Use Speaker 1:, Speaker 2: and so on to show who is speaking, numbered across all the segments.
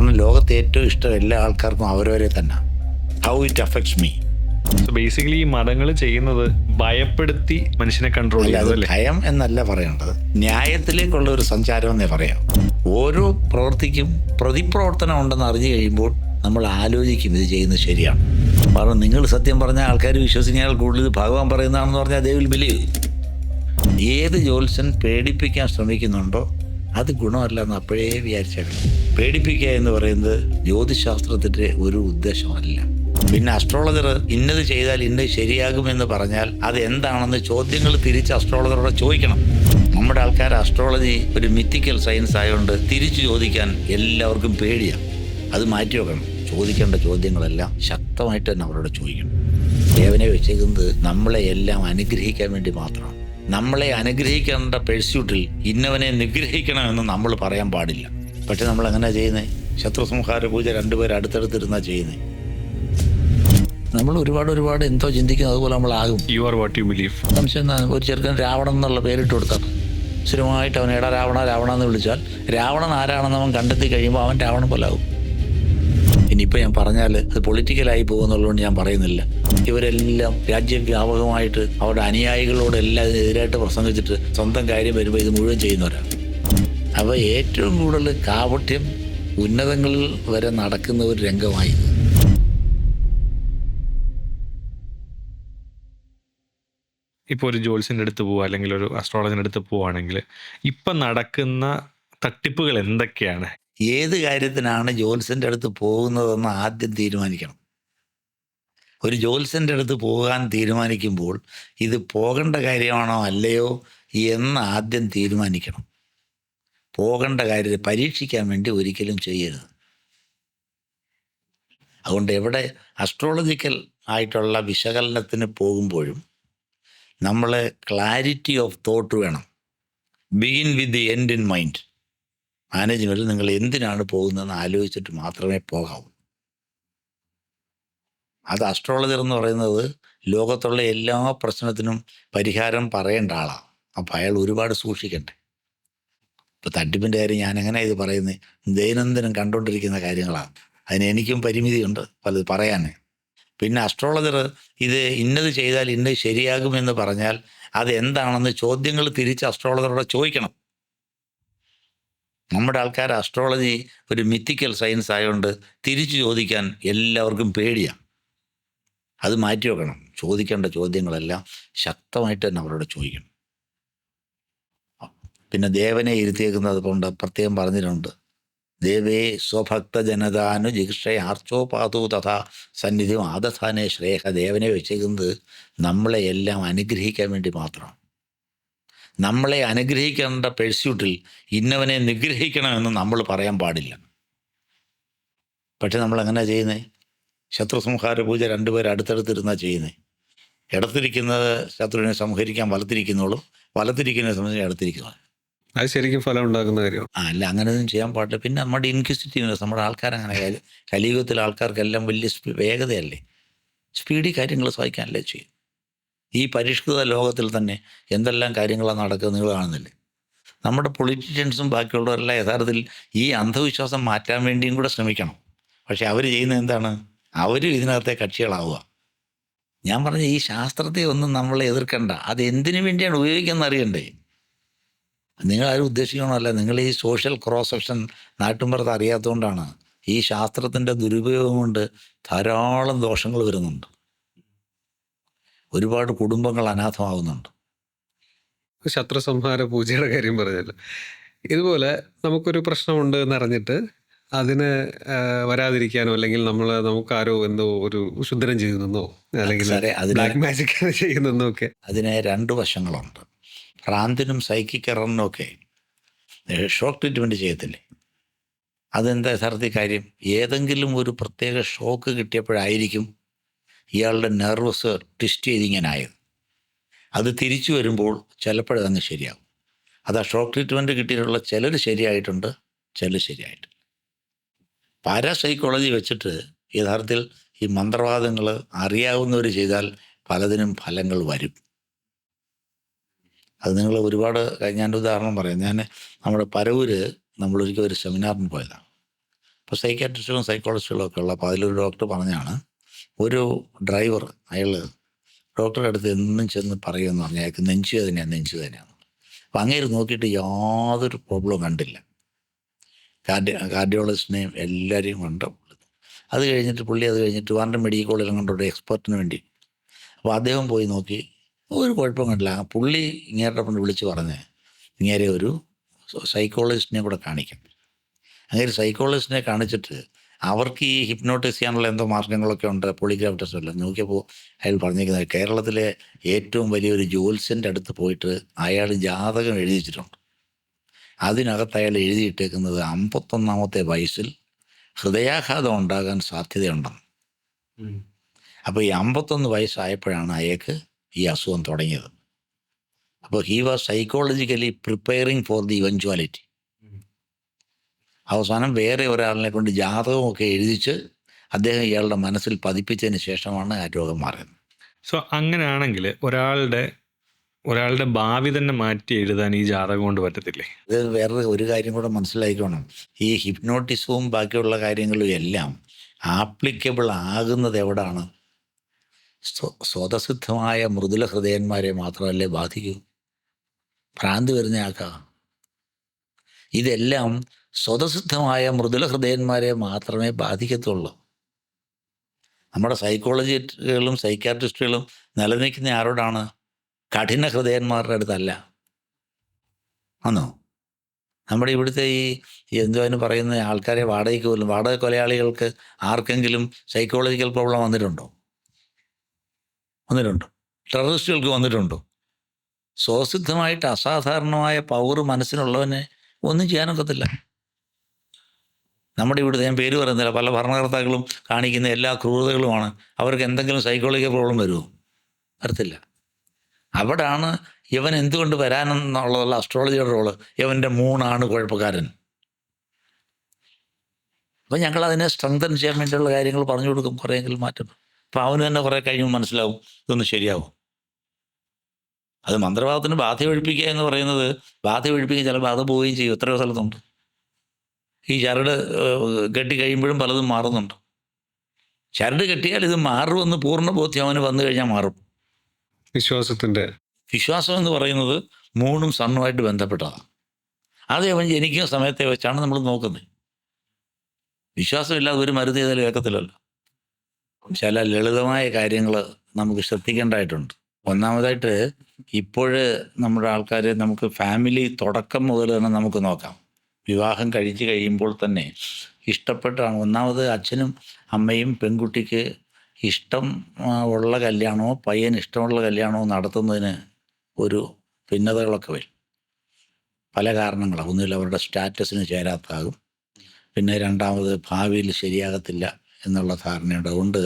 Speaker 1: കാരണം ലോകത്തെ ഏറ്റവും ഇഷ്ടം എല്ലാ ആൾക്കാർക്കും അവരവരെ തന്നെ. How it affects me.
Speaker 2: Basically ഈ മതങ്ങൾ ചെയ്യുന്നത് ഭയപ്പെടുത്തി മനുഷ്യനെ കൺട്രോൾ
Speaker 1: അല്ല, അത്
Speaker 2: ചെയ്യുന്നത്.
Speaker 1: ഭയം എന്നല്ല പറയേണ്ടത്, ന്യായത്തിലേക്കുള്ള ഒരു സഞ്ചാരം എന്നേ പറയാം. ഓരോ പ്രവൃത്തിക്കും പ്രതിപ്രവർത്തനം ഉണ്ടെന്ന് അറിഞ്ഞു കഴിയുമ്പോൾ നമ്മൾ ആലോചിക്കും ഇത് ചെയ്യുന്നത് ശരിയാണ്. കാരണം നിങ്ങൾ സത്യം പറഞ്ഞ ആൾക്കാർ വിശ്വസിക്കാൻ കൂടുതൽ ഭഗവാൻ പറയുന്നതാണെന്ന് പറഞ്ഞാൽ ദേ വിൽ ബിലീവ്. ഏത് ജ്യോത്സ്യൻ പേടിപ്പിക്കാൻ ശ്രമിക്കുന്നുണ്ടോ അത് ഗുണമല്ല എന്ന് അപ്പോഴേ വിചാരിച്ചേക്കണം. പേടിപ്പിക്കുക എന്ന് പറയുന്നത് ജ്യോതിശാസ്ത്രത്തിൻ്റെ ഒരു ഉദ്ദേശമല്ല. പിന്നെ അസ്ട്രോളജർ ഇന്നത് ചെയ്താൽ ഇന്നത് ശരിയാകുമെന്ന് പറഞ്ഞാൽ അത് എന്താണെന്ന് ചോദ്യങ്ങൾ തിരിച്ച് അസ്ട്രോളജറോട് ചോദിക്കണം. നമ്മുടെ ആൾക്കാർ അസ്ട്രോളജി ഒരു മിത്തിക്കൽ സയൻസ് ആയതുകൊണ്ട് തിരിച്ചു ചോദിക്കാൻ എല്ലാവർക്കും പേടിയാണ്. അത് മാറ്റി വെക്കണം. ചോദിക്കേണ്ട ചോദ്യങ്ങളെല്ലാം ശക്തമായിട്ട് തന്നെ അവരോട് ചോദിക്കണം. ദേവനെ വെച്ചേക്കുന്നത് നമ്മളെ എല്ലാം അനുഗ്രഹിക്കാൻ വേണ്ടി മാത്രമാണ്. നമ്മളെ അനുഗ്രഹിക്കേണ്ട പെഴ്സ്യൂട്ടിൽ ഇന്നവനെ നിഗ്രഹിക്കണമെന്ന് നമ്മൾ പറയാൻ പാടില്ല. പക്ഷെ നമ്മൾ എങ്ങനെ ചെയ്യുന്നത്? ശത്രുസംഹാര പൂജ രണ്ടുപേർ അടുത്തടുത്തിരുന്നാ ചെയ്യുന്നത്. നമ്മൾ ഒരുപാട് എന്തോ ചിന്തിക്കും, അതുപോലെ നമ്മളാകും.
Speaker 2: You are what you believe.
Speaker 1: സംശയം ഒരു ചെറുക്കൻ രാവണൻ എന്നുള്ള പേരിട്ട് കൊടുത്താൽ സ്ഥിരമായിട്ട് അവൻ എടാ രാവണ എന്ന് വിളിച്ചാൽ രാവണൻ ആരാണെന്ന് അവൻ കണ്ടെത്തി കഴിയുമ്പോൾ അവൻ രാവണൻ പോലെ ആകും. ഇനിയിപ്പോൾ ഞാൻ പറഞ്ഞാൽ അത് പൊളിറ്റിക്കലായി പോകുന്നുള്ളതുകൊണ്ട് ഞാൻ പറയുന്നില്ല. ഇവരെല്ലാം രാജ്യവ്യാപകമായിട്ട് അവരുടെ അനുയായികളോട് എല്ലാം എതിരായിട്ട് പ്രസംഗിച്ചിട്ട് സ്വന്തം കാര്യം വരുമ്പോൾ ഇത് മുഴുവൻ ചെയ്യുന്നവരാണ്. അപ്പോൾ ഏറ്റവും കൂടുതൽ കാപട്യം ഉന്നതങ്ങളിൽ വരെ നടക്കുന്ന ഒരു രംഗമായി.
Speaker 2: ഇപ്പോൾ ഒരു ജോത്സ്യൻ്റെ അടുത്ത് പോവുക അല്ലെങ്കിൽ ഒരു അസ്ട്രോളജറിൻ്റെ അടുത്ത് പോവുകയാണെങ്കിൽ ഇപ്പം നടക്കുന്ന തട്ടിപ്പുകൾ എന്തൊക്കെയാണ്?
Speaker 1: ഏത് കാര്യത്തിനാണ് ജ്യോത്സ്യൻ്റെ അടുത്ത് പോകുന്നതെന്ന് ആദ്യം തീരുമാനിക്കണം. ഒരു ജ്യോത്സ്യൻ്റെ അടുത്ത് പോകാൻ തീരുമാനിക്കുമ്പോൾ ഇത് പോകേണ്ട കാര്യമാണോ അല്ലയോ എന്ന് ആദ്യം തീരുമാനിക്കണം. പോകേണ്ട കാര്യത്തെ പരീക്ഷിക്കാൻ വേണ്ടി ഒരിക്കലും ചെയ്യരുത്. അതുകൊണ്ട് എവിടെ അസ്ട്രോളജിക്കൽ ആയിട്ടുള്ള വിശകലനത്തിന് പോകുമ്പോഴും നമ്മൾ ക്ലാരിറ്റി ഓഫ് തോട്ട് വേണം. Begin with the end in mind. മാനേജ്മെൻറ്റിൽ നിങ്ങൾ എന്തിനാണ് പോകുന്നതെന്ന് ആലോചിച്ചിട്ട് മാത്രമേ പോകാവൂ. അത് അസ്ട്രോളജർ എന്ന് പറയുന്നത് ലോകത്തുള്ള എല്ലാ പ്രശ്നത്തിനും പരിഹാരം പറയേണ്ട ആളാണ്. അപ്പം അയാൾ ഒരുപാട് സൂക്ഷിക്കണ്ടേ. ഇപ്പോൾ തട്ടിപ്പിൻ്റെ കാര്യം ഞാൻ എങ്ങനെ ഇത് പറയുന്നത്? ദൈനംദിനം കണ്ടുകൊണ്ടിരിക്കുന്ന കാര്യങ്ങളാണ്. അതിന് എനിക്കും പരിമിതിയുണ്ട് പലത് പറയാൻ. പിന്നെ അസ്ട്രോളജർ ഇത് ഇന്നത് ചെയ്താൽ ഇന്നത് ശരിയാകുമെന്ന് പറഞ്ഞാൽ അത് എന്താണെന്ന് ചോദ്യങ്ങൾ തിരിച്ച് അസ്ട്രോളജറോട് ചോദിക്കണം. നമ്മുടെ ആൾക്കാർ അസ്ട്രോളജി ഒരു മിത്തിക്കൽ സയൻസ് ആയതുകൊണ്ട് തിരിച്ചു ചോദിക്കാൻ എല്ലാവർക്കും പേടിയാണ്. അത് മാറ്റി വെക്കണം. ചോദിക്കേണ്ട ചോദ്യങ്ങളെല്ലാം ശക്തമായിട്ട് തന്നെ അവരോട് ചോദിക്കണം. പിന്നെ ദേവനെ ഇരുത്തിയേക്കുന്നത് കൊണ്ട് പ്രത്യേകം പറഞ്ഞിട്ടുണ്ട്, ദേവേ സ്വഭക്ത ജനതാനു ജിക്ഷയാർച്ചോപാതു തഥാ സന്നിധിം ആദസ്ഥാനെ ശ്രേഹ. ദേവനെ വെച്ചേക്കുന്നത് നമ്മളെ എല്ലാം അനുഗ്രഹിക്കാൻ വേണ്ടി മാത്രമാണ്. നമ്മളെ അനുഗ്രഹിക്കേണ്ട പെഴ്സ്യൂട്ടിൽ ഇന്നവനെ നിഗ്രഹിക്കണമെന്ന് നമ്മൾ പറയാൻ പാടില്ല. പക്ഷെ നമ്മളെങ്ങനെ ചെയ്യുന്നത്? ശത്രുസംഹാര പൂജ രണ്ടുപേർ അടുത്തടുത്തിരുന്നാണ് ചെയ്യുന്നത്. ഇടത്തിരിക്കുന്നത് ശത്രുവിനെ സംഹരിക്കാൻ വലത്തിരിക്കുന്നോളും, വലത്തിരിക്കുന്ന സംബന്ധിച്ച് ഇടത്തിരിക്കുന്നത്.
Speaker 3: അത് ശരിക്കും ഫലം ഉണ്ടാക്കുന്ന കാര്യമാണ്.
Speaker 1: അല്ല, അങ്ങനെയൊന്നും ചെയ്യാൻ പാടില്ല. പിന്നെ നമ്മുടെ ഇൻക്വിസിറ്റീവ്നെസ്, നമ്മുടെ ആൾക്കാരങ്ങനെ കലിയുഗത്തിലെ ആൾക്കാർക്കെല്ലാം വലിയ വേഗതയല്ലേ, സ്പീഡിൽ കാര്യങ്ങൾ സഹായിക്കാനല്ലേ ചെയ്യും. ഈ പരിഷ്കൃത ലോകത്തിൽ തന്നെ എന്തെല്ലാം കാര്യങ്ങളാണ് നടക്കുന്നത് നിങ്ങൾ കാണുന്നില്ലേ? നമ്മുടെ പൊളിറ്റീഷ്യൻസും ബാക്കിയുള്ളവരെല്ലാം യഥാർത്ഥത്തിൽ ഈ അന്ധവിശ്വാസം മാറ്റാൻ വേണ്ടിയും കൂടെ ശ്രമിക്കണം. പക്ഷെ അവർ ചെയ്യുന്നത് എന്താണ്? അവരും ഇതിനകത്തെ കക്ഷികളാവുക. ഞാൻ പറഞ്ഞ ഈ ശാസ്ത്രത്തെ ഒന്നും നമ്മളെ എതിർക്കണ്ട. അത് എന്തിനു വേണ്ടിയാണ് ഉപയോഗിക്കുന്നത് അറിയണ്ടേ? നിങ്ങളാരും ഉദ്ദേശിക്കണമല്ല. നിങ്ങൾ ഈ സോഷ്യൽ ക്രോസ് സെക്ഷൻ നാട്ടുമ്പുറത്ത് അറിയാത്തതുകൊണ്ടാണ് ഈ ശാസ്ത്രത്തിൻ്റെ ദുരുപയോഗം കൊണ്ട് ധാരാളം ദോഷങ്ങൾ വരുന്നുണ്ട്. ഒരുപാട് കുടുംബങ്ങൾ അനാഥമാകുന്നുണ്ട്.
Speaker 3: ശത്രു സംഹാര പൂജയുടെ കാര്യം പറഞ്ഞല്ലോ. ഇതുപോലെ നമുക്കൊരു പ്രശ്നമുണ്ട് എന്നറിഞ്ഞിട്ട് അതിന് വരാതിരിക്കാനോ അല്ലെങ്കിൽ നമുക്കാരോ എന്തോ ഒരു ശുദ്ധനം ചെയ്യുന്നെന്നോ അല്ലെങ്കിൽ ബ്ലാക്ക് മാജിക് ചെയ്യുന്നെന്നോ ഒക്കെ
Speaker 1: അതിന് രണ്ട് വശങ്ങളുണ്ട്. ഭ്രാന്തിനും സൈക്കിക് എററിനും ഒക്കെ ഷോക്ക് ട്രീറ്റ്മെൻറ്റ് ചെയ്യത്തില്ലേ? അതെന്താ യഥാർത്ഥ കാര്യം? ഏതെങ്കിലും ഒരു പ്രത്യേക ഷോക്ക് കിട്ടിയപ്പോഴായിരിക്കും ഇയാളുടെ നെർവസ് ട്വിസ്റ്റ് ചെയ്തിങ്ങനായത്. അത് തിരിച്ചു വരുമ്പോൾ ചിലപ്പോഴതങ്ങ് ശരിയാകും. അത് ആ ഷോക്ക് ട്രീറ്റ്മെൻറ്റ് കിട്ടിയിട്ടുള്ള ചിലർ ശരിയായിട്ടുണ്ട്, ചിലർ ശരിയായിട്ടില്ല. പാരാസൈക്കോളജി വെച്ചിട്ട് യഥാർത്ഥത്തിൽ ഈ മന്ത്രവാദങ്ങൾ അറിയാവുന്നവർ ചെയ്താൽ പലതിനും ഫലങ്ങൾ വരും. അത് നിങ്ങൾ ഒരുപാട്, ഞാനൊരു ഉദാഹരണം പറയാം. നമ്മുടെ പരവൂര് നമ്മളൊരിക്കൽ ഒരു സെമിനാറിന് പോയതാണ്. ഇപ്പോൾ സൈക്കാട്രിസ്റ്റുകളും സൈക്കോളജിസ്റ്റുകളും ഒക്കെ ഉള്ള, അപ്പോൾ അതിലൊരു ഡോക്ടർ പറഞ്ഞാണ്, ഒരു ഡ്രൈവർ അയാൾ ഡോക്ടറുടെ അടുത്ത് എന്നും ചെന്ന് പറയുമെന്ന് പറഞ്ഞാൽ അയാൾക്ക് നെഞ്ചുവേദനയാണ്. അപ്പം അങ്ങേര് നോക്കിയിട്ട് യാതൊരു പ്രോബ്ലവും കണ്ടില്ല. കാർഡിയോളജിസ്റ്റിനെയും എല്ലാവരെയും കണ്ട് അത് കഴിഞ്ഞിട്ട് വേണ്ട മെഡിക്കൽ കോളേജിലും കണ്ട ഒരു എക്സ്പെർട്ടിന് വേണ്ടി. അപ്പോൾ അദ്ദേഹം പോയി നോക്കി, ഒരു കുഴപ്പം കണ്ടില്ല. പുള്ളി ഇങ്ങേരുടെ കൊണ്ട് വിളിച്ച് പറഞ്ഞ് ഇങ്ങേരെ ഒരു സൈക്കോളജിസ്റ്റിനെ കൂടെ കാണിക്കാം. അങ്ങനെ സൈക്കോളജിസ്റ്റിനെ കാണിച്ചിട്ട് അവർക്ക് ഈ ഹിപ്നോട്ടൈസ് ചെയ്യാനുള്ള എന്തോ മാർഗങ്ങളൊക്കെ ഉണ്ട്, പോളിഗ്രാഫ് ടെസ്റ്റ് എല്ലാം നോക്കിയപ്പോൾ അയാൾ പറഞ്ഞിരിക്കുന്നത് കേരളത്തിലെ ഏറ്റവും വലിയൊരു ജ്യോത്സ്യൻ്റെ അടുത്ത് പോയിട്ട് അയാൾ ജാതകം എഴുതിച്ചിട്ടുണ്ട്. അതിനകത്ത് അയാൾ എഴുതിയിട്ടേക്കുന്നത് 51ാമത്തെ വയസ്സിൽ ഹൃദയാഘാതം ഉണ്ടാകാൻ സാധ്യതയുണ്ടെന്ന്. അപ്പോൾ ഈ 51 വയസ്സായപ്പോഴാണ് അയാൾക്ക് ഈ അസുഖം തുടങ്ങിയത്. അപ്പോൾ he was psychologically preparing for the eventuality. അവസാനം വേറെ ഒരാളിനെ കൊണ്ട് ജാതകമൊക്കെ എഴുതിച്ച് അദ്ദേഹം ഇയാളുടെ മനസ്സിൽ പതിപ്പിച്ചതിന് ശേഷമാണ് ആ രോഗം മാറുന്നത്.
Speaker 2: സോ അങ്ങനെയാണെങ്കിൽ ഒരാളുടെ ഭാവി തന്നെ മാറ്റി എഴുതാൻ ഈ ജാതകം കൊണ്ട് പറ്റത്തില്ലേ?
Speaker 1: ഇത് വേറെ ഒരു കാര്യം കൂടെ മനസ്സിലാക്കണം. ഈ ഹിപ്നോട്ടിസവും ബാക്കിയുള്ള കാര്യങ്ങളും എല്ലാം ആപ്ലിക്കബിൾ ആകുന്നത് എവിടാണ്? സ്വതസിദ്ധമായ മൃദുല ഹൃദയന്മാരെ മാത്രമല്ലേ ബാധിക്കൂ. ഭ്രാന്തി വരുന്ന ആൾക്കാ. ഇതെല്ലാം സ്വതസിദ്ധമായ മൃദുല ഹൃദയന്മാരെ മാത്രമേ ബാധിക്കത്തുള്ളൂ. നമ്മുടെ സൈക്കോളജിസ്റ്റുകളും സൈക്കാട്രിസ്റ്റുകളും നിലനിൽക്കുന്ന ആരോടാണ്? കഠിന ഹൃദയന്മാരുടെ അടുത്തല്ല. ആണോ? നമ്മുടെ ഇവിടുത്തെ ഈ എന്തുവാനും പറയുന്ന ആൾക്കാരെ വാടകയ്ക്ക് പോലും, വാടക കൊലയാളികൾക്ക് ആർക്കെങ്കിലും സൈക്കോളജിക്കൽ പ്രോബ്ലം വന്നിട്ടുണ്ടോ? ടെററിസ്റ്റുകൾക്ക് വന്നിട്ടുണ്ടോ? സ്വസിദ്ധമായിട്ട് അസാധാരണമായ പവർ മനസ്സിനുള്ളവനെ ഒന്നും ചെയ്യാനൊക്കത്തില്ല. നമ്മുടെ ഇവിടുത്തെ, ഞാൻ പേര് പറയുന്നില്ല, പല ഭരണകർത്താക്കളും കാണിക്കുന്ന എല്ലാ ക്രൂരതകളുമാണ്. അവർക്ക് എന്തെങ്കിലും സൈക്കോളജിക്കൽ പ്രോബ്ലം വരുമോ? വരത്തില്ല. അവിടാണ് ഇവൻ എന്തുകൊണ്ട് വരാനെന്നുള്ളതുള്ള അസ്ട്രോളജിയുടെ റോള്. ഇവൻ്റെ മൂണാണ് കുഴപ്പക്കാരൻ. അപ്പം ഞങ്ങൾ അതിനെ സ്ട്രെങ്തൻ ചെയ്യാൻ വേണ്ടിയുള്ള കാര്യങ്ങൾ പറഞ്ഞു കൊടുക്കും, കുറേയെങ്കിലും മാറ്റും. അപ്പം അവന് തന്നെ കുറേ കഴിയുമ്പോൾ മനസ്സിലാവും ഇതൊന്നും ശരിയാവും. അത് മന്ത്രവാദത്തിന് ബാധ ഒഴിപ്പിക്കുക എന്ന് പറയുന്നത്, ബാധ ഒഴിപ്പിക്കുക ചിലപ്പോൾ അത് പോവുകയും ചെയ്യും. എത്രയോ സ്ഥലത്തുണ്ട്. ഈ ചരട് കെട്ടി കഴിയുമ്പോഴും പലതും മാറുന്നുണ്ട്. ചരട് കെട്ടിയാൽ ഇത് മാറുമെന്ന് പൂർണ്ണ ബോധ്യം അവന് വന്നു കഴിഞ്ഞാൽ മാറും. വിശ്വാസം എന്ന് പറയുന്നത് മൂണും സണ്ണുമായിട്ട് ബന്ധപ്പെട്ടതാണ്. അത് അവൻ ജനിക്കുന്ന സമയത്തെ വെച്ചാണ് നമ്മൾ നോക്കുന്നത്. വിശ്വാസമില്ലാതെ ഒരു മരുന്ന് ചെയ്താലും കേൾക്കത്തില്ലല്ലോ. ചില ലളിതമായ കാര്യങ്ങൾ നമുക്ക് ശ്രദ്ധിക്കേണ്ടതായിട്ടുണ്ട്. ഒന്നാമതായിട്ട് ഇപ്പോഴ് നമ്മുടെ ആൾക്കാർ, നമുക്ക് ഫാമിലി തുടക്കം മുതൽ തന്നെ നമുക്ക് നോക്കാം. വിവാഹം കഴിച്ച് കഴിയുമ്പോൾ തന്നെ ഇഷ്ടപ്പെട്ടാണ്. ഒന്നാമത് അച്ഛനും അമ്മയും പെൺകുട്ടിക്ക് ഇഷ്ടം ഉള്ള കല്യാണമോ പയ്യന് ഇഷ്ടമുള്ള കല്യാണമോ നടത്തുന്നതിന് ഒരു ഭിന്നതകളൊക്കെ വരും. പല കാരണങ്ങളാണ്. ഒന്നുമില്ല, അവരുടെ സ്റ്റാറ്റസിന് ചേരാത്താകും. പിന്നെ രണ്ടാമത് ഭാവിയിൽ ശരിയാകത്തില്ല എന്നുള്ള ധാരണയുണ്ട്. അതുകൊണ്ട്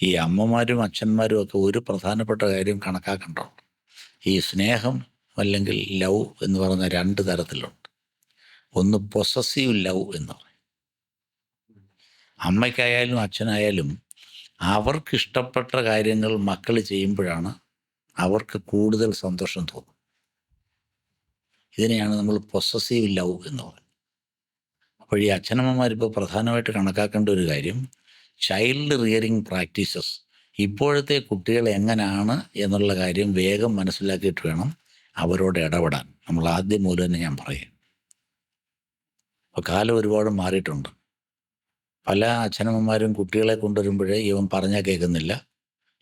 Speaker 1: ഈ അമ്മമാരും അച്ഛന്മാരും ഒക്കെ ഒരു പ്രധാനപ്പെട്ട കാര്യം കണക്കാക്കണ്ടോ. ഈ സ്നേഹം അല്ലെങ്കിൽ ലവ് എന്ന് പറയുന്ന 2 തരത്തിലുണ്ട്. ഒന്ന് പൊസസീവ് ലവ് എന്ന് പറയും. അമ്മയ്ക്കായാലും അച്ഛനായാലും അവർക്കിഷ്ടപ്പെട്ട കാര്യങ്ങൾ മക്കൾ ചെയ്യുമ്പോഴാണ് അവർക്ക് കൂടുതൽ സന്തോഷം തോന്നും. ഇതിനെയാണ് നമ്മൾ പൊസസീവ് ലവ് എന്ന് പറയുന്നത്. അപ്പോൾ ഈ അച്ഛനമ്മമാരിപ്പോൾ പ്രധാനമായിട്ട് കണക്കാക്കേണ്ട ഒരു കാര്യം, ചൈൽഡ് റിയറിങ് പ്രാക്ടീസസ്. ഇപ്പോഴത്തെ കുട്ടികൾ എങ്ങനെയാണ് എന്നുള്ള കാര്യം വേഗം മനസ്സിലാക്കിയിട്ട് വേണം അവരോട് ഇടപെടാൻ. നമ്മൾ ആദ്യം മുതൽ തന്നെ ഞാൻ പറയും. അപ്പോൾ കാലം ഒരുപാട് മാറിയിട്ടുണ്ട്. പല അച്ഛനമ്മമാരും കുട്ടികളെ കൊണ്ടുവരുമ്പോഴേ ഇവൻ പറഞ്ഞാൽ കേൾക്കുന്നില്ല,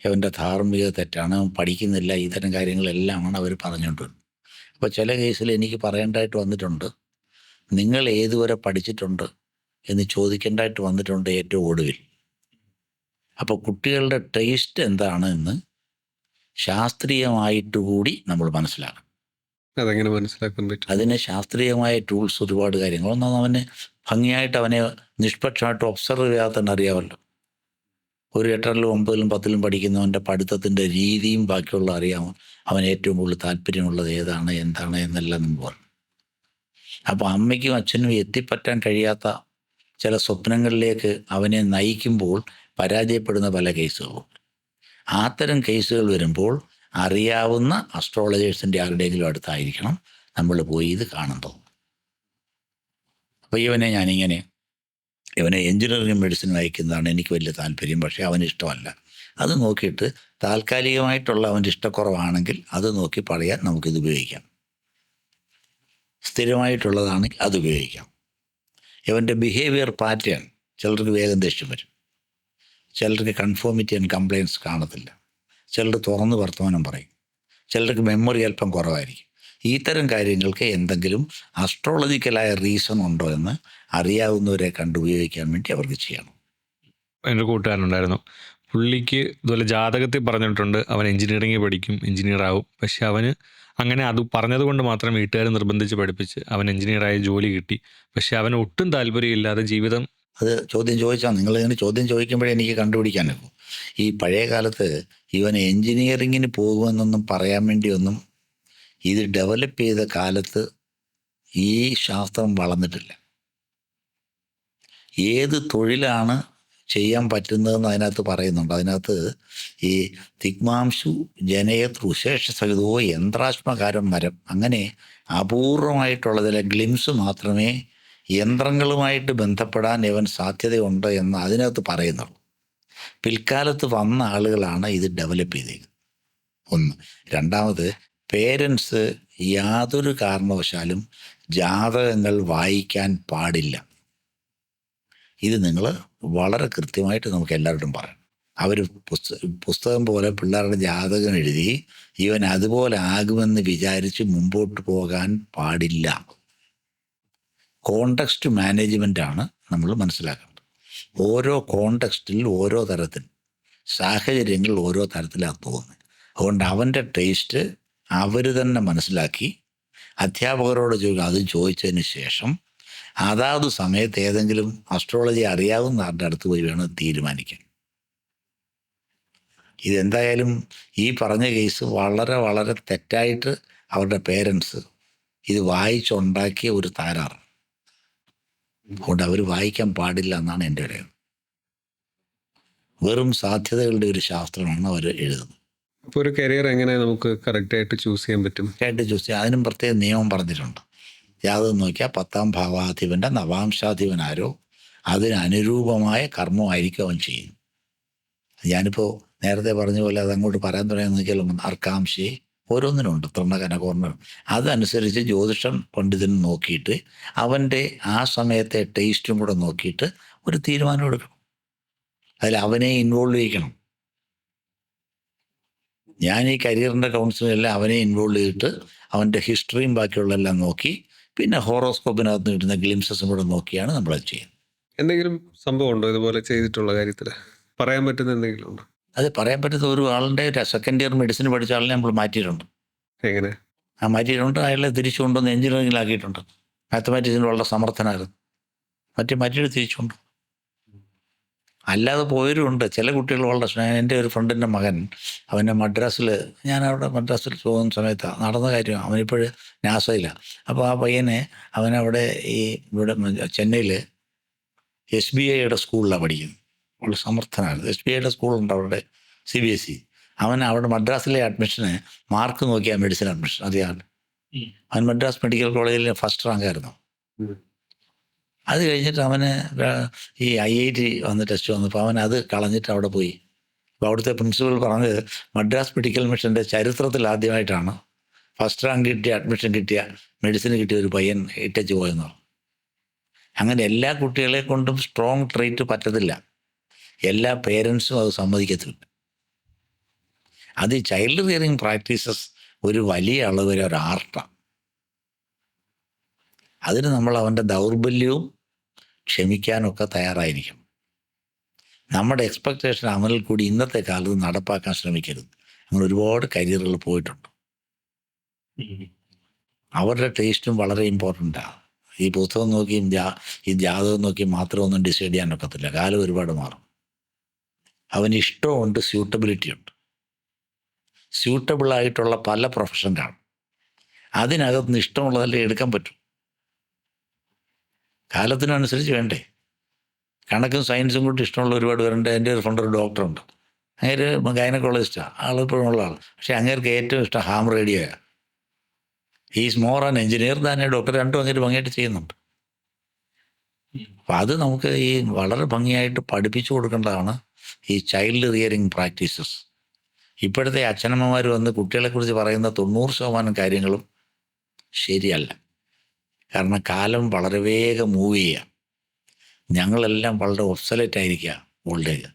Speaker 1: ഇവൻ്റെ ധാർമ്മികത തെറ്റാണ്, അവൻ പഠിക്കുന്നില്ല, ഇത്തരം കാര്യങ്ങളെല്ലാമാണ് അവർ പറഞ്ഞുകൊണ്ട് വരുന്നത്. അപ്പോൾ ചില കേസിൽ എനിക്ക് പറയേണ്ടതായിട്ട് വന്നിട്ടുണ്ട്, നിങ്ങൾ ഏതുവരെ പഠിച്ചിട്ടുണ്ട് എന്ന് ചോദിക്കേണ്ടതായിട്ട് വന്നിട്ടുണ്ട് ഏറ്റവും ഒടുവിൽ. അപ്പോൾ കുട്ടികളുടെ ടേസ്റ്റ് എന്താണ് എന്ന് ശാസ്ത്രീയമായിട്ട് കൂടി നമ്മൾ മനസ്സിലാക്കണം.
Speaker 3: അതെങ്ങനെ മനസ്സിലാക്കാൻ പറ്റും?
Speaker 1: അതിന് ശാസ്ത്രീയമായ ടൂൾസ് ഒരുപാട് കാര്യങ്ങൾ. ഒന്നാമത് അവനെ ഭംഗിയായിട്ട്, അവനെ നിഷ്പക്ഷമായിട്ട് ഒബ്സർവ് ചെയ്യാതെ തന്നെ അറിയാമല്ലോ. ഒരു 8ലും 9ലും 10ലും പഠിക്കുന്നവൻ്റെ പഠിത്തത്തിൻ്റെ രീതിയും ബാക്കിയുള്ള അറിയാമോ, അവൻ ഏറ്റവും കൂടുതൽ താല്പര്യമുള്ളത് ഏതാണ് എന്താണ് എന്നെല്ലാം നമ്മൾ പറയും. അപ്പോൾ അമ്മയ്ക്കും അച്ഛനും എത്തിപ്പറ്റാൻ കഴിയാത്ത ചില സ്വപ്നങ്ങളിലേക്ക് അവനെ നയിക്കുമ്പോൾ പരാജയപ്പെടുന്ന പല കേസുകളും. അത്തരം കേസുകൾ വരുമ്പോൾ അറിയാവുന്ന അസ്ട്രോളജേഴ്സിൻ്റെ ആരുടെയെങ്കിലും അടുത്തായിരിക്കണം നമ്മൾ പോയി ഇത് കാണുന്നത്. അപ്പോൾ ഇവനെ ഞാനിങ്ങനെ ഇവനെ എഞ്ചിനീയറിംഗ് മെഡിസിൻ വായിക്കുന്നതാണ് എനിക്ക് വലിയ താല്പര്യം, പക്ഷേ അവന് ഇഷ്ടമല്ല. അത് നോക്കിയിട്ട് താൽക്കാലികമായിട്ടുള്ള അവൻ്റെ ഇഷ്ടക്കുറവാണെങ്കിൽ അത് നോക്കി പറയാൻ നമുക്കിത് ഉപയോഗിക്കാം. സ്ഥിരമായിട്ടുള്ളതാണെങ്കിൽ അത് ഉപയോഗിക്കാം. ഇവൻ്റെ ബിഹേവിയർ പാറ്റേൺ, ചിലർക്ക് വേഗം ദേഷ്യം വരും, ചിലർക്ക് കൺഫോമിറ്റി ആൻഡ് കംപ്ലയിൻസ് കാണത്തില്ല, ചിലർ തുറന്ന് വർത്തമാനം പറയും, ചിലർക്ക് മെമ്മറി അല്പം കുറവായിരിക്കും. ഇത്തരം കാര്യങ്ങൾക്ക് എന്തെങ്കിലും അസ്ട്രോളജിക്കലായ റീസൺ ഉണ്ടോ എന്ന് അറിയാവുന്നവരെ കണ്ടുപയോഗിക്കാൻ വേണ്ടി അവർക്ക് ചെയ്യണം.
Speaker 2: എൻ്റെ കൂട്ടുകാരനുണ്ടായിരുന്നു, പുള്ളിക്ക് ഇതുപോലെ ജാതകത്തിൽ പറഞ്ഞിട്ടുണ്ട് അവൻ എഞ്ചിനീയറിംഗ് പഠിക്കും, എഞ്ചിനീയർ ആവും. പക്ഷെ അവന് അങ്ങനെ അത് പറഞ്ഞത് കൊണ്ട് മാത്രം വീട്ടുകാർ നിർബന്ധിച്ച് പഠിപ്പിച്ച് അവൻ എഞ്ചിനീയറായി ജോലി കിട്ടി. പക്ഷെ അവന് ഒട്ടും താല്പര്യമില്ലാതെ ജീവിതം.
Speaker 1: അത് ചോദ്യം ചോദിച്ചാൽ നിങ്ങളിങ്ങനെ ചോദ്യം ചോദിക്കുമ്പോഴേ എനിക്ക് കണ്ടുപിടിക്കാനാകും. ഈ പഴയ കാലത്ത് ഇവൻ എൻജിനീയറിങ്ങിന് പോകുമെന്നൊന്നും പറയാൻ വേണ്ടിയൊന്നും ഇത് ഡെവലപ്പ് ചെയ്ത കാലത്ത് ഈ ശാസ്ത്രം വളർന്നിട്ടില്ല. ഏത് തൊഴിലാണ് ചെയ്യാൻ പറ്റുന്നതെന്ന് അതിനകത്ത് പറയുന്നുണ്ട്. അതിനകത്ത് ഈ തിഗ്മാംശു ജനയത് ഋശേഷ സഹിതോ യന്ത്രാശ്മകാരം മരം, അങ്ങനെ അപൂർവമായിട്ടുള്ള ചില ഗ്ലിംസ് മാത്രമേ യന്ത്രങ്ങളുമായിട്ട് ബന്ധപ്പെടാൻ ഇവൻ സാധ്യതയുണ്ട് എന്ന് അതിനകത്ത് പറയുന്നുള്ളൂ. പിൽക്കാലത്ത് വന്ന ആളുകളാണ് ഇത് ഡെവലപ്പ് ചെയ്തേക്കുന്നത്. ഒന്ന്. രണ്ടാമത്, പേരൻസ് യാതൊരു കാരണവശാലും ജാതകങ്ങൾ വായിക്കാൻ പാടില്ല. ഇത് നിങ്ങൾ വളരെ കൃത്യമായിട്ട് നമുക്ക് എല്ലാവരോടും പറയണം. അവർ പുസ്തകം പോലെ പിള്ളേരുടെ ജാതകം എഴുതി ഇവൻ അതുപോലെ ആകുമെന്ന് വിചാരിച്ച് മുമ്പോട്ട് പോകാൻ പാടില്ല. കോണ്ടെക്സ്റ്റ് മാനേജ്മെൻറ്റാണ് നമ്മൾ മനസ്സിലാക്കേണ്ടത്. ഓരോ കോണ്ടെക്സ്റ്റിൽ ഓരോ തരത്തിൽ, സാഹചര്യങ്ങൾ ഓരോ തരത്തിലാണ് തോന്നുന്നത്. അതുകൊണ്ട് അവൻ്റെ ടേസ്റ്റ് അവർ തന്നെ മനസ്സിലാക്കി അധ്യാപകരോട് അത് ചോദിച്ചതിന് ശേഷം അതാത് സമയത്ത് ഏതെങ്കിലും അസ്ട്രോളജി അറിയാവുന്ന ആരുടെ അടുത്ത് പോയി വേണം തീരുമാനിക്കാൻ. ഇതെന്തായാലും ഈ പറഞ്ഞ കേസ് വളരെ വളരെ തെറ്റായിട്ട് അവരുടെ പേരൻസ് ഇത് വായിച്ചുണ്ടാക്കിയ ഒരു താരാറ്. അതുകൊണ്ട് അവർ വായിക്കാൻ പാടില്ല എന്നാണ് എൻ്റെ ഒരു വെറും സാധ്യതകളുടെ ഒരു ശാസ്ത്രമാണ് അവർ എഴുതുന്നത്.
Speaker 3: അപ്പോൾ ഒരു കരിയർ എങ്ങനെ നമുക്ക് കറക്റ്റായിട്ട് ചൂസ് ചെയ്യാൻ പറ്റും?
Speaker 1: കറക്റ്റായിട്ട് ചൂസ് ചെയ്യാം. അതിനും പ്രത്യേക നിയമം പറഞ്ഞിട്ടുണ്ട്. ജാതകം നോക്കിയാൽ 10ാം ഭാവാധിപൻ്റെ നവാംശാധിപനാരോ അതിനനുരൂപമായ കർമ്മമായിരിക്കും അവൻ ചെയ്യുന്നത്. ഞാനിപ്പോൾ നേരത്തെ പറഞ്ഞ പോലെ അതങ്ങോട്ട് പറയാൻ തുടങ്ങിയെന്ന് വെച്ചാൽ അർക്കാംശി ഓരോന്നിനുണ്ട്, തൃണകനകോർണം. അതനുസരിച്ച് ജ്യോതിഷം പണ്ഡിതൻ നോക്കിയിട്ട് അവൻ്റെ ആ സമയത്തെ ടേസ്റ്റും കൂടെ നോക്കിയിട്ട് ഒരു തീരുമാനം എടുക്കണം. അതിൽ അവനെ ഇൻവോൾവ് ചെയ്യിക്കണം. ഞാൻ ഈ കരിയറിൻ്റെ കൗൺസിലെല്ലാം അവനെ ഇൻവോൾവ് ചെയ്തിട്ട് അവൻ്റെ ഹിസ്റ്ററിയും ബാക്കിയുള്ളതെല്ലാം നോക്കി പിന്നെ ഹോറോസ്കോപ്പിനകത്ത് കിട്ടുന്ന ഗ്ലിംസസും കൂടെ നോക്കിയാണ് നമ്മളത് ചെയ്യുന്നത്.
Speaker 3: എന്തെങ്കിലും സംഭവം ഉണ്ടോ ഇതുപോലെ ചെയ്തിട്ടുള്ള കാര്യത്തിൽ പറയാൻ പറ്റുന്ന എന്തെങ്കിലും ഉണ്ടോ?
Speaker 1: അത് പറയാൻ പറ്റുന്ന ഒരു ആളുടെ സെക്കൻഡ് ഇയർ മെഡിസിൻ പഠിച്ച ആളിനെ നമ്മൾ മാറ്റിയിട്ടുണ്ട്.
Speaker 3: എങ്ങനെ?
Speaker 1: മാറ്റിയിട്ടുണ്ട്. അയാളെ തിരിച്ചു കൊണ്ടുവന്ന് എഞ്ചിനീയറിംഗിലാക്കിയിട്ടുണ്ട്. മാത്തമാറ്റിക്സിന് വളരെ സമർത്ഥനായിരുന്നു. മാറ്റിയിട്ട് തിരിച്ചുകൊണ്ട്. അല്ലാതെ പോയവരുണ്ട്. ചില കുട്ടികൾ വളരെ എൻ്റെ ഒരു ഫ്രണ്ടിൻ്റെ മകൻ, അവനെ മദ്രാസിൽ, ഞാനവിടെ മദ്രാസിൽ പോകുന്ന സമയത്ത് നടന്ന കാര്യം, അവനിപ്പോൾ നാസയിലാണ്. അപ്പോൾ ആ പയ്യനെ അവനവിടെ ഇവിടെ ചെന്നൈയിൽ SBIയുടെ സ്കൂളിലാണ് പഠിക്കുന്നത്. വളരെ സമർത്ഥനായിരുന്നു. SBIയുടെ സ്കൂളുണ്ട് അവരുടെ, CBSE. അവൻ അവിടെ മദ്രാസിലെ അഡ്മിഷന് മാർക്ക് നോക്കിയാൽ മെഡിസിൻ അഡ്മിഷൻ അറിയാമല്ലോ. അവൻ മദ്രാസ് മെഡിക്കൽ കോളേജിൽ ഫസ്റ്റ് റാങ്കായിരുന്നു. അത് കഴിഞ്ഞിട്ട് അവന് ഈ IIT വന്ന് ടെസ്റ്റ് വന്നപ്പോൾ അവൻ അത് കളഞ്ഞിട്ട് അവിടെ പോയി. അപ്പോൾ അവിടുത്തെ പ്രിൻസിപ്പൽ പറഞ്ഞത് മദ്രാസ് മെഡിക്കൽ മിഷൻ്റെ ചരിത്രത്തിൽ ആദ്യമായിട്ടാണ് ഫസ്റ്റ് റാങ്ക് കിട്ടിയ, അഡ്മിഷൻ കിട്ടിയ, മെഡിസിന് കിട്ടിയ ഒരു പയ്യൻ ഇട്ടച്ച് പോയെന്ന് പറഞ്ഞു. അങ്ങനെ എല്ലാ കുട്ടികളെ കൊണ്ടും സ്ട്രോങ് ട്രീറ്റ് പറ്റത്തില്ല. എല്ലാ പേരൻസും അത് സമ്മതിക്കത്തില്ല. അത് ഈ ചൈൽഡ് റിയറിങ് പ്രാക്ടീസസ് ഒരു വലിയ അളവിൽ ഒരു ആർട്ടാണ്. അതിന് നമ്മൾ അവൻ്റെ ദൗർബല്യവും ക്ഷമിക്കാനൊക്കെ തയ്യാറായിരിക്കും. നമ്മുടെ എക്സ്പെക്റ്റേഷൻ അവനിൽ കൂടി ഇന്നത്തെ കാലത്ത് നടപ്പാക്കാൻ ശ്രമിക്കരുത്. അങ്ങനെ ഒരുപാട് കരിയറുകൾ പോയിട്ടുണ്ട്. അവരുടെ ടേസ്റ്റും വളരെ ഇമ്പോർട്ടൻ്റാണ്. ഈ പുസ്തകം നോക്കിയും ഈ ജാതകം നോക്കിയും മാത്രമൊന്നും ഡിസൈഡ് ചെയ്യാനൊക്കത്തില്ല. കാലം ഒരുപാട് മാറും. അവന് ഇഷ്ടമുണ്ട്, സ്യൂട്ടബിലിറ്റി ഉണ്ട്. സ്യൂട്ടബിളായിട്ടുള്ള പല പ്രൊഫഷൻ കാണും. അതിനകത്ത് നിന്ന് ഇഷ്ടമുള്ളതല്ലേ എടുക്കാൻ പറ്റും. കാലത്തിനനുസരിച്ച് വേണ്ടേ. കണക്കും സയൻസും കൂടി ഇഷ്ടമുള്ള ഒരുപാട് പേരുണ്ട്. എൻ്റെ ഒരു ഫ്രണ്ട് ഒരു ഡോക്ടറുണ്ട്, അങ്ങേര് ഗൈനക്കോളജിസ്റ്റാണ്, ആളിപ്പോഴും ഉള്ള ആൾ. പക്ഷേ അങ്ങേർക്ക് ഏറ്റവും ഇഷ്ടം ഹാം റേഡിയോയാണ്. Is more an engineer than a doctor. രണ്ടും അങ്ങേര് ഭംഗിയായിട്ട് ചെയ്യുന്നുണ്ട്. അപ്പം അത് നമുക്ക് ഈ വളരെ ഭംഗിയായിട്ട് പഠിപ്പിച്ചു കൊടുക്കേണ്ടതാണ് ഈ ചൈൽഡ് റിയറിങ് പ്രാക്ടീസസ്. ഇപ്പോഴത്തെ അച്ഛനമ്മമാർ വന്ന് കുട്ടികളെക്കുറിച്ച് പറയുന്ന 90% കാര്യങ്ങളും ശരിയല്ല. കാരണം കാലം വളരെ വേഗം മൂവ് ചെയ്യുക. ഞങ്ങളെല്ലാം വളരെ ഒബ്സലറ്റ് ആയിരിക്കുക ഓൾഡ് ഏജ്.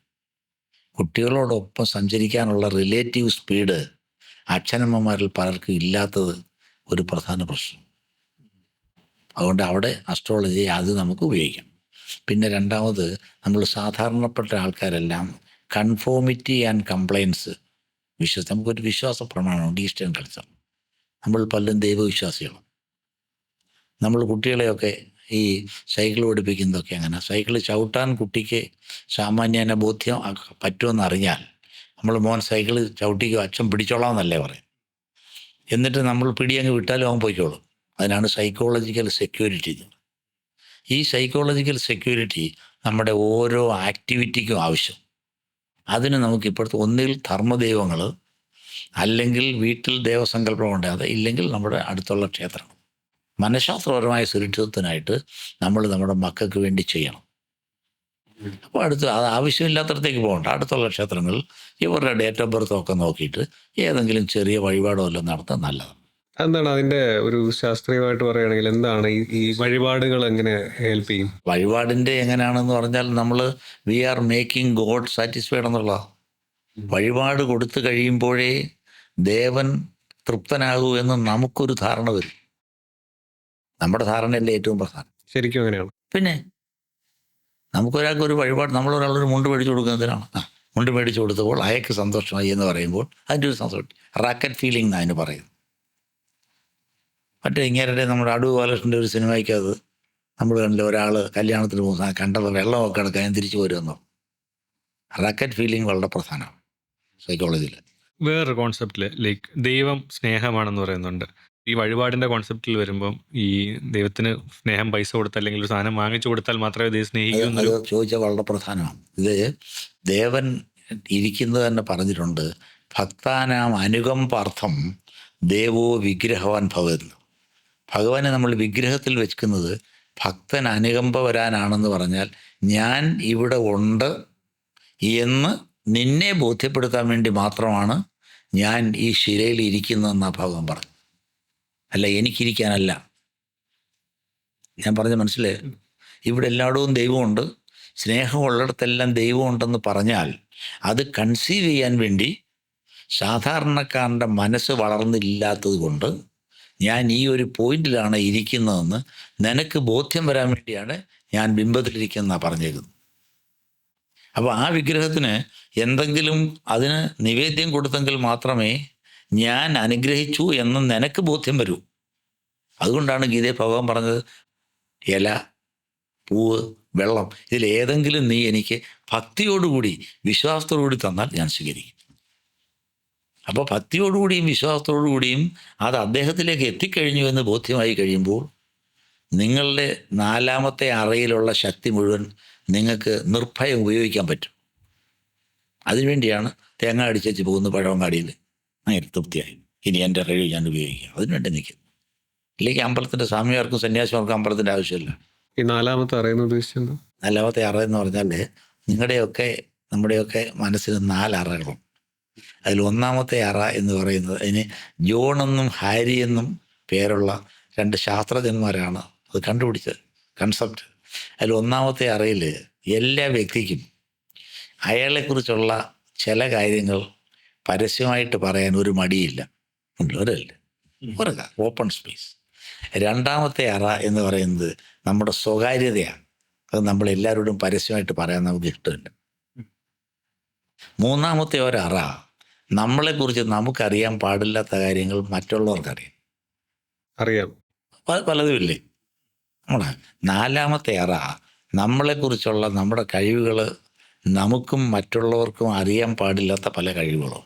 Speaker 1: കുട്ടികളോടൊപ്പം സഞ്ചരിക്കാനുള്ള റിലേറ്റീവ് സ്പീഡ് അച്ഛനമ്മമാരിൽ പലർക്കും ഇല്ലാത്തത് ഒരു പ്രധാന പ്രശ്നം. അതുകൊണ്ട് അവിടെ അസ്ട്രോളജി അത് നമുക്ക് ഉപയോഗിക്കാം. പിന്നെ രണ്ടാമത്, നമ്മൾ സാധാരണപ്പെട്ട ആൾക്കാരെല്ലാം കൺഫോമിറ്റി ആൻഡ് കംപ്ലയൻസ് നമുക്കൊരു വിശ്വാസ പ്രമാണമുണ്ട് ഈസ്റ്റേൺ കൾച്ചർ. നമ്മൾ പലരും ദൈവവിശ്വാസികൾ. നമ്മൾ കുട്ടികളെയൊക്കെ ഈ സൈക്കിൾ പഠിപ്പിക്കുന്നതൊക്കെ അങ്ങനെ. സൈക്കിൾ ചവിട്ടാൻ കുട്ടിക്ക് സാമാന്യന ബോധ്യം പറ്റുമെന്ന് അറിഞ്ഞാൽ നമ്മൾ മോൻ സൈക്കിൾ ചവിട്ടിക്കോ, അച്ഛൻ പിടിച്ചോളാമെന്നല്ലേ പറയും. എന്നിട്ട് നമ്മൾ പിടിയങ്ങ് വിട്ടാലും അവൻ പോയിക്കോളും. അതിനാണ് സൈക്കോളജിക്കൽ സെക്യൂരിറ്റി. ഈ സൈക്കോളജിക്കൽ സെക്യൂരിറ്റി നമ്മുടെ ഓരോ ആക്ടിവിറ്റിക്കും ആവശ്യം. അതിന് നമുക്ക് ഇപ്പോഴത്തെ ഒന്നുകിൽ ധർമ്മദൈവങ്ങൾ, അല്ലെങ്കിൽ വീട്ടിൽ ദേവസങ്കല്പം ഉണ്ടാകാതെ, ഇല്ലെങ്കിൽ നമ്മുടെ അടുത്തുള്ള ക്ഷേത്രം. മനഃശാസ്ത്രപരമായ സുരക്ഷിതത്വത്തിനായിട്ട് നമ്മൾ നമ്മുടെ മക്കൾക്ക് വേണ്ടി ചെയ്യണം. അപ്പോൾ അത് ആവശ്യമില്ലാത്തടത്തേക്ക് പോകണ്ട. അടുത്തുള്ള ക്ഷേത്രങ്ങളിൽ ഇവരുടെ ഡേറ്റ് ഓഫ് ബർത്ത് ഒക്കെ നോക്കിയിട്ട് ഏതെങ്കിലും ചെറിയ വഴിപാടോ എല്ലാം നടത്താൻ നല്ലതാണ്.
Speaker 3: എന്താണ് അതിന്റെ ഒരു ശാസ്ത്രീയമായിട്ട് പറയുകയാണെങ്കിൽ എന്താണ് ഈ വഴിപാടുകൾ എങ്ങനെ ഹെൽപ്പ് ചെയ്യും?
Speaker 1: വഴിപാടിൻ്റെ എങ്ങനെയാണെന്ന് പറഞ്ഞാൽ നമ്മൾ we are making God satisfied എന്നുള്ള വഴിപാട് കൊടുത്തു കഴിയുമ്പോഴേ ദേവൻ തൃപ്തനാകൂ എന്ന് നമുക്കൊരു ധാരണ വരും. നമ്മുടെ ധാരണയല്ലേ ഏറ്റവും പ്രധാനം.
Speaker 3: ശരിക്കും അങ്ങനെയാണ്.
Speaker 1: പിന്നെ നമുക്കൊരാൾക്ക് ഒരു വഴിപാട്, നമ്മളൊരാളൊരു മുണ്ട് മേടിച്ചു കൊടുക്കുന്നതിനാണ്. മുണ്ട് മേടിച്ചു കൊടുത്തപ്പോൾ അയക്ക് സന്തോഷമായി എന്ന് പറയുമ്പോൾ അതിൻ്റെ ഒരു സന്തോഷം, റാക്കറ്റ് ഫീലിംഗ് എന്നാണ് അതിന് പറയുന്നത്. മറ്റേ ഇങ്ങനെ നമ്മുടെ അടൂർ ബാലകൃഷ്ണൻ്റെ ഒരു സിനിമയ്ക്കത് നമ്മൾ കണ്ടില്ല, ഒരാൾ കല്യാണത്തിന് പോകുന്ന കണ്ടത് വെള്ളമൊക്കെ എടുക്കാൻ തിരിച്ചു വരുമെന്നോ. റാക്കറ്റ് ഫീലിംഗ് വളരെ പ്രധാനമാണ് സൈക്കോളജിയിൽ.
Speaker 2: വേറൊരു കോൺസെപ്റ്റിൽ ലൈക്ക് ദൈവം സ്നേഹമാണെന്ന് പറയുന്നുണ്ട്. ഈ വഴിപാടിൻ്റെ കോൺസെപ്റ്റിൽ വരുമ്പം ഈ ദൈവത്തിന് സ്നേഹം പൈസ കൊടുത്താൽ അല്ലെങ്കിൽ ഒരു സാധനം വാങ്ങിച്ചു കൊടുത്താൽ മാത്രമേ ദൈവം സ്നേഹിക്കൂ
Speaker 1: അത് ചോദിച്ചാൽ വളരെ പ്രധാനമാണ്. ഇത് ദേവൻ ഇരിക്കുന്നത് തന്നെ പറഞ്ഞിട്ടുണ്ട്, ഭക്താനാം അനുകമ്പാർത്ഥം ദേവോ വിഗ്രഹവാൻ ഭവന്ന്. ഭഗവാനെ നമ്മൾ വിഗ്രഹത്തിൽ വെക്കുന്നത് ഭക്തൻ അനുകമ്പ വരാനാണെന്ന് പറഞ്ഞാൽ ഞാൻ ഇവിടെ ഉണ്ട് എന്ന് നിന്നെ ബോധ്യപ്പെടുത്താൻ വേണ്ടി മാത്രമാണ് ഞാൻ ഈ ശിലയിൽ ഇരിക്കുന്നതെന്നാണ് ഭഗവാൻ പറഞ്ഞു. അല്ല, എനിക്കിരിക്കാനല്ല. ഞാൻ പറഞ്ഞ മനസ്സിലായി? ഇവിടെ എല്ലായിടവും ദൈവമുണ്ട്, സ്നേഹമുള്ളിടത്തെല്ലാം ദൈവമുണ്ടെന്ന് പറഞ്ഞാൽ അത് കൺസീവ് ചെയ്യാൻ വേണ്ടി സാധാരണക്കാരൻ്റെ മനസ്സ് വളർന്നില്ലാത്തത് കൊണ്ട് ഞാൻ ഈ ഒരു പോയിന്റിലാണ് ഇരിക്കുന്നതെന്ന് നിനക്ക് ബോധ്യം വരാൻ വേണ്ടിയാണ് ഞാൻ ബിംബത്തിലിരിക്കുന്നതാണ് പറഞ്ഞേക്കുന്നത്. അപ്പോൾ ആ വിഗ്രഹത്തിന് എന്തെങ്കിലും അതിന് നിവേദ്യം കൊടുത്തെങ്കിൽ മാത്രമേ ഞാൻ അനുഗ്രഹിച്ചു എന്ന് നിനക്ക് ബോധ്യം വരൂ. അതുകൊണ്ടാണ് ഗീതയിൽ ഭഗവാൻ പറഞ്ഞത്, ഇല, പൂവ്, വെള്ളം ഇതിലേതെങ്കിലും നീ എനിക്ക് ഭക്തിയോടുകൂടി വിശ്വാസത്തോടുകൂടി തന്നാൽ ഞാൻ സ്വീകരിക്കും. അപ്പോൾ ഭക്തിയോടുകൂടിയും വിശ്വാസത്തോടുകൂടിയും അത് അദ്ദേഹത്തിലേക്ക് എത്തിക്കഴിഞ്ഞു എന്ന് ബോധ്യമായി കഴിയുമ്പോൾ നിങ്ങളുടെ നാലാമത്തെ അറയിലുള്ള ശക്തി മുഴുവൻ നിങ്ങൾക്ക് നിർഭയം ഉപയോഗിക്കാൻ പറ്റും. അതിനുവേണ്ടിയാണ് തേങ്ങ അടിച്ചു പോകുന്ന പഴവങ്ങാടിയിൽ അങ്ങനെ തൃപ്തിയായി, ഇനി എൻ്റെ കഴിവ് ഞാൻ ഉപയോഗിക്കാം. അതിനുവേണ്ടി നിൽക്കും. ഇല്ലെങ്കിൽ അമ്പലത്തിൻ്റെ സ്വാമിമാർക്കും സന്യാസിമാർക്കും അമ്പലത്തിൻ്റെ ആവശ്യമില്ല.
Speaker 3: ഈ നാലാമത്തെ അറയെന്ന് ഉദ്ദേശിച്ചത്?
Speaker 1: നാലാമത്തെ അറ എന്ന് പറഞ്ഞാൽ നമ്മുടെയൊക്കെ മനസ്സിന് 4 അറകളും. അതിൽ ഒന്നാമത്തെ അറ എന്ന് പറയുന്നത്, അതിന് ജോൺ എന്നും ഹാരി എന്നും പേരുള്ള 2 ശാസ്ത്രജ്ഞന്മാരാണ് അത് കണ്ടുപിടിച്ചത് കൺസെപ്റ്റ്. അതിൽ ഒന്നാമത്തെ അറയിൽ എല്ലാ വ്യക്തിക്കും അയാളെക്കുറിച്ചുള്ള ചില കാര്യങ്ങൾ പരസ്യമായിട്ട് പറയാൻ ഒരു മടിയില്ല, ഒരല്ല ഓപ്പൺ സ്പേസ്. രണ്ടാമത്തെ അറ എന്ന് പറയുന്നത് നമ്മുടെ സ്വകാര്യതയാണ്. അത് നമ്മളെല്ലാവരോടും പരസ്യമായിട്ട് പറയാൻ നമുക്ക് ഇഷ്ടമില്ല. മൂന്നാമത്തെ ഒരറ നമ്മളെക്കുറിച്ച് നമുക്കറിയാൻ പാടില്ലാത്ത കാര്യങ്ങൾ മറ്റുള്ളവർക്കറിയാം, പലതുമില്ലേ. നാലാമത്തെ അറ നമ്മളെക്കുറിച്ചുള്ള നമ്മുടെ കഴിവുകൾ നമുക്കും മറ്റുള്ളവർക്കും അറിയാൻ പാടില്ലാത്ത പല കഴിവുകളും.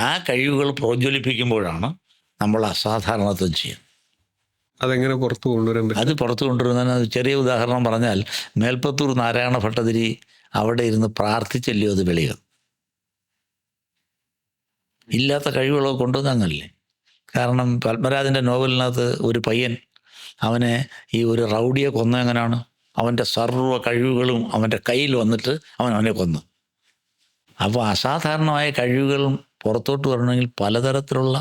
Speaker 1: ആ കഴിവുകൾ പ്രോജ്വലിപ്പിക്കുമ്പോഴാണ് നമ്മൾ അസാധാരണത്വം ചെയ്യുന്നത്.
Speaker 3: അതെങ്ങനെ പുറത്തു കൊണ്ടുവരാൻ പറ്റും?
Speaker 1: അത് പുറത്തു കൊണ്ടുവരുന്നതിന് ചെറിയ ഉദാഹരണം പറഞ്ഞാൽ, മേൽപ്പത്തൂർ നാരായണ ഭട്ടതിരി അവിടെ ഇരുന്ന് പ്രാർത്ഥിച്ചല്ലോ അത് വെളിയത്. ഇല്ലാത്ത കഴിവുകളൊക്കെ കൊണ്ടുവന്ന് അങ്ങനല്ലേ. കാരണം പത്മരാജൻ്റെ നോവലിനകത്ത് ഒരു പയ്യൻ അവനെ ഈ ഒരു റൗഡിയെ കൊന്ന എങ്ങനെയാണ്? അവൻ്റെ സർവ്വ കഴിവുകളും അവൻ്റെ കയ്യിൽ വന്നിട്ട് അവനെ കൊന്നു. അപ്പോൾ അസാധാരണമായ കഴിവുകളും പുറത്തോട്ട് വരണമെങ്കിൽ പലതരത്തിലുള്ള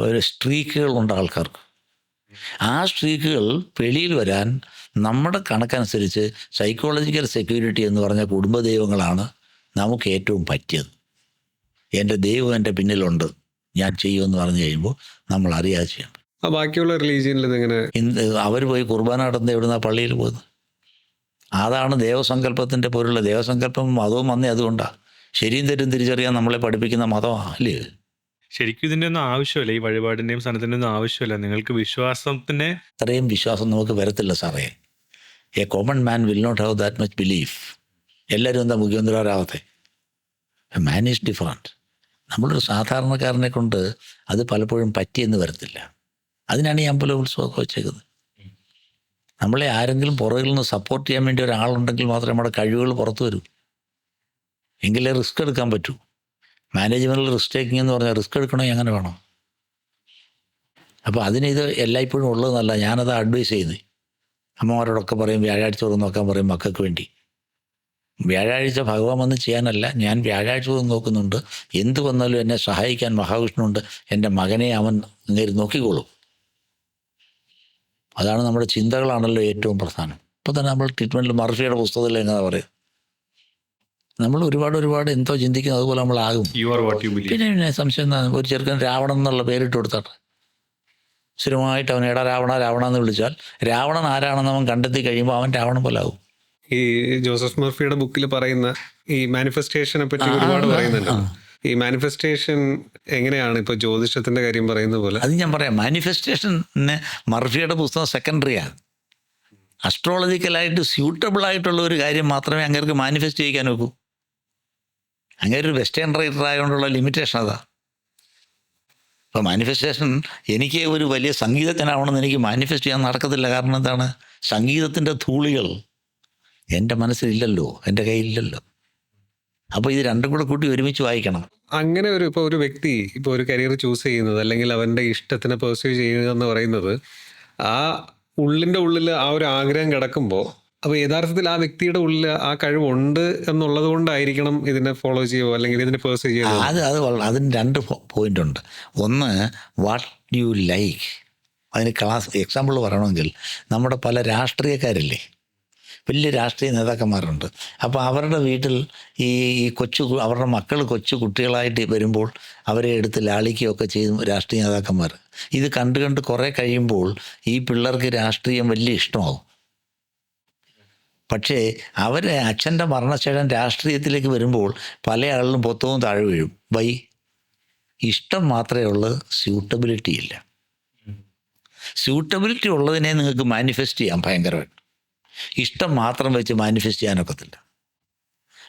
Speaker 1: ഒരു സ്ട്രീക്കുകളുണ്ട് ആൾക്കാർക്ക്. ആ സ്ട്രീക്കുകൾ വെളിയിൽ വരാൻ നമ്മുടെ കണക്കനുസരിച്ച് സൈക്കോളജിക്കൽ സെക്യൂരിറ്റി എന്ന് പറഞ്ഞ കുടുംബദൈവങ്ങളാണ് നമുക്ക് ഏറ്റവും പറ്റിയത്. എൻ്റെ ദൈവം എൻ്റെ പിന്നിലുണ്ട്, ഞാൻ ചെയ്യുമെന്ന് പറഞ്ഞു കഴിയുമ്പോൾ നമ്മൾ അറിയാതെ ചെയ്യണം.
Speaker 3: ബാക്കിയുള്ള റിലീജിയനിൽ ഇതെങ്ങനെ?
Speaker 1: അവർ പോയി കുർബാന നടത്തുന്നത് എവിടുന്ന? പള്ളിയിൽ പോകുന്നത്. അതാണ് ദേവസങ്കല്പത്തിൻ്റെ പൊരുൾ. ദേവസങ്കല്പം മതവും വന്നേ അതുകൊണ്ടാണ്. ശരിയും തെറ്റും തിരിച്ചറിയാൻ നമ്മളെ പഠിപ്പിക്കുന്ന മതമാണ്, അല്ലേ?
Speaker 2: ശരിക്കും ഇതിൻ്റെ ഒന്നും ആവശ്യമില്ല, ഈ വഴിപാടിൻ്റെയും സാധനത്തിൻ്റെ ഒന്നും ആവശ്യമില്ല. നിങ്ങൾക്ക് വിശ്വാസത്തിന്
Speaker 1: അത്രയും വിശ്വാസം നമുക്ക് വരത്തില്ല സാറേ. A common man will not have that much belief. എല്ലാവരും എന്താ മുഖ്യമന്ത്രിമാരാവത്തെ? A man is different. നമ്മളൊരു സാധാരണക്കാരനെ കൊണ്ട് അത് പലപ്പോഴും പറ്റിയെന്ന് വരത്തില്ല. അതിനാണ് ഈ അമ്പല ഉത്സവമൊക്കെ വെച്ചേക്കുന്നത്. നമ്മളെ ആരെങ്കിലും പുറകിൽ നിന്ന് സപ്പോർട്ട് ചെയ്യാൻ വേണ്ടി ഒരാളുണ്ടെങ്കിൽ മാത്രമേ നമ്മുടെ കഴിവുകൾ പുറത്തു വരൂ. എങ്കിലേ റിസ്ക് എടുക്കാൻ പറ്റൂ. മാനേജ്മെൻറ്റിൽ റിസ്ക് ടേക്കിംഗ് എന്ന് പറഞ്ഞാൽ റിസ്ക് എടുക്കണമെങ്കിൽ എങ്ങനെ വേണം? അപ്പോൾ ഇത് എല്ലായ്പ്പോഴും ഉള്ളതെന്നല്ല. ഞാനത് അഡ്വൈസ് ചെയ്യുന്നത്. അമ്മമാരോടൊക്കെ പറയും വ്യാഴാഴ്ച തോറും നോക്കാൻ പറയും മക്കൾക്ക് വേണ്ടി. വ്യാഴാഴ്ച ഭഗവാൻ വന്ന് ചെയ്യാനല്ല, ഞാൻ വ്യാഴാഴ്ച തോറും നോക്കുന്നുണ്ട്. എന്ത് വന്നാലും എന്നെ സഹായിക്കാൻ മഹാവിഷ്ണുണ്ട്. എൻ്റെ മകനെ അവൻ നേരി നോക്കിക്കോളും. അതാണ് നമ്മുടെ ചിന്തകളാണല്ലോ ഏറ്റവും പ്രധാനം. ഇപ്പോൾ തന്നെ നമ്മൾ ട്രീറ്റ്മെൻറ്റിൽ മർഫിയുടെ പുസ്തകത്തിൽ എങ്ങനെ പറയും, നമ്മൾ ഒരുപാട് എന്തോ ചിന്തിക്കുന്നത് അതുപോലെ നമ്മളാകും. പിന്നെ സംശയം എന്താ? ഒരു ചെറുക്കൻ രാവണൻ എന്നുള്ള പേരിട്ട് കൊടുത്താട്ടെ. സ്ഥിരമായിട്ട് അവൻ എടാ രാവണ എന്ന് വിളിച്ചാൽ രാവണൻ ആരാണെന്ന് അവൻ കണ്ടെത്തി കഴിയുമ്പോൾ അവൻ രാവണൻ പോലെ ആകും.
Speaker 3: ഈ ജോസഫ് മർഫിയുടെ ബുക്കിൽ പറയുന്ന ഈ മാനിഫെസ്റ്റേഷനെ പറ്റി ഒരുപാട് പറയുന്നുണ്ട്. ഈ മാനിഫെസ്റ്റേഷൻ എങ്ങനെയാണ് ഇപ്പോൾ ജ്യോതിഷത്തിന്റെ കാര്യം പറയുന്ന പോലെ?
Speaker 1: അത് ഞാൻ പറയാം. മാനിഫെസ്റ്റേഷന് മർഫിയുടെ പുസ്തകം സെക്കൻഡറിയാണ്. അസ്ട്രോളജിക്കലായിട്ട് സ്യൂട്ടബിൾ ആയിട്ടുള്ള ഒരു കാര്യം മാത്രമേ അങ്ങേർക്ക് മാനിഫെസ്റ്റ് ചെയ്യിക്കാൻ നോക്കൂ. അങ്ങനെ ഒരു വെസ്റ്റേൺ റൈറ്റർ ആയതുകൊണ്ടുള്ള ലിമിറ്റേഷൻ അതാ. ഇപ്പോൾ മാനിഫെസ്റ്റേഷൻ എനിക്ക് ഒരു വലിയ സംഗീതജ്ഞനാവണമെന്ന് എനിക്ക് മാനിഫെസ്റ്റ് ചെയ്യാൻ നടക്കത്തില്ല. കാരണം എന്താണ്? സംഗീതത്തിൻ്റെ ധൂളികൾ എൻ്റെ മനസ്സിലില്ലല്ലോ, എൻ്റെ കയ്യിലില്ലല്ലോ. അപ്പോൾ ഇത് രണ്ടും കൂടെ കൂട്ടി ഒരുമിച്ച് വായിക്കണം.
Speaker 3: അങ്ങനെ ഇപ്പോൾ ഒരു വ്യക്തി ഇപ്പോൾ ഒരു കരിയർ ചൂസ് ചെയ്യുന്നത് അല്ലെങ്കിൽ അവൻ്റെ ഇഷ്ടത്തിനെ പെർസ്യൂ ചെയ്യുക എന്ന് പറയുന്നത് ആ ഉള്ളിൻ്റെ ഉള്ളിൽ ആ ഒരു ആഗ്രഹം കിടക്കുമ്പോൾ അപ്പോൾ യഥാർത്ഥത്തിൽ ആ വ്യക്തിയുടെ ഉള്ളിൽ ആ കഴിവുണ്ട് എന്നുള്ളത് കൊണ്ടായിരിക്കണം ഇതിനെ ഫോളോ ചെയ്യുമോ അല്ലെങ്കിൽ ഇതിനെ പെർസ്യൂ ചെയ്യുമോ?
Speaker 1: അതിന് രണ്ട് പോയിന്റ് ഉണ്ട്. ഒന്ന്, വാട്ട് യു ലൈക്ക്. അതിന് എക്സാമ്പിൾ പറയണമെങ്കിൽ നമ്മുടെ പല രാഷ്ട്രീയക്കാരില്ലേ, വലിയ രാഷ്ട്രീയ നേതാക്കന്മാരുണ്ട്. അപ്പോൾ അവരുടെ വീട്ടിൽ ഈ അവരുടെ മക്കൾ കൊച്ചു കുട്ടികളായിട്ട് വരുമ്പോൾ അവരെ എടുത്ത് ലാളിക്കുകയൊക്കെ ചെയ്യും രാഷ്ട്രീയ നേതാക്കന്മാർ. ഇത് കണ്ട് കുറേ കഴിയുമ്പോൾ ഈ പിള്ളേർക്ക് രാഷ്ട്രീയം വലിയ ഇഷ്ടമാവും. പക്ഷേ അവരെ അച്ഛൻ്റെ മരണശേഷം രാഷ്ട്രീയത്തിലേക്ക് വരുമ്പോൾ പല ആളിലും പൊത്തവും താഴെ വീഴും. ഇഷ്ടം മാത്രമേ ഉള്ളൂ, സ്യൂട്ടബിലിറ്റി ഇല്ല. സ്യൂട്ടബിലിറ്റി ഉള്ളതിനെ നിങ്ങൾക്ക് മാനിഫെസ്റ്റ് ചെയ്യാം ഭയങ്കരമായിട്ട്. ഇഷ്ടം മാത്രം വെച്ച് മാനിഫെസ്റ്റ് ചെയ്യാനൊക്കത്തില്ല.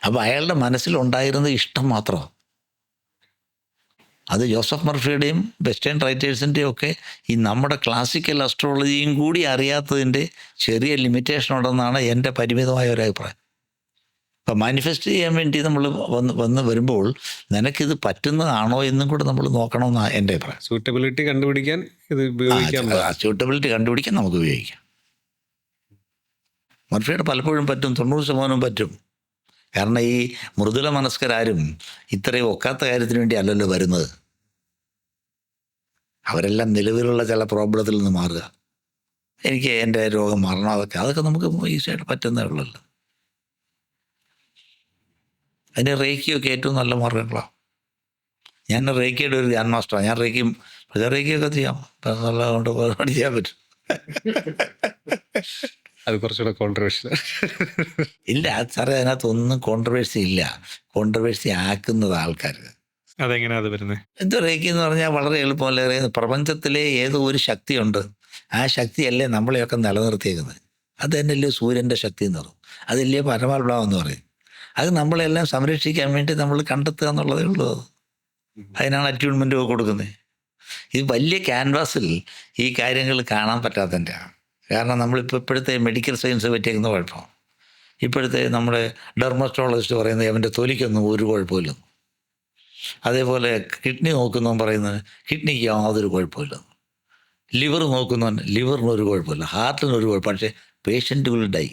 Speaker 1: അപ്പോൾ അയാളുടെ മനസ്സിലുണ്ടായിരുന്നത് ഇഷ്ടം മാത്രമാണ്. അത് ജോസഫ് മർഫിയുടെയും വെസ്റ്റേൺ റൈറ്റേഴ്സിൻ്റെയും ഒക്കെ ഈ നമ്മുടെ ക്ലാസിക്കൽ അസ്ട്രോളജിയും കൂടി അറിയാത്തതിൻ്റെ ചെറിയ ലിമിറ്റേഷൻ ഉണ്ടെന്നാണ് എൻ്റെ പരിമിതമായ ഒരു അഭിപ്രായം. അപ്പം മാനിഫെസ്റ്റ് ചെയ്യാൻ വേണ്ടി നമ്മൾ വന്ന് വരുമ്പോൾ നിനക്കിത് പറ്റുന്നതാണോ എന്നും കൂടെ നമ്മൾ നോക്കണമെന്നാണ് എൻ്റെ അഭിപ്രായം.
Speaker 3: സ്യൂട്ടബിലിറ്റി കണ്ടുപിടിക്കാൻ ഇത് ഉപയോഗിക്കാം.
Speaker 1: സ്യൂട്ടബിലിറ്റി കണ്ടുപിടിക്കാൻ നമുക്ക് ഉപയോഗിക്കാം. മർഫിയുടെ പലപ്പോഴും പറ്റും, 90% പറ്റും. കാരണം ഈ മൃദുല മനസ്കരാരും ഇത്രയും ഒക്കാത്ത കാര്യത്തിന് വേണ്ടി അല്ലല്ലോ വരുന്നത്. അവരെല്ലാം നിലവിലുള്ള ചില പ്രോബ്ലത്തിൽ നിന്ന് മാറുക, എനിക്ക് എൻ്റെ രോഗം മാറണം, അതൊക്കെ നമുക്ക് ഈസിയായിട്ട് പറ്റുന്നേ ഉള്ളല്ലോ. അതിന് റേക്കിയൊക്കെ ഏറ്റവും നല്ല മാർഗ്ഗങ്ങളാണ്. ഞാൻ റേക്കിയുടെ ഒരു ഗ്രാൻഡ് മാസ്റ്ററാണ്. ഞാൻ റേക്കിയൊക്കെ ചെയ്യാം, നല്ലതുകൊണ്ട് പരിപാടി ചെയ്യാൻ പറ്റും.
Speaker 3: അത് കുറച്ചുകൂടെ കോൺട്രവേഴ്സി
Speaker 1: ഇല്ല സാറേ, അതിനകത്തൊന്നും കോൺട്രവേഴ്സി ഇല്ല. കോൺട്രവേഴ്സി ആക്കുന്നത് ആൾക്കാർ.
Speaker 2: അതെങ്ങനെയാ അത് വരുന്നത്?
Speaker 1: എന്തോ റേക്കി എന്ന് പറഞ്ഞാൽ വളരെ എളുപ്പമല്ലേ. പ്രപഞ്ചത്തിലെ ഏതോ ഒരു ശക്തിയുണ്ട്, ആ ശക്തിയല്ലേ നമ്മളെയൊക്കെ നിലനിർത്തിയേക്കുന്നത്. അത് തന്നെയല്ലേ സൂര്യൻ്റെ ശക്തി എന്ന് പറയും, അതല്ലേ പരമാത്മാവ് എന്ന് പറയും. അത് നമ്മളെല്ലാം സംരക്ഷിക്കാൻ വേണ്ടി നമ്മൾ കണ്ടെത്തുക എന്നുള്ളതേ ഉള്ളൂ. അതിനാണ് അറ്റ്യൂൺമെൻറ്റ് കൊടുക്കുന്നത്. ഇത് വലിയ ക്യാൻവാസിൽ ഈ കാര്യങ്ങൾ കാണാൻ പറ്റാത്തതിൻ്റെ. കാരണം നമ്മളിപ്പോൾ ഇപ്പോഴത്തെ മെഡിക്കൽ സയൻസ് പറ്റിയേക്കുന്ന കുഴപ്പം, ഇപ്പോഴത്തെ നമ്മുടെ ഡെർമറ്റോളജിസ്റ്റ് പറയുന്നത് അവൻ്റെ തൊലിക്കൊന്നും ഒരു കുഴപ്പമില്ല. അതേപോലെ കിഡ്നി നോക്കുന്നവൻ പറയുന്നത് കിഡ്നിക്ക് യാതൊരു കുഴപ്പമില്ല. ലിവർ നോക്കുന്നവൻ ലിവറിന് ഒരു കുഴപ്പമില്ല, ഹാർട്ടിന് ഒരു കുഴപ്പം, പക്ഷേ പേഷ്യൻ്റ് വിൽ ഡൈ.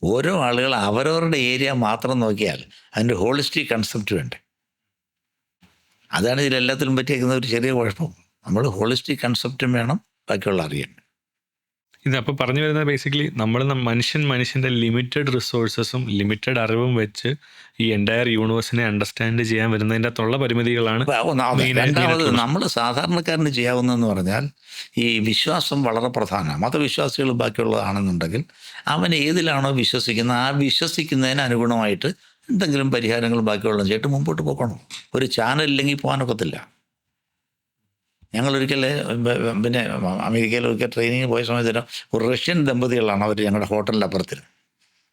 Speaker 1: ഓരോ ആളുകൾ അവരവരുടെ ഏരിയ മാത്രം നോക്കിയാൽ അതിൻ്റെ ഹോളിസ്റ്റിക് കൺസെപ്റ്റ് വേണ്ടേ. അതാണ് ഇതിലെല്ലാത്തിലും പറ്റിയേക്കുന്ന ഒരു ചെറിയ കുഴപ്പം. നമ്മൾ ഹോളിസ്റ്റിക് കൺസെപ്റ്റും വേണം, ബാക്കിയുള്ള അറിയാൻ.
Speaker 2: ഇതപ്പോൾ പറഞ്ഞു വരുന്നത് ബേസിക്കലി നമ്മൾ മനുഷ്യൻ്റെ ലിമിറ്റഡ് റിസോഴ്സസും ലിമിറ്റഡ് അറിവും വെച്ച് ഈ എൻറ്റയർ യൂണിവേഴ്സിനെ അണ്ടർസ്റ്റാൻഡ് ചെയ്യാൻ വരുന്നതിൻ്റെ അകത്തുള്ള പരിമിതികളാണ്.
Speaker 1: രണ്ടാമത് നമ്മൾ സാധാരണക്കാരന് ചെയ്യാവുന്നതെന്ന് പറഞ്ഞാൽ ഈ വിശ്വാസം വളരെ പ്രധാനമാണ്. മതവിശ്വാസികൾ ബാക്കിയുള്ളതാണെന്നുണ്ടെങ്കിൽ അവൻ ഏതിലാണോ വിശ്വസിക്കുന്നത് ആ വിശ്വസിക്കുന്നതിന് അനുഗുണമായിട്ട് എന്തെങ്കിലും പരിഹാരങ്ങൾ ബാക്കിയുള്ളത് ചെയ്തിട്ട് മുമ്പോട്ട് പോകണം. ഒരു ചാനൽ ഇല്ലെങ്കിൽ പോകാനൊക്കത്തില്ല. ഞങ്ങളൊരിക്കൽ പിന്നെ അമേരിക്കയിൽ ഒരിക്കൽ ട്രെയിനിങ് പോയ സമയത്ത് ഒരു റഷ്യൻ ദമ്പതികളാണ് അവർ ഞങ്ങളുടെ ഹോട്ടലിൻ്റെ അപ്പുറത്തിൽ.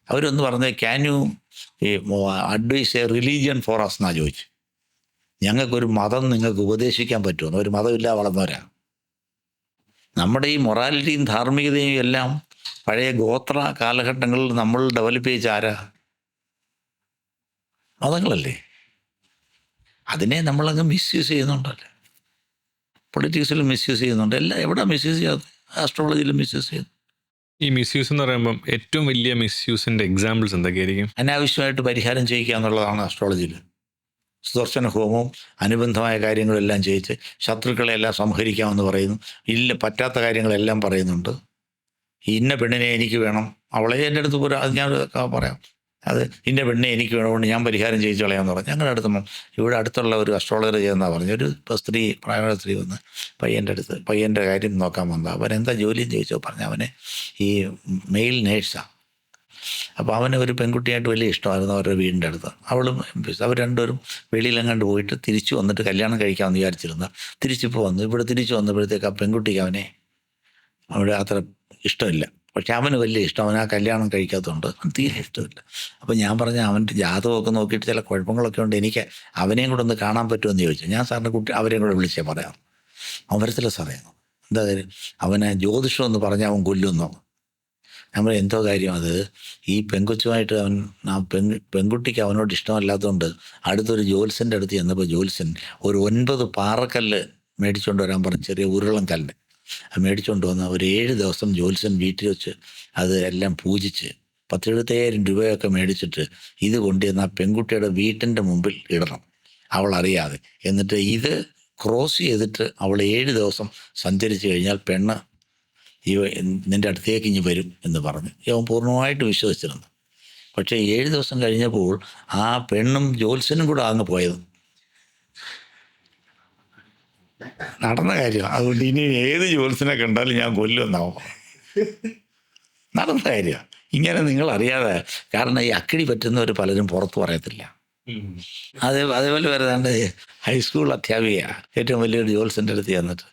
Speaker 1: അവരൊന്ന് പറഞ്ഞത് can you advise a religion for us എന്നാണ് ചോദിച്ചു. ഞങ്ങൾക്കൊരു മതം നിങ്ങൾക്ക് ഉപദേശിക്കാൻ പറ്റുമെന്ന്. ഒരു മതമില്ല വളർന്നവരാ. നമ്മുടെ ഈ മൊറാലിറ്റിയും ധാർമ്മികതയും എല്ലാം പഴയ ഗോത്ര കാലഘട്ടങ്ങളിൽ നമ്മൾ ഡെവലപ്പ് ചെയ്യിച്ച ആരാ? മതങ്ങളല്ലേ. അതിനെ നമ്മളങ്ങ് മിസ്യൂസ് ചെയ്യുന്നുണ്ടല്ലേ. പൊളിറ്റിക്സിലും മിസ്യൂസ് ചെയ്യുന്നുണ്ട്. എല്ലാം എവിടെ മിസ്യൂസ് ചെയ്യാതെ? ആസ്ട്രോളജിയിലും മിസ്യൂസ് ചെയ്യുന്നു.
Speaker 2: ഈ മിസ്യൂസ് എന്ന് പറയുമ്പം ഏറ്റവും വലിയ മിസ്യൂസിൻ്റെ എക്സാമ്പിൾസ് എന്തൊക്കെയായിരിക്കും?
Speaker 1: അനാവശ്യമായിട്ട് പരിഹാരം ചെയ്യിക്കുക എന്നുള്ളതാണ് ആസ്ട്രോളജിയിൽ. സുദർശന ഹോമവും അനുബന്ധമായ കാര്യങ്ങളെല്ലാം ചെയ്യിച്ച് ശത്രുക്കളെല്ലാം സംഹരിക്കാമെന്ന് പറയുന്നു. ഇല്ല, പറ്റാത്ത കാര്യങ്ങളെല്ലാം പറയുന്നുണ്ട്. ഇന്ന പെണ്ണിനെ എനിക്ക് വേണം, അവളെ എൻ്റെ അടുത്ത് പോരാ, അത് ഞാൻ പറയാം, അത് ഇന്ന പെണ്ണിനെ എനിക്ക് വേണമെന്ന് ഞാൻ പരിഹാരം ചെയ്യിച്ച് കളയാമെന്ന് പറഞ്ഞു. ഞങ്ങളുടെ അടുത്ത് ഇവിടെ അടുത്തുള്ള ഒരു അസ്ട്രോളജർ ചെയ്യുന്ന പറഞ്ഞു. ഒരു സ്ത്രീ, പ്രായമുള്ള സ്ത്രീ വന്ന് പയ്യൻ്റെ കാര്യം നോക്കാൻ വന്നത്. അവനെന്താ ജോലിയെന്ന് ചോദിച്ചോ പറഞ്ഞു. അവന് ഈ മെയിൽ നേഴ്സാണ്. അപ്പോൾ അവന് ഒരു പെൺകുട്ടിയായിട്ട് വലിയ ഇഷ്ടമായിരുന്നു അവരുടെ വീടിൻ്റെ അടുത്ത്. അവളും അവർ രണ്ടുപേരും വെളിയിലെങ്ങാണ്ട് പോയിട്ട് തിരിച്ചു വന്നിട്ട് കല്യാണം കഴിക്കാമെന്ന് വിചാരിച്ചിരുന്നു. തിരിച്ചിപ്പോൾ വന്നു. ഇവിടെ തിരിച്ചു വന്നപ്പോഴത്തേക്ക് ആ പെൺകുട്ടിക്ക് അവനെ അവിടെ അത്ര ഇഷ്ടമില്ല. പക്ഷെ അവന് വലിയ ഇഷ്ടം. അവൻ ആ കല്യാണം കഴിക്കാത്തതുകൊണ്ട് അവന് തീരെ ഇഷ്ടമില്ല. അപ്പോൾ ഞാൻ പറഞ്ഞ അവൻ്റെ ജാതകമൊക്കെ നോക്കിയിട്ട് ചില കുഴപ്പങ്ങളൊക്കെ ഉണ്ട്, എനിക്ക് അവനെയും കൂടെ ഒന്ന് കാണാൻ പറ്റുമെന്ന് ചോദിച്ചു. ഞാൻ സാറിൻ്റെ അവരെയും കൂടെ വിളിച്ചേ പറയാം. അവൻ വരത്തില്ല സാറേ. എന്താ കാര്യം? അവനെ ജ്യോതിഷം എന്ന് പറഞ്ഞാൽ അവൻ കൊല്ലുന്നു. നമ്മൾ എന്തോ കാര്യം അത്? ഈ പെൺകൊച്ചുമായിട്ട് അവൻ പെൺകുട്ടിക്ക് അവനോട് ഇഷ്ടമല്ലാത്തതുകൊണ്ട് അടുത്തൊരു ജ്യോത്സ്യൻ്റെ അടുത്ത് ചെന്നപ്പോൾ ജ്യോത്സ്യൻ ഒരു 9 പാറക്കല്ല് മേടിച്ചുകൊണ്ട് വരാൻ പറഞ്ഞു. ചെറിയ ഉരുളം കല്ല് മേടിച്ചുകൊണ്ട് വന്ന് ഒരു 7 ദിവസം ജ്യോത്സ്യൻ വീട്ടിൽ വെച്ച് അത് എല്ലാം പൂജിച്ച് 10,000-75,000 രൂപയൊക്കെ മേടിച്ചിട്ട് ഇത് കൊണ്ടുവന്ന് ആ പെൺകുട്ടിയുടെ വീട്ടിൻ്റെ മുമ്പിൽ ഇടണം, അവൾ അറിയാതെ. എന്നിട്ട് ഇത് ക്രോസ് ചെയ്തിട്ട് അവൾ 7 ദിവസം സഞ്ചരിച്ച് കഴിഞ്ഞാൽ പെണ്ണ് നിൻ്റെ അടുത്തേക്ക് ഇനി വരും എന്ന് പറഞ്ഞ് അവൻ പൂർണ്ണമായിട്ട് വിശ്വസിച്ചിരുന്നു. പക്ഷേ 7 ദിവസം കഴിഞ്ഞപ്പോൾ ആ പെണ്ണും ജ്യോത്സ്യനും കൂടെ അങ്ങ് പോയത്. നടന്ന കാര്യം. അതുകൊണ്ട് ഇനി ഏത് ജ്യോത്സ്യനെ കണ്ടാലും ഞാൻ കൊല്ലുമെന്നാവും. നടന്ന കാര്യമാണ്. ഇങ്ങനെ നിങ്ങൾ അറിയാതെ, കാരണം ഈ അക്കിടി പറ്റുന്നവർ പലരും പുറത്ത് പറയത്തില്ല. അതേപോലെ വരുന്നുണ്ട് ഹൈസ്കൂൾ അധ്യാപിക ഏറ്റവും വലിയൊരു ജ്യോത്സ്യൻ്റെ അടുത്ത് ചെന്നിട്ട്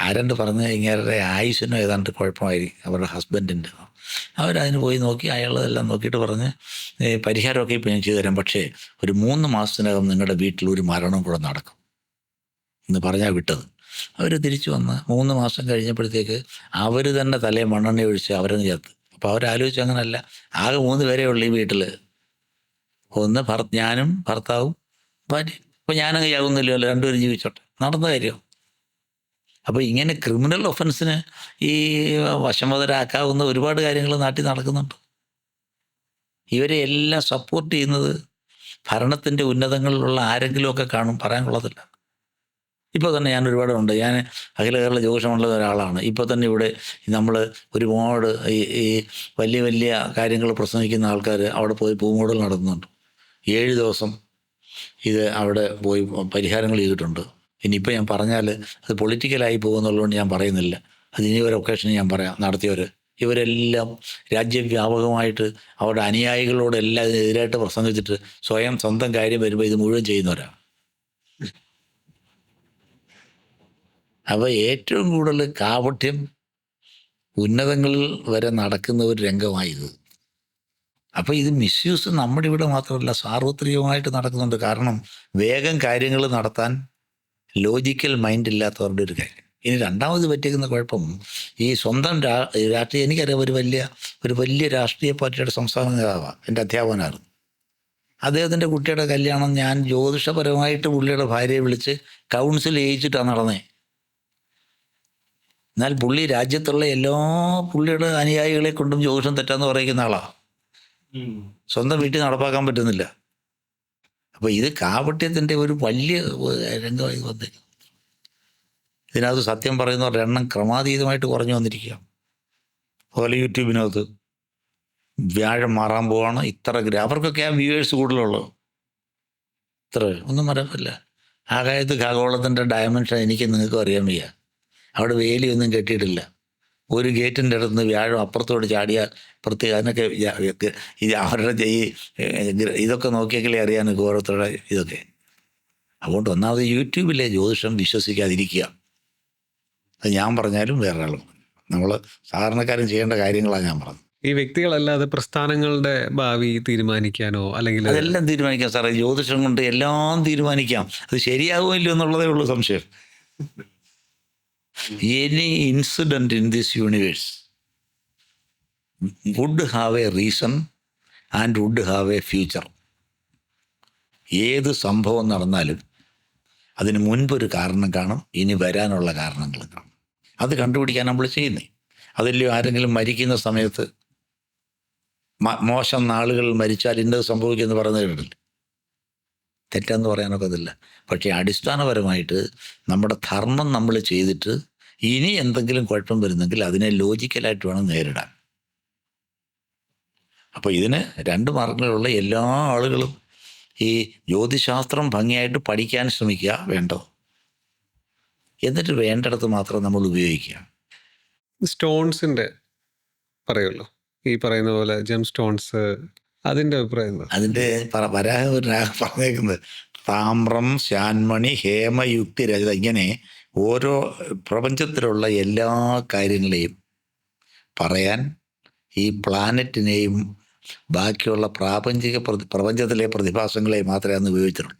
Speaker 1: ആരണ്ട് പറഞ്ഞ് ഇങ്ങനെ ആയുസിനും ഏതാണ്ട് കുഴപ്പമായിരിക്കും അവരുടെ ഹസ്ബൻഡിൻ്റെ. അവരതിന് പോയി നോക്കി, അയാളതെല്ലാം നോക്കിയിട്ട് പറഞ്ഞ് പരിഹാരമൊക്കെ ഇപ്പോൾ ഞാൻ ചെയ്തു തരാം, പക്ഷേ ഒരു 3 മാസത്തിനകം നിങ്ങളുടെ വീട്ടിൽ ഒരു മരണം കൂടെ നടക്കും എന്ന് പറഞ്ഞാൽ വിട്ടത്. അവർ തിരിച്ചു വന്ന് 3 മാസം കഴിഞ്ഞപ്പോഴത്തേക്ക് അവർ തന്നെ തലേ മണ്ണെണ്ണ ഒഴിച്ച് അവരങ്ങ് ചേർത്ത്. അപ്പോൾ അവരാലോചിച്ച് അങ്ങനല്ല, ആകെ 3 പേരേ ഉള്ളൂ ഈ വീട്ടിൽ. ഒന്ന് ഞാനും ഭർത്താവും ഭാര്യ. അപ്പോൾ ഞാനങ്ങ് ചാകുന്നില്ലല്ലോ, 2 പേരും ജീവിച്ചോട്ടെ. നടന്ന കാര്യം. അപ്പോൾ ഇങ്ങനെ ക്രിമിനൽ ഒഫൻസിന് ഈ വശംവദരാക്കാവുന്ന ഒരുപാട് കാര്യങ്ങൾ നാട്ടിൽ നടക്കുന്നുണ്ട്. ഇവരെ എല്ലാം സപ്പോർട്ട് ചെയ്യുന്നത് ഭരണത്തിൻ്റെ ഉന്നതങ്ങളിലുള്ള ആരെങ്കിലുമൊക്കെ കാണും, പറയാൻ കൊള്ളത്തില്ല. ഇപ്പോൾ തന്നെ ഞാൻ ഒരുപാടുണ്ട്. ഞാൻ അഖില കേരള ജ്യോതിഷമുള്ള ഒരാളാണ്. ഇപ്പോൾ തന്നെ ഇവിടെ നമ്മൾ ഒരുപാട് ഈ വലിയ വലിയ കാര്യങ്ങൾ പ്രസംഗിക്കുന്ന ആൾക്കാർ അവിടെ പോയി പൂമൂടൽ നടത്തുന്നുണ്ട്. 7 ദിവസം ഇത് അവിടെ പോയി പരിഹാരങ്ങൾ ചെയ്തിട്ടുണ്ട്. ഇനിയിപ്പോൾ ഞാൻ പറഞ്ഞാൽ അത് പൊളിറ്റിക്കലായി പോകുന്നുള്ളതുകൊണ്ട് ഞാൻ പറയുന്നില്ല. അത് ഇനി ഒരു ഒക്കേഷന് ഞാൻ പറയാം. നടത്തിയവർ ഇവരെല്ലാം രാജ്യവ്യാപകമായിട്ട് അവരുടെ അനുയായികളോടെല്ലാം ഇതിനെതിരായിട്ട് പ്രസംഗിച്ചിട്ട് സ്വന്തം കാര്യം വരുമ്പോൾ ഇത് മുഴുവൻ ചെയ്യുന്നവരാണ്. അപ്പോൾ ഏറ്റവും കൂടുതൽ കാപട്യം ഉന്നതങ്ങളിൽ വരെ നടക്കുന്ന ഒരു രംഗമായത്. അപ്പോൾ ഇത് മിസ്യൂസ് നമ്മുടെ ഇവിടെ മാത്രമല്ല, സാർവത്രികമായിട്ട് നടക്കുന്നുണ്ട്. കാരണം വേഗം കാര്യങ്ങൾ നടത്താൻ ലോജിക്കൽ മൈൻഡ് ഇല്ലാത്തവരുടെ ഒരു കാര്യം. ഇനി രണ്ടാമത് പറ്റിയിരിക്കുന്ന കുഴപ്പം ഈ സ്വന്തം രാഷ്ട്രീയ, എനിക്കറിയാം ഒരു വലിയ രാഷ്ട്രീയ പാർട്ടിയുടെ സംസ്ഥാന നേതാവാണ്, എൻ്റെ അധ്യാപകനായിരുന്നു. അദ്ദേഹത്തിൻ്റെ കുട്ടിയുടെ കല്യാണം ഞാൻ ജ്യോതിഷപരമായിട്ട് പുള്ളിയുടെ ഭാര്യയെ വിളിച്ച് കൗൺസിൽ ചെയ്യിച്ചിട്ടാണ് നടന്നേ. എന്നാൽ പുള്ളി രാജ്യത്തുള്ള എല്ലാ പുള്ളിയുടെ അനുയായികളെ കൊണ്ടും ജ്യോതിഷം തെറ്റാന്ന് പറയുന്ന ആളാണ്. സ്വന്തം വീട്ടിൽ നടപ്പാക്കാൻ പറ്റുന്നില്ല. അപ്പോൾ ഇത് കാപട്യത്തിൻ്റെ ഒരു വലിയ രംഗമായി വന്നേക്കും. ഇതിനകത്ത് സത്യം പറയുന്നവരുടെ എണ്ണം ക്രമാതീതമായിട്ട് കുറഞ്ഞു വന്നിരിക്കുകയാണ്. അതുപോലെ യൂട്യൂബിനകത്ത് വ്യാഴം മാറാൻ പോവാണ്, ഇത്ര അവർക്കൊക്കെ ആ വ്യൂവേഴ്സ് കൂടുതലുള്ളൂ. ഇത്ര ഒന്നും പറയാനില്ല. ആകായത്ത് ഖഗോളത്തിൻ്റെ ഡയമെൻഷൻ എനിക്ക് നിങ്ങൾക്കും അറിയാൻ വയ്യ. അവിടെ വേലിയൊന്നും കെട്ടിയിട്ടില്ല. ഒരു ഗേറ്റിൻ്റെ അടുത്ത് വ്യാഴം അപ്പുറത്തോട് ചാടിയാൽ പ്രത്യേക അതിനൊക്കെ ഇത് അവരുടെ ഈ ഇതൊക്കെ നോക്കിയെങ്കിലേ അറിയാൻ ഓരോരുത്തരുടെ ഇതൊക്കെ. അതുകൊണ്ട് ഒന്നാമത് യൂട്യൂബിലെ ജ്യോതിഷം വിശ്വസിക്കാതിരിക്കുക. അത് ഞാൻ പറഞ്ഞാലും വേറൊരാളും നമ്മൾ സാധാരണക്കാരും ചെയ്യേണ്ട കാര്യങ്ങളാണ് ഞാൻ പറഞ്ഞത്.
Speaker 3: ഈ വ്യക്തികളല്ലാതെ പ്രസ്ഥാനങ്ങളുടെ ഭാവി തീരുമാനിക്കാനോ അല്ലെങ്കിൽ
Speaker 1: അതെല്ലാം തീരുമാനിക്കാം സാറേ. ജ്യോതിഷം കൊണ്ട് എല്ലാം തീരുമാനിക്കാം. അത് ശരിയാകുമല്ലോ എന്നുള്ളതേ ഉള്ളൂ സംശയം. Any incident in this universe would have a reason and would have a future. ഏത് സംഭവം നടന്നാലും അതിന് മുൻപൊരു കാരണം കാണും, ഇനി വരാനുള്ള കാരണങ്ങൾ കാണും. അത് കണ്ടുപിടിക്കാൻ നമ്മൾ ചെയ്യുന്നേ. അതല്ലയോ ആരെങ്കിലും മരിക്കുന്ന സമയത്ത് മോശം നാളുകൾ മരിച്ചാൽ ഇന്നത് സംഭവിക്കുമെന്ന് പറയുന്നത് കേട്ടില്ല. തെറ്റെന്ന് പറയാനൊക്കെ അതില്ല. പക്ഷേ അടിസ്ഥാനപരമായിട്ട് നമ്മുടെ ധർമ്മം നമ്മൾ ചെയ്തിട്ട് ഇനി എന്തെങ്കിലും കുഴപ്പം വരുന്നെങ്കിൽ അതിനെ ലോജിക്കലായിട്ട് വേണം നേരിടാൻ. അപ്പോൾ ഇതിന് രണ്ട് മാർഗങ്ങളുള്ള എല്ലാ ആളുകളും ഈ ജ്യോതിശാസ്ത്രം ഭംഗിയായിട്ട് പഠിക്കാൻ ശ്രമിക്കുക വേണ്ടോ, എന്നിട്ട് വേണ്ടിടത്ത് മാത്രം നമ്മൾ ഉപയോഗിക്കുക.
Speaker 3: സ്റ്റോൺസിന്റെ പറയുമല്ലോ, ഈ പറയുന്ന പോലെ ജെം സ്റ്റോൺസ്, അതിന്റെ അഭിപ്രായം എന്താ?
Speaker 1: അതിൻ്റെ വരാഹ പറഞ്ഞേക്കുന്നത് താമ്രം, ശാൻമണി, ഹേമയുക്തി, രജത, ഇങ്ങനെ ഓരോ പ്രപഞ്ചത്തിലുള്ള എല്ലാ കാര്യങ്ങളെയും പറയാൻ ഈ പ്ലാനറ്റിനെയും ബാക്കിയുള്ള പ്രപഞ്ചത്തിലെ പ്രതിഭാസങ്ങളെയും മാത്രമേ അന്ന് ഉപയോഗിച്ചിട്ടുള്ളൂ.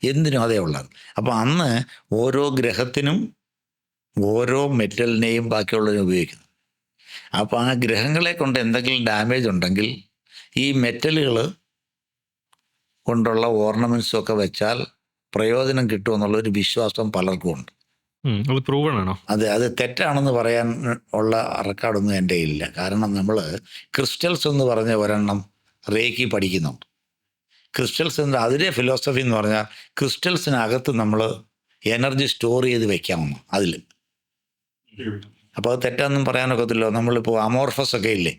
Speaker 1: എന്തിനും അതേ ഉള്ളത്. അപ്പോൾ അന്ന് ഓരോ ഗ്രഹത്തിനും ഓരോ മെറ്റലിനെയും ബാക്കിയുള്ളതിനും ഉപയോഗിക്കുന്നു. അപ്പോൾ ആ ഗ്രഹങ്ങളെ കൊണ്ട് എന്തെങ്കിലും ഡാമേജ് ഉണ്ടെങ്കിൽ ഈ മെറ്റലുകൾ കൊണ്ടുള്ള ഓർണമെൻറ്റ്സും ഒക്കെ വെച്ചാൽ പ്രയോജനം കിട്ടുമെന്നുള്ളൊരു വിശ്വാസം പലർക്കും ഉണ്ട്.
Speaker 2: അത് പ്രൂവൺ ആണോ?
Speaker 1: അത് തെറ്റാണെന്ന് പറയാൻ ഉള്ള റെക്കോർഡൊന്നും എൻ്റെ ഇല്ല. കാരണം നമ്മൾ ക്രിസ്റ്റൽസ് എന്ന് പറഞ്ഞ ഒരെണ്ണം റേക്കി പഠിക്കുന്നുണ്ട്. ക്രിസ്റ്റൽസ് എന്ന് അതിലെ ഫിലോസഫി എന്ന് പറഞ്ഞാൽ ക്രിസ്റ്റൽസിനകത്ത് നമ്മൾ എനർജി സ്റ്റോർ ചെയ്ത് വെക്കാമെന്ന് അതിൽ. അപ്പോൾ അത് തെറ്റാന്നും പറയാനൊക്കത്തില്ലോ. നമ്മളിപ്പോൾ അമോർഫസ് ഒക്കെ ഇല്ലേ,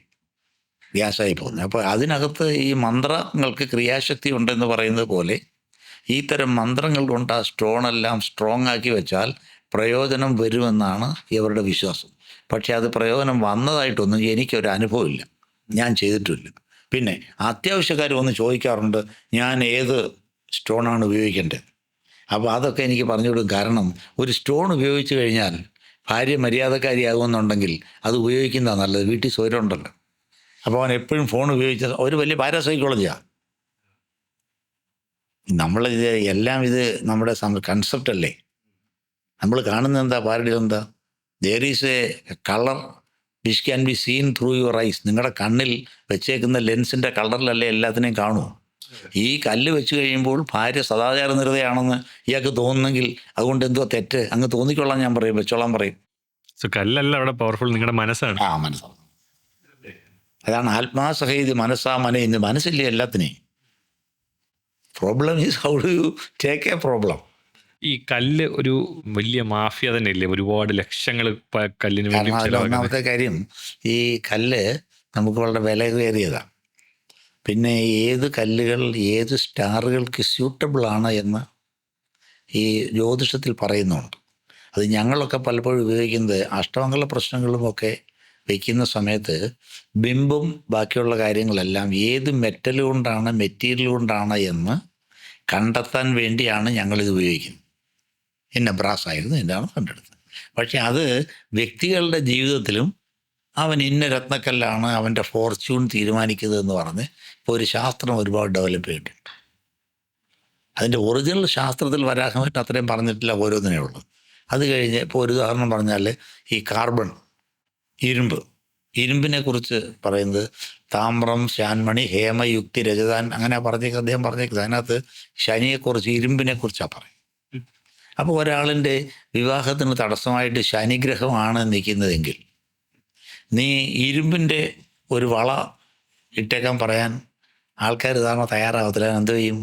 Speaker 1: ഗ്യാസായി പോകുന്നത്. അപ്പോൾ അതിനകത്ത് ഈ മന്ത്രങ്ങൾക്ക് ക്രിയാശക്തി ഉണ്ടെന്ന് പറയുന്നത് പോലെ ഈ തരം മന്ത്രങ്ങൾ കൊണ്ട് ആ സ്റ്റോണെല്ലാം സ്ട്രോങ് ആക്കി വെച്ചാൽ പ്രയോജനം വരുമെന്നാണ് ഇവരുടെ വിശ്വാസം. പക്ഷേ അത് പ്രയോജനം വന്നതായിട്ടൊന്നും എനിക്കൊരു അനുഭവമില്ല, ഞാൻ ചെയ്തിട്ടുമില്ല. പിന്നെ അത്യാവശ്യക്കാർ വന്ന് ചോദിക്കാറുണ്ട് ഞാൻ ഏത് സ്റ്റോണാണ് ഉപയോഗിക്കേണ്ടത്. അപ്പോൾ അതൊക്കെ എനിക്ക് പറഞ്ഞു കൊടുക്കും. കാരണം ഒരു സ്റ്റോൺ ഉപയോഗിച്ച് കഴിഞ്ഞാൽ ഭാര്യ മര്യാദക്കാരിയാകുമെന്നുണ്ടെങ്കിൽ അത് ഉപയോഗിക്കുന്നതാണ് നല്ലത്. വീട്ടിൽ സ്വരമുണ്ടല്ലോ. അപ്പോൾ അവൻ എപ്പോഴും ഫോൺ ഉപയോഗിച്ച ഒരു വലിയ പാരാസൈക്കോളജിയാണ്. നമ്മളിത് എല്ലാം ഇത് നമ്മുടെ കൺസെപ്റ്റ് അല്ലേ. നമ്മൾ കാണുന്നത് എന്താ, പാരഡിൽ എന്താ, there is A colour which can be seen through your eyes. നിങ്ങളുടെ കണ്ണിൽ വെച്ചേക്കുന്ന ലെൻസിൻ്റെ കളറിലല്ലേ എല്ലാത്തിനെയും കാണൂ. ഈ കല്ല് വെച്ച് കഴിയുമ്പോൾ ഭാര്യ സദാചാര നിരതയാണെന്ന് ഇയാൾക്ക് തോന്നുന്നെങ്കിൽ അതുകൊണ്ട് എന്തോ തെറ്റ് അങ്ങ് തോന്നിക്കൊള്ളാൻ ഞാൻ പറയും, വെച്ചോളാൻ പറയും.
Speaker 2: സോ കല്ലല്ല അവിടെ പവർഫുൾ, നിങ്ങളുടെ മനസ്സാണ്.
Speaker 1: മനസ്സാണ്. അതാണ് ആത്മാസഹൈതി മനസ്സാ മനയിന്ന്. മനസ്സില്ലേ എല്ലാത്തിനെയും. Problem is how do you take A problem.
Speaker 2: ഈ കല്ല് ഒരു വലിയ മാഫിയ തന്നെ ഇല്ലേ, ഒരുപാട് ലക്ഷങ്ങൾ കല്ലിന് വേണ്ടി
Speaker 1: കാരണം ഒന്നാമത്തെ കാര്യം ഈ കല്ല് നമുക്ക് വളരെ വിലയേറിയതാണ്. പിന്നെ ഏത് കല്ലുകൾ ഏത് സ്റ്റാറുകൾക്ക് സ്യൂട്ടബിളാണ് എന്ന് ഈ ജ്യോതിഷത്തിൽ പറയുന്നുണ്ട്. അത് ഞങ്ങളൊക്കെ പലപ്പോഴും ഉപയോഗിക്കുന്നത് അഷ്ടമംഗല പ്രശ്നങ്ങളുമൊക്കെ വയ്ക്കുന്ന സമയത്ത് ബിംബും ബാക്കിയുള്ള കാര്യങ്ങളെല്ലാം ഏത് മെറ്റൽ കൊണ്ടാണ്, മെറ്റീരിയൽ കൊണ്ടാണ് എന്ന് കണ്ടെത്താൻ വേണ്ടിയാണ് ഞങ്ങളിത് ഉപയോഗിക്കുന്നത്. ഇന്ന ബ്രാസ് ആയിരുന്നു, എന്നാണ് കണ്ടെടുത്തത്. പക്ഷെ അത് വ്യക്തികളുടെ ജീവിതത്തിലും അവൻ ഇന്ന രത്നക്കല്ലാണ് അവൻ്റെ ഫോർച്യൂൺ തീരുമാനിക്കുന്നതെന്ന് പറഞ്ഞ് ഇപ്പോൾ ഒരു ശാസ്ത്രം ഒരുപാട് ഡെവലപ്പ് ചെയ്തിട്ടുണ്ട്. അതിൻ്റെ ഒറിജിനൽ ശാസ്ത്രത്തിൽ വരാഹമറ്റ് അത്രയും പറഞ്ഞിട്ടില്ല, ഓരോന്നിനേ ഉള്ളൂ. അത് കഴിഞ്ഞ് ഇപ്പോൾ ഒരു ഉദാഹരണം പറഞ്ഞാൽ ഈ കാർബൺ, ഇരുമ്പിനെ കുറിച്ച് പറയുന്നത് താമ്രം, ശാൻമണി, ഹേമയുക്തി, രജതാൻ, അങ്ങനെ അദ്ദേഹം പറഞ്ഞേക്കുന്നത്. അതിനകത്ത് ശനിയെക്കുറിച്ച് ഇരുമ്പിനെ കുറിച്ചാണ് പറയും. അപ്പോൾ ഒരാളിൻ്റെ വിവാഹത്തിന് തടസ്സമായിട്ട് ശനിഗ്രഹമാണ് നിൽക്കുന്നതെങ്കിൽ നീ ഇരുമ്പിൻ്റെ ഒരു വള ഇട്ടേക്കാൻ പറയാൻ ആൾക്കാർ ഇതാണോ തയ്യാറാവത്തില്ല. എന്തോ ചെയ്യും?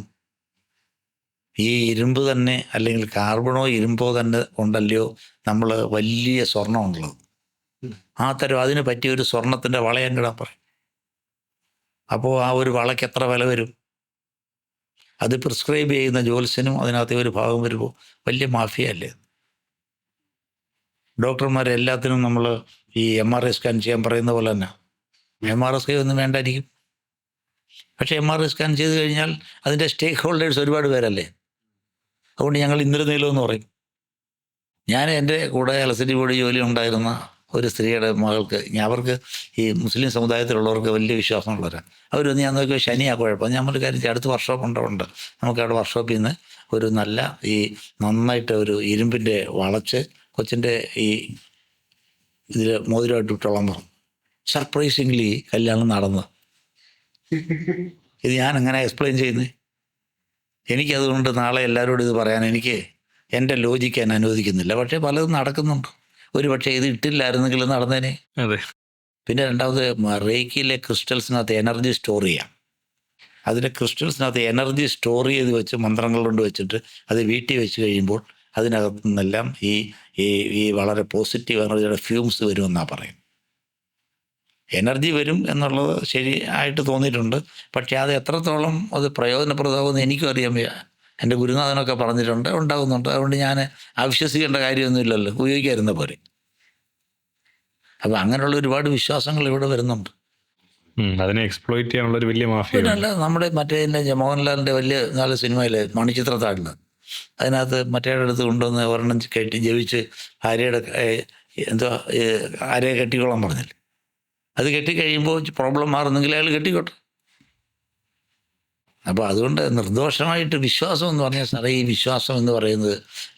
Speaker 1: ഈ ഇരുമ്പ് തന്നെ അല്ലെങ്കിൽ കാർബണോ ഇരുമ്പോ തന്നെ ഉണ്ടല്ലയോ നമ്മൾ വലിയ സ്വർണ്ണം ഉള്ളത്, ആ തരം അതിന് പറ്റിയ ഒരു സ്വർണത്തിൻ്റെ വളയങ്കിടാൻ പറയും. അപ്പോൾ ആ ഒരു വളയ്ക്ക് എത്ര വില വരും? അത് പ്രിസ്ക്രൈബ് ചെയ്യുന്ന ജ്യോത്സ്യനും അതിനകത്ത് ഒരു ഭാഗം വരുമ്പോൾ വലിയ മാഫിയ അല്ലേ? ഡോക്ടർമാരെ എല്ലാത്തിനും നമ്മൾ ഈ MRI സ്കാൻ ചെയ്യാൻ പറയുന്ന പോലെ തന്നെ MRI സ്കാൻ ഒന്നും വേണ്ടായിരിക്കും. പക്ഷേ MRI സ്കാൻ ചെയ്ത് കഴിഞ്ഞാൽ അതിൻ്റെ സ്റ്റേക്ക് ഹോൾഡേഴ്സ് ഒരുപാട് പേരല്ലേ. അതുകൊണ്ട് ഞങ്ങൾ ഇന്ദ്രനീലം എന്ന് പറയും. ഞാൻ എൻ്റെ കൂടെ ഇലക്ട്രിസിറ്റി ബോർഡ് ജോലി ഉണ്ടായിരുന്ന ഒരു സ്ത്രീയുടെ മകൾക്ക്, അവർക്ക് ഈ മുസ്ലിം സമുദായത്തിലുള്ളവർക്ക് വലിയ വിശ്വാസമുള്ളവരാണ്. അവരൊന്ന് ഞാൻ നോക്കിയാൽ ശനിയാണ് കുഴപ്പം. ഞാൻ ഒരു കാര്യം ചെയ്യാം, അടുത്ത് വർക്ക്ഷോപ്പ് ഉണ്ട്, നമുക്ക് അവിടെ വർക്ക്ഷോപ്പിൽ നിന്ന് ഒരു നല്ല ഈ നന്നായിട്ട് ഒരു ഇരുമ്പിൻ്റെ വളച്ച് കൊച്ചിൻ്റെ ഈ ഇതിൽ മോതിരമായിട്ട് വിട്ടോളാൻ പറഞ്ഞു. സർപ്രൈസിംഗ്ലി കല്യാണം നടന്നു. ഇത് ഞാൻ എങ്ങനെ എക്സ്പ്ലെയിൻ ചെയ്യുന്നത്? എനിക്കതുകൊണ്ട് നാളെ എല്ലാവരോടും ഇത് പറയാൻ എനിക്ക് എൻ്റെ ലോജിക്ക് ഞാൻ അനുവദിക്കുന്നില്ല. പക്ഷേ പലതും നടക്കുന്നുണ്ട്. ഒരു പക്ഷേ ഇത് ഇട്ടില്ലായിരുന്നെങ്കിൽ നടന്നേനെ.
Speaker 2: അതെ.
Speaker 1: പിന്നെ രണ്ടാമത് റേക്കിയിലെ ക്രിസ്റ്റൽസിനകത്ത് എനർജി സ്റ്റോർ ചെയ്യാം. അതിൻ്റെ ക്രിസ്റ്റൽസിനകത്ത് എനർജി സ്റ്റോർ ചെയ്ത് വെച്ച് മന്ത്രങ്ങൾ കൊണ്ട് വെച്ചിട്ട് അത് വീട്ടിൽ വെച്ച് കഴിയുമ്പോൾ അതിനകത്തു നിന്നെല്ലാം ഈ ഈ ഈ വളരെ പോസിറ്റീവ് എനർജിയുടെ ഫ്യൂംസ് വരുമെന്നാണ് പറയും. എനർജി വരും എന്നുള്ളത് ശരിയായിട്ട് തോന്നിയിട്ടുണ്ട്. പക്ഷേ അത് എത്രത്തോളം അത് പ്രയോജനപ്രദമാകുമെന്ന് എനിക്കും അറിയാൻ വയ്യ. എൻ്റെ ഗുരുനാഥനൊക്കെ പറഞ്ഞിട്ടുണ്ട്, ഉണ്ടാകുന്നുണ്ട്. അതുകൊണ്ട് ഞാൻ അവിശ്വസിക്കേണ്ട കാര്യമൊന്നുമില്ലല്ലോ, ഉപയോഗിക്കാതിരുന്ന പോലെ. അപ്പോൾ അങ്ങനെയുള്ള ഒരുപാട് വിശ്വാസങ്ങൾ ഇവിടെ വരുന്നുണ്ട്.
Speaker 2: അതിനെ എക്സ്പ്ലോയിറ്റ് ചെയ്യാനുള്ള ഒരു വലിയ മാഫിയ.
Speaker 1: പിന്നല്ല, നമ്മുടെ മറ്റേ മോഹൻലാലിൻ്റെ വലിയ നല്ല സിനിമയിലെ മണിച്ചിത്രത്താഴിൽ അതിനകത്ത് മറ്റേ അടുത്ത് കൊണ്ടുവന്ന് ഒരെണ്ണം കെട്ടി ജപിച്ച് ആര്യയുടെ എന്തോ ആര്യയെ കെട്ടിക്കോളാൻ പറഞ്ഞില്ലേ. അത് കെട്ടിക്കഴിയുമ്പോൾ പ്രോബ്ലം മാറുന്നെങ്കിൽ അയാൾ കെട്ടിക്കോട്ടെ. അപ്പോൾ അതുകൊണ്ട് നിർദോഷമായിട്ട് വിശ്വാസം എന്ന് പറഞ്ഞാൽ സാറേ, ഈ വിശ്വാസം എന്ന് പറയുന്നത്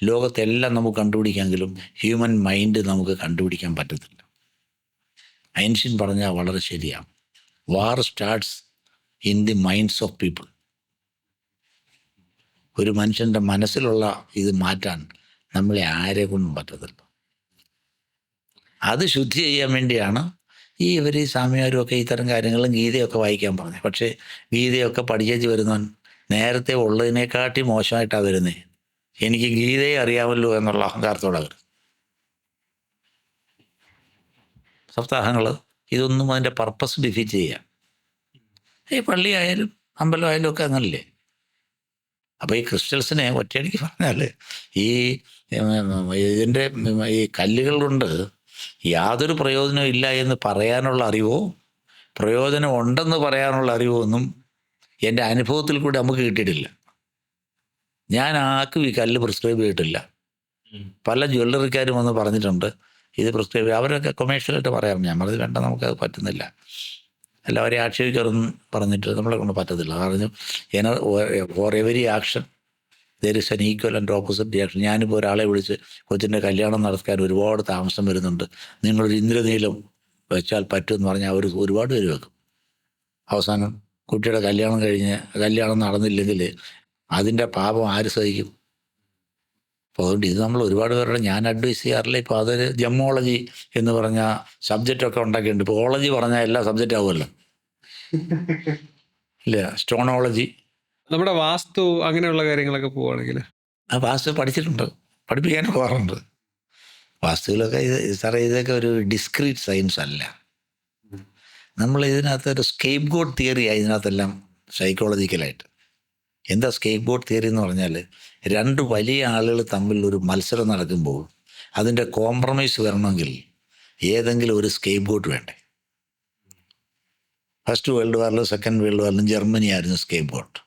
Speaker 1: ലോകത്തെല്ലാം നമുക്ക് കണ്ടുപിടിക്കാമെങ്കിലും ഹ്യൂമൻ മൈൻഡ് നമുക്ക് കണ്ടുപിടിക്കാൻ പറ്റത്തില്ല. ഐൻസ്റ്റീൻ പറഞ്ഞാൽ വളരെ ശരിയാണ്. War starts in the minds of people. ഒരു മനുഷ്യൻ്റെ മനസ്സിലുള്ള ഇത് മാറ്റാൻ നമ്മളെ ആരെ കൊണ്ടും പറ്റത്തില്ല. അത് ശുദ്ധി ചെയ്യാൻ വേണ്ടിയാണ് ഇവർ ഈ സ്വാമിമാരും ഒക്കെ ഇത്തരം കാര്യങ്ങളും ഗീതയൊക്കെ വായിക്കാൻ പറഞ്ഞത്. പക്ഷേ ഗീതയൊക്കെ പഠിച്ചേച്ച് വരുന്നവൻ നേരത്തെ ഉള്ളതിനെക്കാട്ടി മോശമായിട്ടാണ് വരുന്നത്. എനിക്ക് ഗീതയെ അറിയാമല്ലോ എന്നുള്ള അഹങ്കാരത്തോടെ അവർ സപ്താഹങ്ങൾ ഇതൊന്നും അതിൻ്റെ പർപ്പസ് ഡിഫീറ്റ് ചെയ്യാം. ഈ പള്ളിയായാലും അമ്പലമായാലും ഒക്കെ അങ്ങനല്ലേ. അപ്പോൾ ഈ ക്രിസ്റ്റൽസിനെ ഒറ്റയടിക്ക് പറഞ്ഞാൽ ഈ ഇതിൻ്റെ ഈ കല്ലുകൾ കൊണ്ട് യാതൊരു പ്രയോജനവും ഇല്ല എന്ന് പറയാനുള്ള അറിവോ പ്രയോജനം ഉണ്ടെന്ന് പറയാനുള്ള അറിവോ ഒന്നും എൻ്റെ അനുഭവത്തിൽ കൂടി നമുക്ക് കിട്ടിയിട്ടില്ല. ഞാൻ ആർക്കും ഈ കല്ല് പ്രിസ്ക്രൈബ് ചെയ്തിട്ടില്ല. പല ജ്വല്ലറിക്കാരും വന്ന് പറഞ്ഞിട്ടുണ്ട് ഇത് പ്രിസ്ക്രൈബ്. അവരൊക്കെ കൊമേഴ്ഷ്യലായിട്ട് പറയാം. ഞാൻ പറഞ്ഞത് വേണ്ട, നമുക്കത് പറ്റുന്നില്ല. എല്ലാവരെയും ആക്ഷേപിക്കാറൊന്നും പറഞ്ഞിട്ട് നമ്മളെ കൊണ്ട് പറ്റത്തില്ല. പറഞ്ഞു for every action there is an equal and opposite reaction. ഞാനിപ്പോൾ ഒരാളെ വിളിച്ച് കൊച്ചിൻ്റെ കല്യാണം നടക്കാൻ ഒരുപാട് താമസം വരുന്നുണ്ട്, നിങ്ങളൊരു ഇന്ദ്രനീലം വെച്ചാൽ പറ്റുമെന്ന് പറഞ്ഞാൽ അവർ ഒരുപാട് പേര് വെക്കും. അവസാനം കുട്ടിയുടെ കല്യാണം നടന്നില്ലെങ്കിൽ അതിൻ്റെ പാപം ആര് സഹിക്കും? അപ്പോൾ അതുകൊണ്ട് ഇത് നമ്മൾ ഒരുപാട് പേരുടെ ഞാൻ അഡ്വൈസ് ചെയ്യാറില്ല. ഇപ്പോൾ അതൊരു ജമ്മോളജി എന്ന് പറഞ്ഞ സബ്ജക്റ്റൊക്കെ ഉണ്ടാക്കിയിട്ടുണ്ട്. ഇപ്പോൾ ഓളജി പറഞ്ഞാൽ എല്ലാ സബ്ജക്റ്റ് ആവുമല്ലോ, ഇല്ല? സ്റ്റോണോളജി,
Speaker 3: നമ്മുടെ വാസ്തു അങ്ങനെയുള്ള കാര്യങ്ങളൊക്കെ പോവുകയാണെങ്കിൽ
Speaker 1: ആ വാസ്തു പഠിച്ചിട്ടുണ്ട്, പഠിപ്പിക്കാനും പോകാറുണ്ട്. വാസ്തുവിലൊക്കെ സാറേ ഇതൊക്കെ ഒരു ഡിസ്ക്രീറ്റ് സയൻസ് അല്ല. നമ്മൾ ഇതിനകത്ത് ഒരു സ്കേപ്പ് ഗോട്ട് തിയറിയാണ് ഇതിനകത്തെല്ലാം സൈക്കോളജിക്കലായിട്ട്. എന്താ സ്കേപ്പ് ഗോട്ട് തിയറി എന്ന് പറഞ്ഞാൽ, രണ്ട് വലിയ ആളുകൾ തമ്മിൽ ഒരു മത്സരം നടക്കുമ്പോൾ അതിൻ്റെ കോംപ്രമൈസ് വരണമെങ്കിൽ ഏതെങ്കിലും ഒരു സ്കേപ്പ് ഗോട്ട് വേണ്ടേ. ഫസ്റ്റ് വേൾഡ് വാറിലും സെക്കൻഡ് വേൾഡ് വാറിലും ജർമ്മനി ആയിരുന്നു സ്കേപ്പ് ഗോട്ട്.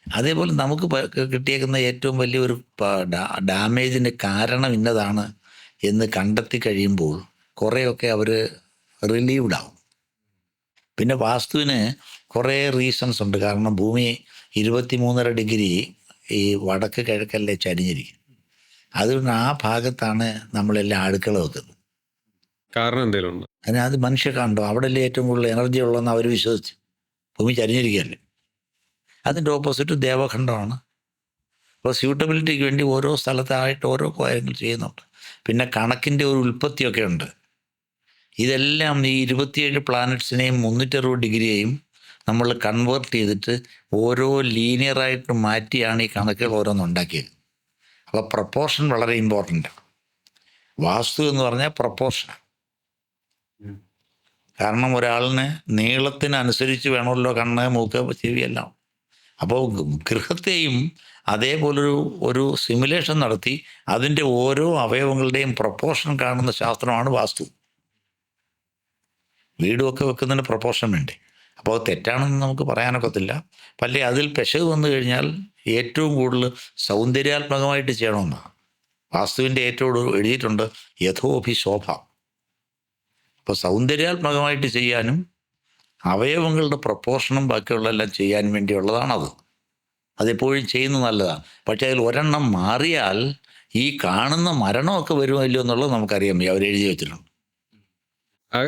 Speaker 1: അതേപോലെ നമുക്ക് കിട്ടിയേക്കുന്ന ഏറ്റവും വലിയൊരു ഡാമേജിന് കാരണം ഇന്നതാണ് എന്ന് കണ്ടെത്തി കഴിയുമ്പോൾ കുറേയൊക്കെ അവർ റിലീവ്ഡ് ആവും. പിന്നെ വാസ്തുവിന് കുറേ റീസൺസ് ഉണ്ട്. കാരണം ഭൂമി 23.5 ഡിഗ്രി ഈ വടക്ക് കിഴക്കല്ലേ ചരിഞ്ഞിരിക്കും. അതുകൊണ്ട് ആ ഭാഗത്താണ് നമ്മളെല്ലാം അടുക്കള വെക്കുന്നത്.
Speaker 3: കാരണം എന്തെങ്കിലും ഉണ്ട്
Speaker 1: അതിനകത്ത് മനുഷ്യ കണ്ടോ അവിടെയല്ലേ ഏറ്റവും കൂടുതൽ എനർജി ഉള്ളതെന്ന് അവർ വിശ്വസിച്ചു. ഭൂമി ചരിഞ്ഞിരിക്കുകയല്ലേ. അതിൻ്റെ ഓപ്പോസിറ്റ് ദേവഖണ്ഡമാണ്. അപ്പോൾ സ്യൂട്ടബിലിറ്റിക്ക് വേണ്ടി ഓരോ സ്ഥലത്തായിട്ട് ഓരോ കാര്യങ്ങൾ ചെയ്യുന്നുണ്ട്. പിന്നെ കണക്കിൻ്റെ ഒരു ഉൽപ്പത്തിയൊക്കെ ഉണ്ട്. ഇതെല്ലാം ഈ 27 പ്ലാനറ്റ്സിനെയും 360 ഡിഗ്രിയെയും നമ്മൾ കൺവേർട്ട് ചെയ്തിട്ട് ഓരോ ലീനിയറായിട്ട് മാറ്റിയാണ് ഈ കണക്കുകൾ ഓരോന്നുണ്ടാക്കിയത്. അപ്പോൾ പ്രപ്പോർഷൻ വളരെ ഇമ്പോർട്ടൻ്റ്. വാസ്തു എന്ന് പറഞ്ഞാൽ പ്രപ്പോർഷനാണ്. കാരണം ഒരാളിന് നീളത്തിനനുസരിച്ച് വേണമല്ലോ കണ്ണ്, മൂക്ക്, ചെവിയെല്ലാം. അപ്പോൾ ഗൃഹത്തെയും അതേപോലൊരു സിമുലേഷൻ നടത്തി അതിൻ്റെ ഓരോ അവയവങ്ങളുടെയും പ്രപ്പോർഷൻ കാണുന്ന ശാസ്ത്രമാണ് വാസ്തു. വീടുമൊക്കെ വെക്കുന്നതിന് പ്രപ്പോർഷൻ വേണ്ടേ? അപ്പോൾ തെറ്റാണെന്ന് നമുക്ക് പറയാനൊക്കത്തില്ല. പല്ലേ അതിൽ പെശക് വന്നു കഴിഞ്ഞാൽ ഏറ്റവും കൂടുതൽ സൗന്ദര്യാത്മകമായിട്ട് ചെയ്യണമെന്നാണ് വാസ്തുവിൻ്റെ ഏറ്റവും എഴുതിയിട്ടുണ്ട്, യഥോഭി ശോഭ. അപ്പോൾ സൗന്ദര്യാത്മകമായിട്ട് ചെയ്യാനും അവയവങ്ങളുടെ പ്രപ്പോർഷനും ബാക്കിയുള്ളതെല്ലാം ചെയ്യാൻ വേണ്ടിയുള്ളതാണത്. അതെപ്പോഴും ചെയ്യുന്നത് നല്ലതാണ്. പക്ഷേ അതിൽ ഒരെണ്ണം മാറിയാൽ ഈ കാണുന്ന മരണമൊക്കെ വരുമല്ലോ എന്നുള്ളത് നമുക്കറിയാം, അവരെഴുതി വെച്ചിട്ടുണ്ട്.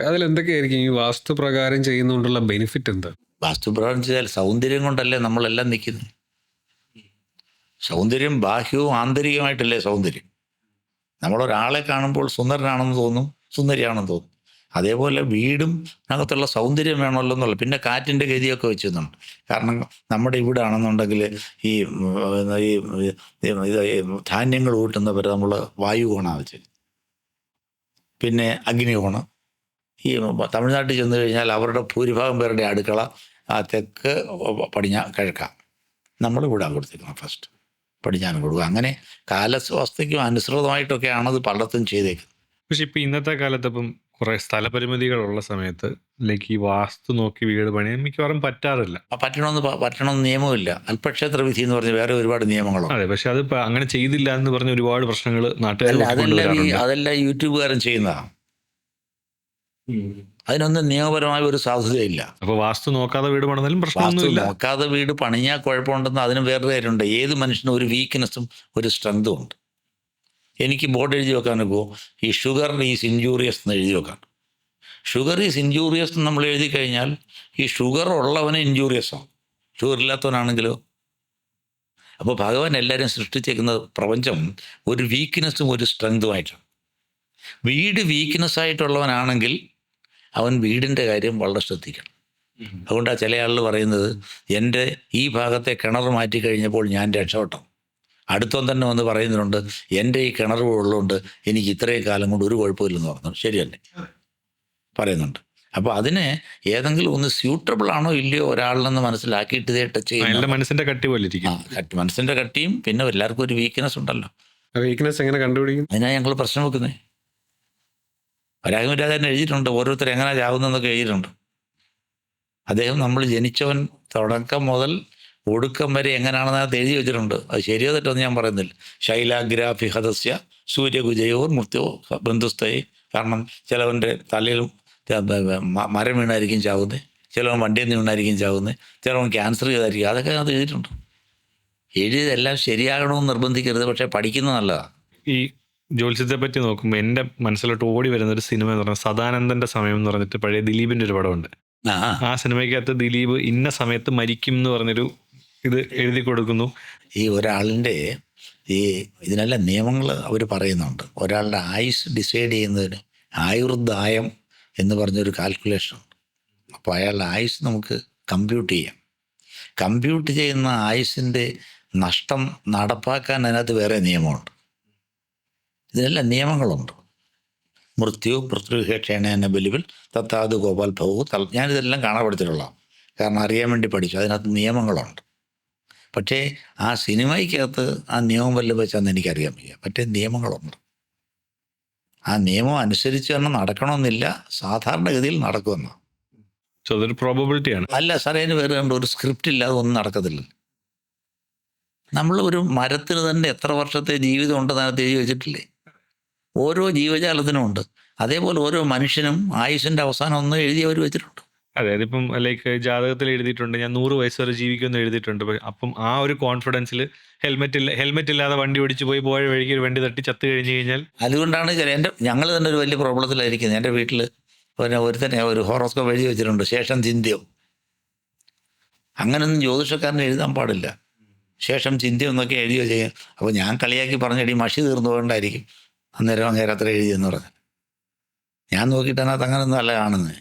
Speaker 3: അതിലെന്തൊക്കെയായിരിക്കും ഈ വാസ്തു പ്രകാരം ചെയ്യുന്നതുകൊണ്ടുള്ള ബെനിഫിറ്റ് എന്താ?
Speaker 1: വാസ്തുപ്രകാരം ചെയ്താൽ സൗന്ദര്യം കൊണ്ടല്ലേ നമ്മളെല്ലാം നിൽക്കുന്നത്. സൗന്ദര്യം ബാഹ്യവും ആന്തരികമായിട്ടല്ലേ സൗന്ദര്യം. നമ്മളൊരാളെ കാണുമ്പോൾ സുന്ദരനാണെന്ന് തോന്നും, സുന്ദരിയാണെന്ന് തോന്നും. അതേപോലെ വീടും അകത്തുള്ള സൗന്ദര്യം വേണമല്ലോ എന്നുള്ളത്. പിന്നെ കാറ്റിൻ്റെ ഗതിയൊക്കെ വെച്ചിരുന്നുണ്ട്. കാരണം നമ്മുടെ ഇവിടെ ആണെന്നുണ്ടെങ്കിൽ ഈ ധാന്യങ്ങൾ കൂട്ടുന്നവർ നമ്മൾ വായുകോണാണ് വെച്ചത്. പിന്നെ അഗ്നികോണം. ഈ തമിഴ്നാട്ടിൽ ചെന്ന് കഴിഞ്ഞാൽ അവരുടെ ഭൂരിഭാഗം പേരുടെ അടുക്കള തെക്ക് കിഴക്കാം. നമ്മളിവിടെ കൊടുത്തേക്കണം ഫസ്റ്റ്, പടിഞ്ഞാറ് കൊടുക്കുക. അങ്ങനെ കാലസ്വാസ്ഥയ്ക്കും അനുസൃതമായിട്ടൊക്കെയാണത് പലർത്തും ചെയ്തേക്കുന്നത്.
Speaker 2: പക്ഷെ ഇപ്പം ഇന്നത്തെ കാലത്ത് ഇപ്പം കുറേ സ്ഥലപരിമിതികളുള്ള സമയത്ത് ഈ വാസ്തു നോക്കി വീട് പണിയാൻ മിക്കവാറും പറ്റാറില്ല.
Speaker 1: പറ്റണമെന്ന് നിയമമില്ല. അല്പക്ഷേത്ര വിധി എന്ന് പറഞ്ഞ് വേറെ ഒരുപാട് നിയമങ്ങളുണ്ട്.
Speaker 2: അതെ, പക്ഷെ അത് അങ്ങനെ ചെയ്തില്ല എന്ന് പറഞ്ഞ ഒരുപാട് പ്രശ്നങ്ങൾ നാട്ടുകാർ.
Speaker 1: അതെല്ലാം യൂട്യൂബുകാരൻ ചെയ്യുന്നതാണ്. അതിനൊന്നും നിയമപരമായ ഒരു സാധ്യതയില്ല.
Speaker 2: അപ്പോൾ വാസ്തു നോക്കാതെ വീട് പണിതാലും
Speaker 1: വാസ്തു
Speaker 2: പ്രശ്നമൊന്നുമില്ല.
Speaker 1: നോക്കാതെ വീട് പണിഞ്ഞാൽ കുഴപ്പമുണ്ടെന്ന് അതിന് വേറൊരു കാര്യമുണ്ട്. ഏത് മനുഷ്യനും ഒരു വീക്ക്നെസ്സും ഒരു സ്ട്രെങ്തും ഉണ്ട്. എനിക്ക് ബോർഡ് എഴുതി വെക്കാനൊക്കെ ഈ ഷുഗർ ഈസ് ഇൻജൂറിയസ് എന്ന് എഴുതി വെക്കാൻ. ഷുഗർ ഈസ് ഇൻജൂറിയസ് എന്ന് നമ്മൾ എഴുതി കഴിഞ്ഞാൽ ഈ ഷുഗർ ഉള്ളവന് ഇൻജൂറിയസ് ആവും, ഷുഗർ ഇല്ലാത്തവനാണെങ്കിലോ. അപ്പോൾ ഭഗവാൻ എല്ലാവരും സൃഷ്ടിച്ചേക്കുന്ന പ്രപഞ്ചം ഒരു വീക്ക്നെസ്സും ഒരു സ്ട്രെങ്തുമായിട്ടാണ്. വീട് വീക്ക്നെസ് ആയിട്ടുള്ളവനാണെങ്കിൽ അവൻ വീടിൻ്റെ കാര്യം വളരെ ശ്രദ്ധിക്കണം. അതുകൊണ്ടാണ് ചില ആളുകൾ പറയുന്നത്, എൻ്റെ ഈ ഭാഗത്തെ കിണർ മാറ്റി കഴിഞ്ഞപ്പോൾ ഞാൻ രക്ഷപ്പെട്ടു. അടുത്തവൻ തന്നെ വന്ന് പറയുന്നുണ്ട്, എൻ്റെ ഈ കിണർ ഉള്ളതുകൊണ്ട് എനിക്ക് ഇത്രയും കാലം കൊണ്ട് ഒരു കുഴപ്പമില്ലെന്ന് പറഞ്ഞു. ശരിയല്ലേ? പറയുന്നുണ്ട്. അപ്പോൾ അതിന് ഏതെങ്കിലും ഒന്ന് സ്യൂട്ടബിൾ ആണോ ഇല്ലയോ ഒരാളിലെന്ന് മനസ്സിലാക്കിയിട്ട് ഇതേ ടച്ച് ചെയ്യുന്നത്.
Speaker 2: മനസ്സിൻ്റെ കട്ടി പോലെ ഇരിക്കും.
Speaker 1: മനസ്സിൻ്റെ കട്ടിയും പിന്നെ എല്ലാവർക്കും ഒരു വീക്ക്നെസ് ഉണ്ടല്ലോ.
Speaker 3: വീക്ക്നെസ് എങ്ങനെ കണ്ടുപിടിക്കും?
Speaker 1: അതിനാണ് ഞങ്ങൾ പ്രശ്നം വെക്കുന്നത്. വരാഹമിരാജൻ എഴുതിയിട്ടുണ്ട്, ഓരോരുത്തർ എങ്ങനെ ചാവുന്നതെന്നൊക്കെ എഴുതിയിട്ടുണ്ട്. അദ്ദേഹം നമ്മൾ ജനിച്ചവൻ തുടക്കം മുതൽ ഒടുക്കം വരെ എങ്ങനെയാണെന്ന് അത് എഴുതി വെച്ചിട്ടുണ്ട്. അത് ശരിയോ തെറ്റോന്ന് ഞാൻ പറയുന്നില്ല. ശൈലാഗ്രാഫിഹതസ്യ സൂര്യകുജയോർ മൃത്യോ ബന്ധുസ്ഥയെ. കാരണം ചിലവൻ്റെ തലയിൽ മരം വീണായിരിക്കും ചാവുന്നത്, ചിലവൻ വണ്ടിയിൽ നിന്ന് വീണായിരിക്കും ചാവുന്നത്, ചിലവൻ ക്യാൻസർ ചെയ്തായിരിക്കും. അതൊക്കെ അത് എഴുതിയിട്ടുണ്ട്. എഴുതിയതെല്ലാം ശരിയാകണമെന്ന് നിർബന്ധിക്കരുത്, പക്ഷേ പഠിക്കുന്നത് നല്ലതാണ്.
Speaker 2: ഈ ജ്യോത്സ്യത്തെ പറ്റി നോക്കുമ്പോൾ എൻ്റെ മനസ്സിലോട്ട് ഓടി വരുന്ന ഒരു സിനിമ എന്ന് പറഞ്ഞാൽ സദാനന്ദൻ്റെ സമയം എന്ന് പറഞ്ഞിട്ട് പഴയ ദിലീപിൻ്റെ ഒരു പടമുണ്ട്. ആ സിനിമയ്ക്കകത്ത് ദിലീപ് ഇന്ന സമയത്ത് മരിക്കും എന്ന് പറഞ്ഞൊരു ഇത് എഴുതി കൊടുക്കുന്നു.
Speaker 1: ഈ ഒരാളിൻ്റെ ഇതിനെല്ലാം നിയമങ്ങൾ അവർ പറയുന്നുണ്ട്. ഒരാളുടെ ആയുസ് ഡിസൈഡ് ചെയ്യുന്നതിന് ആയുർദായം എന്ന് പറഞ്ഞൊരു കാൽക്കുലേഷൻ ഉണ്ട്. അപ്പോൾ അയാളുടെ ആയുസ് നമുക്ക് കമ്പ്യൂട്ട് ചെയ്യാം. കമ്പ്യൂട്ട് ചെയ്യുന്ന ആയുസിൻ്റെ നഷ്ടം നടപ്പാക്കാൻ അതിനകത്ത് വേറെ നിയമമുണ്ട്. ഇതിനെല്ലാം നിയമങ്ങളുണ്ട്. മൃത്യു പൃഥ്വിഹേക്ഷേണ ബലിവിൽ തത്താത് ഗോപാൽ ഭവു ഞാനിതെല്ലാം കാണപ്പെടുത്തിട്ടുള്ളതാണ്. കാരണം അറിയാൻ വേണ്ടി പഠിച്ചു. അതിനകത്ത് നിയമങ്ങളുണ്ട്. പക്ഷേ ആ സിനിമയ്ക്കകത്ത് ആ നിയമം വല്ലതും വെച്ചാന്ന് എനിക്കറിയാൻ വയ്യ. മറ്റേ നിയമങ്ങളുണ്ട്. ആ നിയമം അനുസരിച്ച് തന്നെ നടക്കണമെന്നില്ല, സാധാരണഗതിയിൽ നടക്കുമെന്ന്.
Speaker 2: അതൊരു പ്രോബബിലിറ്റിയാണ്.
Speaker 1: അല്ല സാറേ, അതിന് വേറെ കണ്ട് ഒരു സ്ക്രിപ്റ്റ് ഇല്ലാതെ ഒന്നും നടക്കത്തില്ല. നമ്മൾ ഒരു മരത്തിന് തന്നെ എത്ര വർഷത്തെ ജീവിതം ഉണ്ടെന്ന് അതിനകത്ത് എഴുതി വെച്ചിട്ടില്ലേ? ഓരോ ജീവജാലത്തിനും ഉണ്ട്. അതേപോലെ ഓരോ മനുഷ്യനും ആയുസിൻ്റെ അവസാനം ഒന്ന് എഴുതി അവർ വെച്ചിട്ടുണ്ട്.
Speaker 2: അതെ, അതിപ്പം ജാതകത്തിൽ എഴുതിയിട്ടുണ്ട് ഞാൻ 100 വയസ്സ് വരെ ജീവിക്കുമെന്ന് എഴുതിയിട്ടുണ്ട്. അപ്പം ആ ഒരു കോൺഫിഡൻസിൽ ഹെൽമെറ്റ് ഇല്ലാതെ വണ്ടി ഓടിച്ച് പോയ വഴിക്ക് ഒരു വണ്ടി തട്ടി ചത്ത് കഴിഞ്ഞ് കഴിഞ്ഞാൽ.
Speaker 1: അതുകൊണ്ടാണ് ഞങ്ങൾ തന്നെ ഒരു വലിയ പ്രോബ്ലത്തിലായിരിക്കുന്നത്. എൻ്റെ വീട്ടിൽ ഒരുത്തന്നെ ഒരു ഹോറോസ്കോപ്പ് എഴുതി വെച്ചിട്ടുണ്ട്, ശേഷം ചിന്തിയോ. അങ്ങനൊന്നും ജ്യോതിഷക്കാരന് എഴുതാൻ പാടില്ല. ശേഷം ചിന്തയൊന്നൊക്കെ എഴുതിയോ ചെയ്യും. അപ്പോൾ ഞാൻ കളിയാക്കി പറഞ്ഞടി മഷി തീർന്നു പോകണ്ടായിരിക്കും അന്നേരം അങ്ങേരം അത്ര എഴുതിയെന്ന് പറഞ്ഞു. ഞാൻ നോക്കിയിട്ട് അതിനകത്ത് അങ്ങനൊന്നും അല്ല കാണുന്നത്.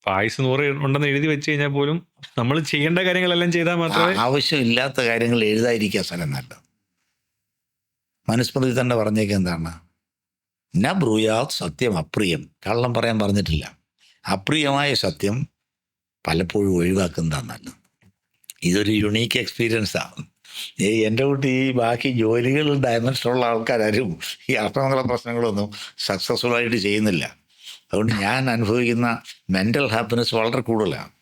Speaker 2: ആയുസ് 100 ഉണ്ടെന്ന് എഴുതി വെച്ച് കഴിഞ്ഞാൽ പോലും നമ്മൾ ചെയ്യേണ്ട കാര്യങ്ങളെല്ലാം ചെയ്താൽ മാത്രമേ.
Speaker 1: ആവശ്യമില്ലാത്ത കാര്യങ്ങൾ എഴുതാതിരിക്കുക സ്ഥലം നല്ലത്. മനുസ്മൃതി തന്നെ പറഞ്ഞേക്ക് എന്താണ്, ന ബ്രൂയാത് സത്യം അപ്രിയം. കള്ളം പറയാൻ പറഞ്ഞിട്ടില്ല. അപ്രിയമായ സത്യം പലപ്പോഴും ഒഴിവാക്കുന്നതാണ് നല്ലത്. ഇതൊരു യുണീക്ക് എക്സ്പീരിയൻസാണ്. എൻ്റെ കൂട്ടി ഈ ബാക്കി ജോലികൾ ഡയമെൻഷനുള്ള ആൾക്കാരും ഈ അർത്ഥമംഗള പ്രശ്നങ്ങളൊന്നും സക്സസ്ഫുള്ളായിട്ട് ചെയ്യുന്നില്ല. അതുകൊണ്ട് ഞാൻ അനുഭവിക്കുന്ന മെൻ്റൽ ഹാപ്പിനെസ് വളരെ കൂടുതലാണ്.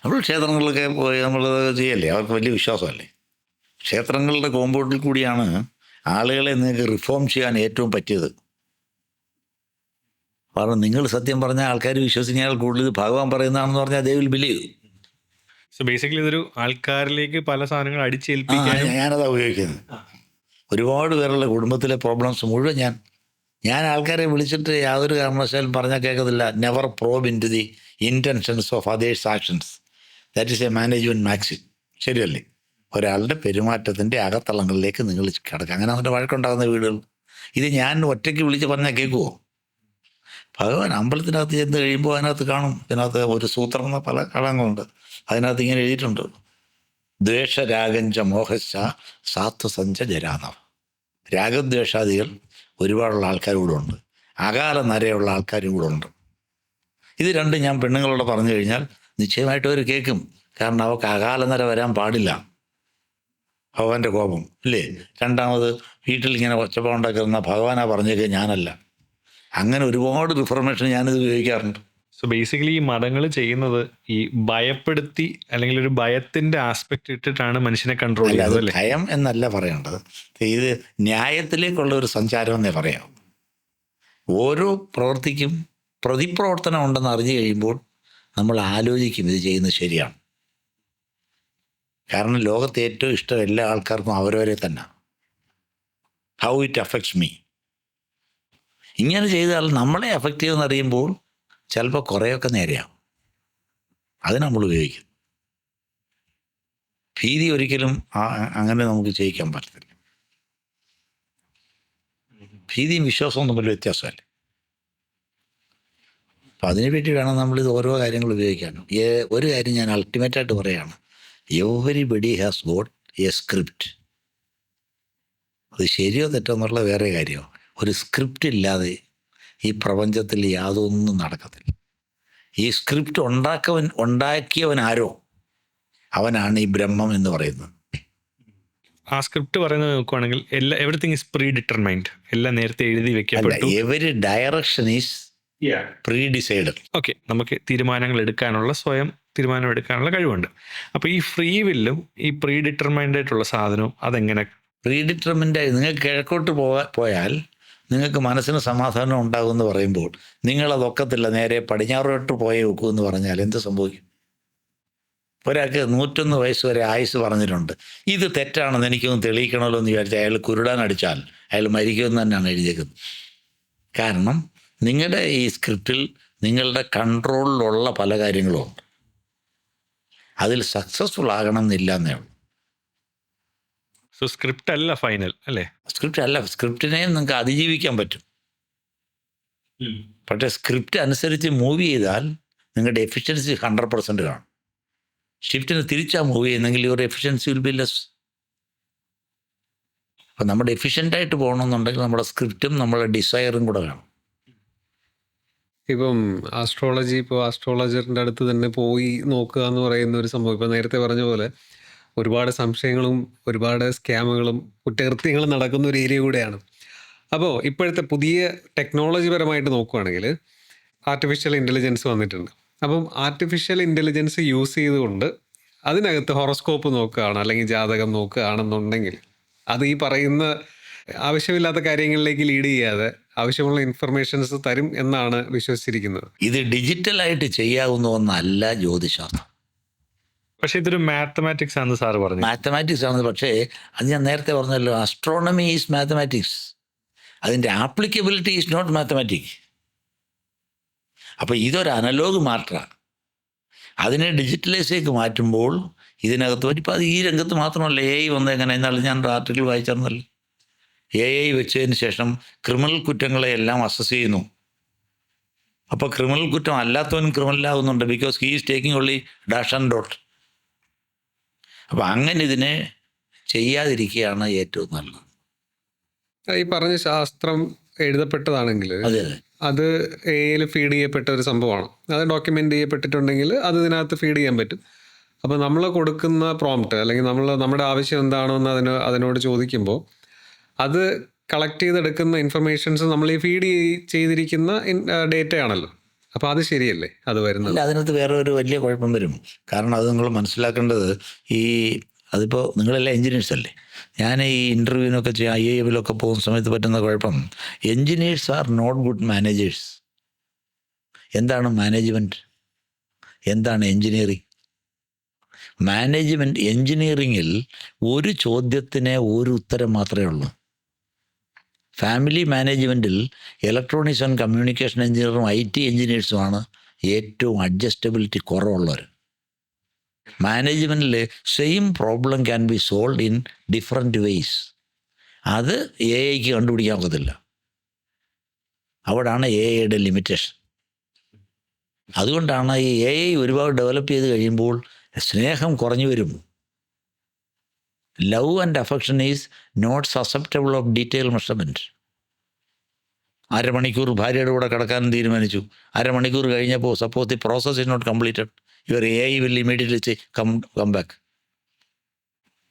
Speaker 1: നമ്മൾ ക്ഷേത്രങ്ങളിലൊക്കെ പോയി നമ്മൾ ചെയ്യല്ലേ, അവർക്ക് വലിയ വിശ്വാസമല്ലേ. ക്ഷേത്രങ്ങളുടെ കോമ്പൗണ്ടിൽ കൂടിയാണ് ആളുകളെ നിങ്ങൾക്ക് റിഫോം ചെയ്യാൻ ഏറ്റവും പറ്റിയത്. കാരണം നിങ്ങൾ സത്യം പറഞ്ഞാൽ ആൾക്കാർ വിശ്വസിക്കാൻ കൂടുതൽ ഭഗവാൻ പറയുന്നതാണെന്ന് പറഞ്ഞാൽ they will believe.
Speaker 2: So basically ഇതൊരു ആൾക്കാരിലേക്ക് പല സാധനങ്ങൾ അടിച്ചേൽപ്പിക്കാനും.
Speaker 1: ഞാനതാ ഉപയോഗിക്കുന്നത്. ഒരുപാട് പേരുള്ള കുടുംബത്തിലെ പ്രോബ്ലംസ് മുഴുവൻ ഞാൻ ആൾക്കാരെ വിളിച്ചിട്ട് യാതൊരു കാരണവശാലും പറഞ്ഞാൽ കേൾക്കത്തില്ല. Never probe into the intentions of others actions. That is a management maxim. ശരിയല്ലേ? ഒരാളുടെ പെരുമാറ്റത്തിൻ്റെ അകത്തളങ്ങളിലേക്ക് നിങ്ങൾ കിടക്കുക. അങ്ങനെ അവൻ്റെ വഴക്കുണ്ടാകുന്ന വീടുകൾ. ഇത് ഞാൻ ഒറ്റയ്ക്ക് വിളിച്ച് പറഞ്ഞാൽ കേൾക്കുമോ? ഭഗവാൻ അമ്പലത്തിനകത്ത് ചെന്ന് കഴിയുമ്പോൾ അതിനകത്ത് കാണും. ഇതിനകത്ത് ഒരു സൂത്രം എന്ന പല കളങ്ങളുണ്ട്. അതിനകത്ത് ഇങ്ങനെ എഴുതിയിട്ടുണ്ട്, ദ്വേഷരാഗഞ്ച മോഹശ സാത്വസഞ്ച ജരാനവ. രാഗദ്വേഷാദികൾ ഒരുപാടുള്ള ആൾക്കാർ കൂടെ ഉണ്ട്, അകാല നരയുള്ള ആൾക്കാർ കൂടെ ഉണ്ട്. ഇത് രണ്ടും ഞാൻ പെണ്ണുങ്ങളോട് പറഞ്ഞു കഴിഞ്ഞാൽ നിശ്ചയമായിട്ടും അവർ കേൾക്കും. കാരണം അവർക്ക് അകാല നര വരാൻ പാടില്ല, ഭഗവാന്റെ കോപം ഇല്ലേ. രണ്ടാമത് വീട്ടിൽ ഇങ്ങനെ ഒച്ചപ്പാടുണ്ടാക്കുന്ന ഭഗവാനാ പറഞ്ഞേക്കുക, ഞാനല്ല. അങ്ങനെ ഒരുപാട് റിഫർമേഷൻ ഞാനിത് ഉപയോഗിക്കാറുണ്ട്.
Speaker 2: സോ ബേസിക്കലി ഈ മതങ്ങൾ ചെയ്യുന്നത് ഈ ഭയപ്പെടുത്തി അല്ലെങ്കിൽ ഒരു ഭയത്തിന്റെ ആസ്പെക്ട് ഇട്ടിട്ടാണ് മനുഷ്യനെ കൺട്രോൾ ചെയ്യുന്നത് അല്ലേ?
Speaker 1: ഭയം എന്നല്ല പറയേണ്ടത്, ഇത് ന്യായത്തിലേക്കുള്ള ഒരു സഞ്ചാരം എന്നേ പറയാം. ഓരോ പ്രവൃത്തിക്കും പ്രതിപ്രവർത്തനം ഉണ്ടെന്ന് അറിഞ്ഞു കഴിയുമ്പോൾ നമ്മൾ ആലോചിക്കും ഇത് ചെയ്യുന്നത് ശരിയാണ്. കാരണം ലോകത്തെ ഏറ്റവും ഇഷ്ടം എല്ലാ ആൾക്കാർക്കും അവരവരെ തന്നെ. How it affects me. ഇങ്ങനെ ചെയ്താൽ നമ്മളെ അഫക്റ്റ് ചെയ്യുമെന്ന് അറിയുമ്പോൾ ചിലപ്പോൾ കുറേയൊക്കെ നേരെയാവും. അത് നമ്മൾ ഉപയോഗിക്കും. ഭീതി ഒരിക്കലും അങ്ങനെ നമുക്ക് ചെയ്യിക്കാൻ പറ്റത്തില്ല. ഭീതിയും വിശ്വാസവും തമ്മിൽ വ്യത്യാസമല്ലേ. അപ്പം അതിനുവേണ്ടി വേണം നമ്മളിത് ഓരോ കാര്യങ്ങൾ ഉപയോഗിക്കാനും. ഒരു കാര്യം ഞാൻ അൾട്ടിമേറ്റായിട്ട് പറയുകയാണ്, everybody has got A script. അത് ശരിയോ തെറ്റോ എന്നുള്ള വേറെ കാര്യമോ. ഒരു സ്ക്രിപ്റ്റ് ഇല്ലാതെ ഈ പ്രപഞ്ചത്തിൽ യാതൊന്നും നടക്കത്തില്ല. ഈ സ്ക്രിപ്റ്റ് ഉണ്ടാക്കിയവൻ ആരോ അവനാണ് ഈ ബ്രഹ്മം എന്ന് പറയുന്നത്.
Speaker 2: ആ സ്ക്രിപ്റ്റ് പറയുന്നത് നോക്കുവാണെങ്കിൽ എവറിത്തിങ് ഈസ് പ്രീ ഡിറ്റർമൈൻഡ്. എല്ലാം നേരത്തെ എഴുതി വെക്കപ്പെട്ടു.
Speaker 1: Every direction is pre decide.
Speaker 2: Okay, നമുക്ക് തീരുമാനങ്ങൾ എടുക്കാനുള്ള സ്വയം തീരുമാനം എടുക്കാനുള്ള കഴിവുണ്ട്. അപ്പോൾ ഈ ഫ്രീ വില്ലും ഈ പ്രീ ഡിറ്റർമൈൻഡ് ആയിട്ടുള്ള സാധനവും അതെങ്ങനെ?
Speaker 1: പ്രീ ഡിറ്റർമിൻഡ് നിങ്ങൾക്ക് കിഴക്കോട്ട് പോയാൽ നിങ്ങൾക്ക് മനസ്സിന് സമാധാനം ഉണ്ടാകുമെന്ന് പറയുമ്പോൾ നിങ്ങളതൊക്കത്തില്ല, നേരെ പടിഞ്ഞാറോട്ട് പോയേ വെക്കൂ എന്ന് പറഞ്ഞാൽ എന്ത് സംഭവിക്കും? ഒരാൾക്ക് 101 വയസ്സ് വരെ ആയുസ് പറഞ്ഞിട്ടുണ്ട്. ഇത് തെറ്റാണെന്ന് എനിക്കൊന്ന് തെളിയിക്കണമല്ലോ എന്ന് വിചാരിച്ചാൽ അയാൾ കുരുടാനടിച്ചാൽ അയാൾ മരിക്കുമെന്ന് തന്നെയാണ് എഴുതിയേക്കുന്നത്. കാരണം നിങ്ങളുടെ ഈ സ്ക്രിപ്റ്റിൽ നിങ്ങളുടെ കൺട്രോളിലുള്ള പല കാര്യങ്ങളും ഉണ്ട്. അതിൽ സക്സസ്ഫുൾ ആകണം എന്നില്ല എന്നേ ഉള്ളൂ.
Speaker 2: സോ സ്ക്രിപ്റ്റ് അല്ല ഫൈനൽ അല്ലേ?
Speaker 1: സ്ക്രിപ്റ്റ് അല്ല. സ്ക്രിപ്റ്റിനെയും നിങ്ങൾക്ക് അതിജീവിക്കാൻ പറ്റും. പക്ഷേ സ്ക്രിപ്റ്റ് അനുസരിച്ച് മൂവ് ചെയ്താൽ നിങ്ങളുടെ എഫിഷ്യൻസി 100% കാണും. ഷിഫ്റ്റിന് തിരിച്ചാ മൂവ് ചെയ്യുന്നെങ്കിൽ your efficiency will be less. അപ്പം നമ്മുടെ എഫിഷ്യൻ്റായിട്ട് പോകണമെന്നുണ്ടെങ്കിൽ നമ്മുടെ സ്ക്രിപ്റ്റും നമ്മുടെ ഡിസയറും കൂടെ വേണം.
Speaker 3: ഇപ്പം ആസ്ട്രോളജി, ഇപ്പോൾ ആസ്ട്രോളജറിൻ്റെ അടുത്ത് തന്നെ പോയി നോക്കുക എന്ന് പറയുന്ന ഒരു സംഭവം, ഇപ്പം നേരത്തെ പറഞ്ഞ പോലെ ഒരുപാട് സംശയങ്ങളും ഒരുപാട് സ്കാമുകളും കുറ്റകൃത്യങ്ങളും നടക്കുന്ന ഒരു ഏരിയ കൂടെയാണ്. അപ്പോൾ ഇപ്പോഴത്തെ പുതിയ ടെക്നോളജി പരമായിട്ട് നോക്കുകയാണെങ്കിൽ ആർട്ടിഫിഷ്യൽ ഇൻ്റലിജൻസ് വന്നിട്ടുണ്ട്. അപ്പം ആർട്ടിഫിഷ്യൽ ഇൻ്റലിജൻസ് യൂസ് ചെയ്തുകൊണ്ട് അതിനകത്ത് ഹൊറോസ്കോപ്പ് നോക്കുകയാണ് അല്ലെങ്കിൽ ജാതകം നോക്കുകയാണെന്നുണ്ടെങ്കിൽ അത് ഈ പറയുന്ന ആവശ്യമില്ലാത്ത കാര്യങ്ങളിലേക്ക് ലീഡ് ചെയ്യാതെ ആവശ്യമുള്ള ഇൻഫർമേഷൻസ് തരും എന്നാണ് വിശ്വസിച്ചിരിക്കുന്നത്.
Speaker 1: ഇത് ഡിജിറ്റലായിട്ട് ചെയ്യാവുന്ന ഒന്നല്ല ജ്യോതിശാസ്ത്രം.
Speaker 2: പക്ഷേ ഇതൊരു മാത്തമാറ്റിക്സ് ആണെന്ന് സാറ് പറഞ്ഞു.
Speaker 1: മാത്തമാറ്റിക്സ് ആണ്. പക്ഷേ അത് ഞാൻ നേരത്തെ പറഞ്ഞല്ലോ, ആസ്ട്രോണമി ഈസ് മാത്തമാറ്റിക്സ്. അതിൻ്റെ ആപ്ലിക്കബിലിറ്റി ഈസ് നോട്ട് മാത്തമാറ്റിക്സ്. അപ്പോൾ ഇതൊരു അനലോഗ് മാറ്ററാണ്. അതിനെ ഡിജിറ്റലൈസേക്ക് മാറ്റുമ്പോൾ ഇതിനകത്ത് ഇപ്പം അത് ഈ രംഗത്ത് മാത്രമല്ല, AI വന്ന് എങ്ങനെ എന്നാലും ഞാൻ ആർട്ടിക്കിൾ വായിച്ചിരുന്നല്ലോ. AI വെച്ചതിന് ശേഷം ക്രിമിനൽ കുറ്റങ്ങളെ എല്ലാം അസസ് ചെയ്യുന്നു. അപ്പോൾ ക്രിമിനൽ കുറ്റം അല്ലാത്തവൻ ക്രിമിനലാകുന്നുണ്ട്, because he is taking only dash and dot. അപ്പോൾ അങ്ങനെ ഇതിനെ ചെയ്യാതിരിക്കുകയാണ് ഏറ്റവും നല്ലത്.
Speaker 3: ഈ പറഞ്ഞ ശാസ്ത്രം എഴുതപ്പെട്ടതാണെങ്കിൽ
Speaker 1: അതെ അതെ
Speaker 3: അത് എയിൽ ഫീഡ് ചെയ്യപ്പെട്ട ഒരു സംഭവമാണ്. അത് ഡോക്യുമെൻ്റ് ചെയ്യപ്പെട്ടിട്ടുണ്ടെങ്കിൽ അത് ഇതിനകത്ത് ഫീഡ് ചെയ്യാൻ പറ്റും. അപ്പോൾ നമ്മൾ കൊടുക്കുന്ന പ്രോംപ്റ്റ് അല്ലെങ്കിൽ നമ്മുടെ ആവശ്യം എന്താണോ എന്ന് അതിനോട് ചോദിക്കുമ്പോൾ അത് കളക്ട് ചെയ്തെടുക്കുന്ന ഇൻഫർമേഷൻസ് നമ്മൾ ഈ ഫീഡ് ചെയ്തിരിക്കുന്ന ഡേറ്റയാണല്ലോ. അപ്പോൾ അത് ശരിയല്ലേ അത് വരുന്നത്?
Speaker 1: അല്ല, അതിനകത്ത് വേറെ ഒരു വലിയ കുഴപ്പം വരും. കാരണം അത് നിങ്ങൾ മനസ്സിലാക്കേണ്ടത്, അതിപ്പോൾ നിങ്ങളെല്ലാം എൻജിനീയേഴ്സ് അല്ലേ. ഞാൻ ഈ ഇൻ്റർവ്യൂവിനൊക്കെ ചെയ്യാം, IIMലൊക്കെ പോകുന്ന സമയത്ത് പറ്റുന്ന കുഴപ്പം, engineers are not good managers. എന്താണ് മാനേജ്മെൻറ്റ്? എന്താണ് എൻജിനീയറിങ്? മാനേജ്മെൻറ്റ് എൻജിനീയറിങ്ങിൽ ഒരു ചോദ്യത്തിന് ഒരു ഉത്തരം മാത്രമേ ഉള്ളൂ. ഫാമിലി മാനേജ്മെൻറ്റിൽ ഇലക്ട്രോണിക്സ് ആൻഡ് കമ്മ്യൂണിക്കേഷൻ എഞ്ചിനീയറും IT എഞ്ചിനീയേഴ്സുമാണ് ഏറ്റവും അഡ്ജസ്റ്റബിലിറ്റി കുറവുള്ളവർ. മാനേജ്മെൻറ്റിൽ same problem can be solve in different ways. അത് AIക്ക് കണ്ടുപിടിക്കാൻ ഒക്കത്തില്ല. അവിടാണ് AIയുടെ ലിമിറ്റേഷൻ. അതുകൊണ്ടാണ് ഈ AI ഒരുപാട് ഡെവലപ്പ് ചെയ്ത് കഴിയുമ്പോൾ സ്നേഹം കുറഞ്ഞു വരും. Love and affection is not susceptible of detail measurement. അരമണിക്കൂർ ഭാര്യയുടെ കൂടെ കിടക്കാനും തീരുമാനിച്ചു. അരമണിക്കൂർ കഴിഞ്ഞപ്പോൾ suppose the process is not completed, your AI will immediately come back.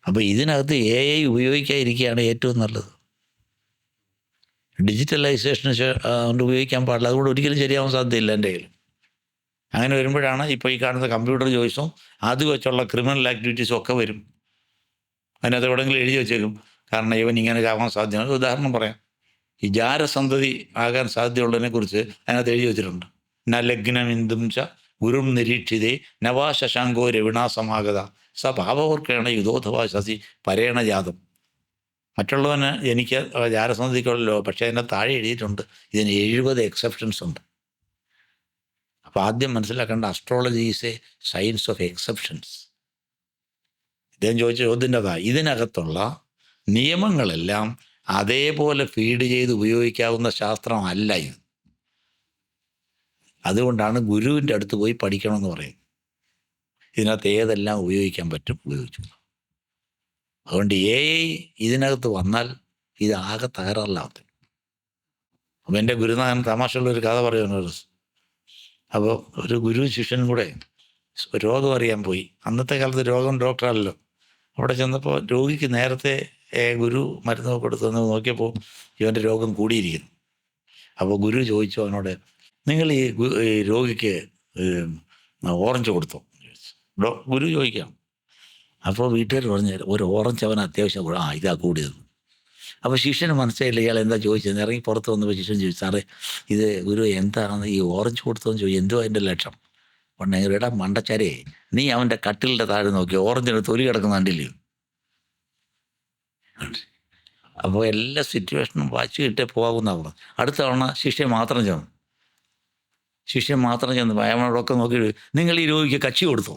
Speaker 1: അപ്പോൾ ഇതിനകത്ത് AI ഉപയോഗിക്കാതിരിക്കുകയാണ് ഏറ്റവും നല്ലത്. ഡിജിറ്റലൈസേഷന് കൊണ്ട് ഉപയോഗിക്കാൻ പാടില്ല. അതുകൊണ്ട് ഒരിക്കലും ശരിയാവാൻ സാധ്യതയില്ല എൻ്റെ കയ്യിൽ. അങ്ങനെ വരുമ്പോഴാണ് ഇപ്പോൾ ഈ കാണുന്ന കമ്പ്യൂട്ടർ ചോയ്സും അത് വെച്ചുള്ള ക്രിമിനൽ ആക്ടിവിറ്റീസും ഒക്കെ വരും. അതിനകത്ത് എവിടെയെങ്കിലും എഴുതി വെച്ചേക്കും, കാരണം ഇവൻ ഇങ്ങനെ ആവാൻ സാധ്യതയാണ്. ഉദാഹരണം പറയാം, ഈ ജാരസന്തതി ആകാൻ സാധ്യതയുള്ളതിനെ കുറിച്ച് അതിനകത്ത് എഴുതി വെച്ചിട്ടുണ്ട്. ന ലഗ്നമിന്ദും ച ഗുരും നിരീക്ഷിതേ നവാ ശശാങ്കോ രവിണാസമാഗത സ ഭാവവർക്കേണ യുധോധവാ ശശി പരേണ ജാതം. മറ്റുള്ളവന് എനിക്ക് ജാരസന്തതിക്കുള്ളല്ലോ, പക്ഷേ അതിൻ്റെ താഴെ എഴുതിയിട്ടുണ്ട് ഇതിന് 70 എക്സെപ്ഷൻസ് ഉണ്ട്. അപ്പോൾ ആദ്യം മനസ്സിലാക്കേണ്ട, astrology is A science of exceptions. ഇദ്ദേഹം ചോദിച്ച ചോദ്യത്തിൻ്റെതാ, ഇതിനകത്തുള്ള നിയമങ്ങളെല്ലാം അതേപോലെ ഫീഡ് ചെയ്ത് ഉപയോഗിക്കാവുന്ന ശാസ്ത്രമല്ല ഇത്. അതുകൊണ്ടാണ് ഗുരുവിൻ്റെ അടുത്ത് പോയി പഠിക്കണമെന്ന് പറയും. ഇതിനകത്ത് ഏതെല്ലാം ഉപയോഗിക്കാൻ പറ്റും ഉപയോഗിച്ചു. അതുകൊണ്ട് AI ഇതിനകത്ത് വന്നാൽ ഇതാകെ തകരാറില്ലാത്ത. അപ്പോൾ എൻ്റെ ഗുരുനാഥൻ തമാശയുള്ളൊരു കഥ പറയുന്നു. അപ്പോൾ ഒരു ഗുരു ശിഷ്യനും കൂടെ രോഗം അറിയാൻ പോയി. അന്നത്തെ കാലത്ത് രോഗം ഡോക്ടറല്ലോ. അവിടെ ചെന്നപ്പോൾ രോഗിക്ക് നേരത്തെ ഗുരു മരുന്ന് കൊടുത്തെന്ന് നോക്കിയപ്പോൾ ഇവൻ്റെ രോഗം കൂടിയിരിക്കുന്നു. അപ്പോൾ ഗുരു ചോദിച്ചു അവനോട്, നിങ്ങൾ ഈ രോഗിക്ക് ഓറഞ്ച് കൊടുത്തോ? ഗുരു ചോദിക്കാം. അപ്പോൾ വീട്ടുകാർ പറഞ്ഞ ഒരു ഓറഞ്ച് അവൻ അത്യാവശ്യം ഇതാ കൂടിയത്. അപ്പോൾ ശിഷ്യന് മനസ്സിലായില്ല ഇയാൾ എന്താ ചോദിച്ചത്. ഇറങ്ങി പുറത്ത് വന്നപ്പോൾ ശിഷ്യൻ ചോദിച്ചു, സാറേ ഇത് ഗുരു എന്താണ് ഈ ഓറഞ്ച് കൊടുത്തതെന്ന് ചോദിച്ചു. എന്തോ അതിൻ്റെ ലക്ഷം? ഉണ്ടെങ്കിലിടാ മണ്ടച്ചാരേ, നീ അവൻ്റെ കട്ടിലിൻ്റെ താഴെ നോക്കി ഓറഞ്ചിന് തൊലി കിടക്കുന്ന കണ്ടില്ലയോ? അപ്പോൾ എല്ലാ സിറ്റുവേഷനും വാച്ച് കിട്ടേ പോകാവുന്നതാണ്. അടുത്ത തവണ ശിഷ്യൻ മാത്രം ചെന്ന് അയാളോടൊക്കെ നോക്കി, നിങ്ങൾ ഈ രോഗിക്ക് കച്ചി കൊടുത്തു.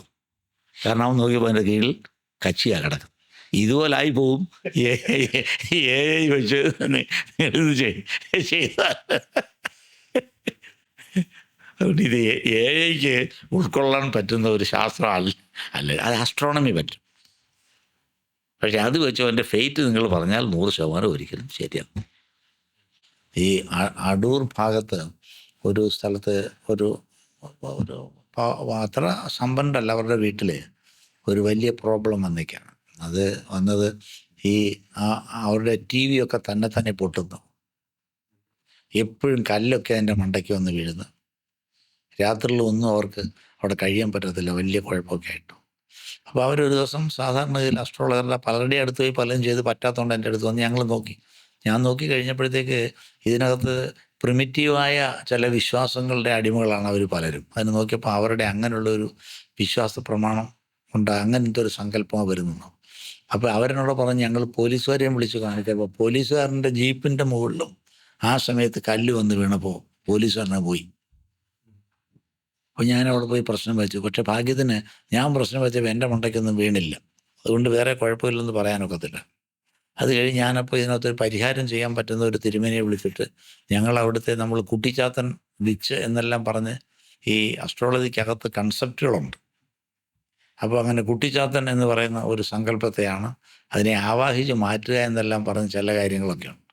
Speaker 1: കാരണം അവൻ നോക്കിയപ്പോൾ അതിൻ്റെ കീഴിൽ കച്ചിയാണ് കിടക്കുന്നത്. ഇതുപോലെ ആയി പോവും AI വെച്ച് ചെയ്താൽ. അതുകൊണ്ട് ഇത് AIക്ക് ഉൾക്കൊള്ളാൻ പറ്റുന്ന ഒരു ശാസ്ത്രം അല്ല. അത് ആസ്ട്രോണമി പറ്റും. പക്ഷെ അത് വെച്ച് അവൻ്റെ ഫെയ്റ്റ് നിങ്ങൾ പറഞ്ഞാൽ 100% ഒരിക്കലും ശരിയാണ്. ഈ അടൂർ ഭാഗത്ത് ഒരു സ്ഥലത്ത് ഒരു അത്ര സമ്പന്നല്ല അവരുടെ വീട്ടിൽ ഒരു വലിയ പ്രോബ്ലം വന്നേക്കാണ്. അത് വന്നത് അവരുടെ TV ഒക്കെ തന്നെ പൊട്ടുന്നു. എപ്പോഴും കല്ലൊക്കെ അതിൻ്റെ മണ്ടയ്ക്ക് വന്ന് വീഴുന്നു. രാത്രിയിലൊന്നും അവർക്ക് അവിടെ കഴിയാൻ പറ്റത്തില്ല, വലിയ കുഴപ്പമൊക്കെ ആയിട്ടു. അപ്പോൾ അവരൊരു ദിവസം സാധാരണ ഇതിൽ അസ്ട്രോളജറുടെ പലരുടെ അടുത്ത് പോയി പലരും ചെയ്ത് പറ്റാത്തതുകൊണ്ട് എൻ്റെ അടുത്ത് വന്ന് ഞാൻ നോക്കി കഴിഞ്ഞപ്പോഴത്തേക്ക് ഇതിനകത്ത് പ്രിമിറ്റീവായ ചില വിശ്വാസങ്ങളുടെ അടിമകളാണ് അവർ പലരും. അതിന് നോക്കിയപ്പോൾ അവരുടെ അങ്ങനെയുള്ളൊരു വിശ്വാസ പ്രമാണം ഉണ്ട്, അങ്ങനത്തെ ഒരു സങ്കല്പമാണ് വരുന്നു. അപ്പോൾ അവരെന്നോട് പറഞ്ഞ് ഞങ്ങൾ പോലീസുകാരെയും വിളിച്ച് കാണിച്ചപ്പോൾ പോലീസുകാരൻ്റെ ജീപ്പിൻ്റെ മുകളിലും ആ സമയത്ത് കല്ല് വന്ന് വീണപ്പോൾ പോലീസുകാരനെ പോയി. അപ്പോൾ ഞാൻ അവിടെ പോയി പ്രശ്നം വെച്ചു. പക്ഷേ ഭാഗ്യത്തിന് ഞാൻ പ്രശ്നം വെച്ചപ്പോൾ എൻ്റെ മണ്ടയ്ക്കൊന്നും വീണില്ല. അതുകൊണ്ട് വേറെ കുഴപ്പമില്ലെന്ന് പറയാനൊക്കത്തില്ല. അത് കഴിഞ്ഞ് ഞാനപ്പോൾ ഇതിനകത്തൊരു പരിഹാരം ചെയ്യാൻ പറ്റുന്ന ഒരു തിരുമേനിയെ വിളിച്ചിട്ട് ഞങ്ങൾ അവിടുത്തെ നമ്മൾ കുട്ടിച്ചാത്തൻ വിച്ച് എന്നെല്ലാം പറഞ്ഞ് ഈ അസ്ട്രോളജിക്കകത്ത് കൺസെപ്റ്റുകളുണ്ട്. അപ്പോൾ അങ്ങനെ കുട്ടിച്ചാത്തൻ എന്ന് പറയുന്ന ഒരു സങ്കല്പത്തെയാണ് അതിനെ ആവാഹിച്ച് മാറ്റുക എന്നെല്ലാം പറഞ്ഞ് ചില കാര്യങ്ങളൊക്കെയുണ്ട്.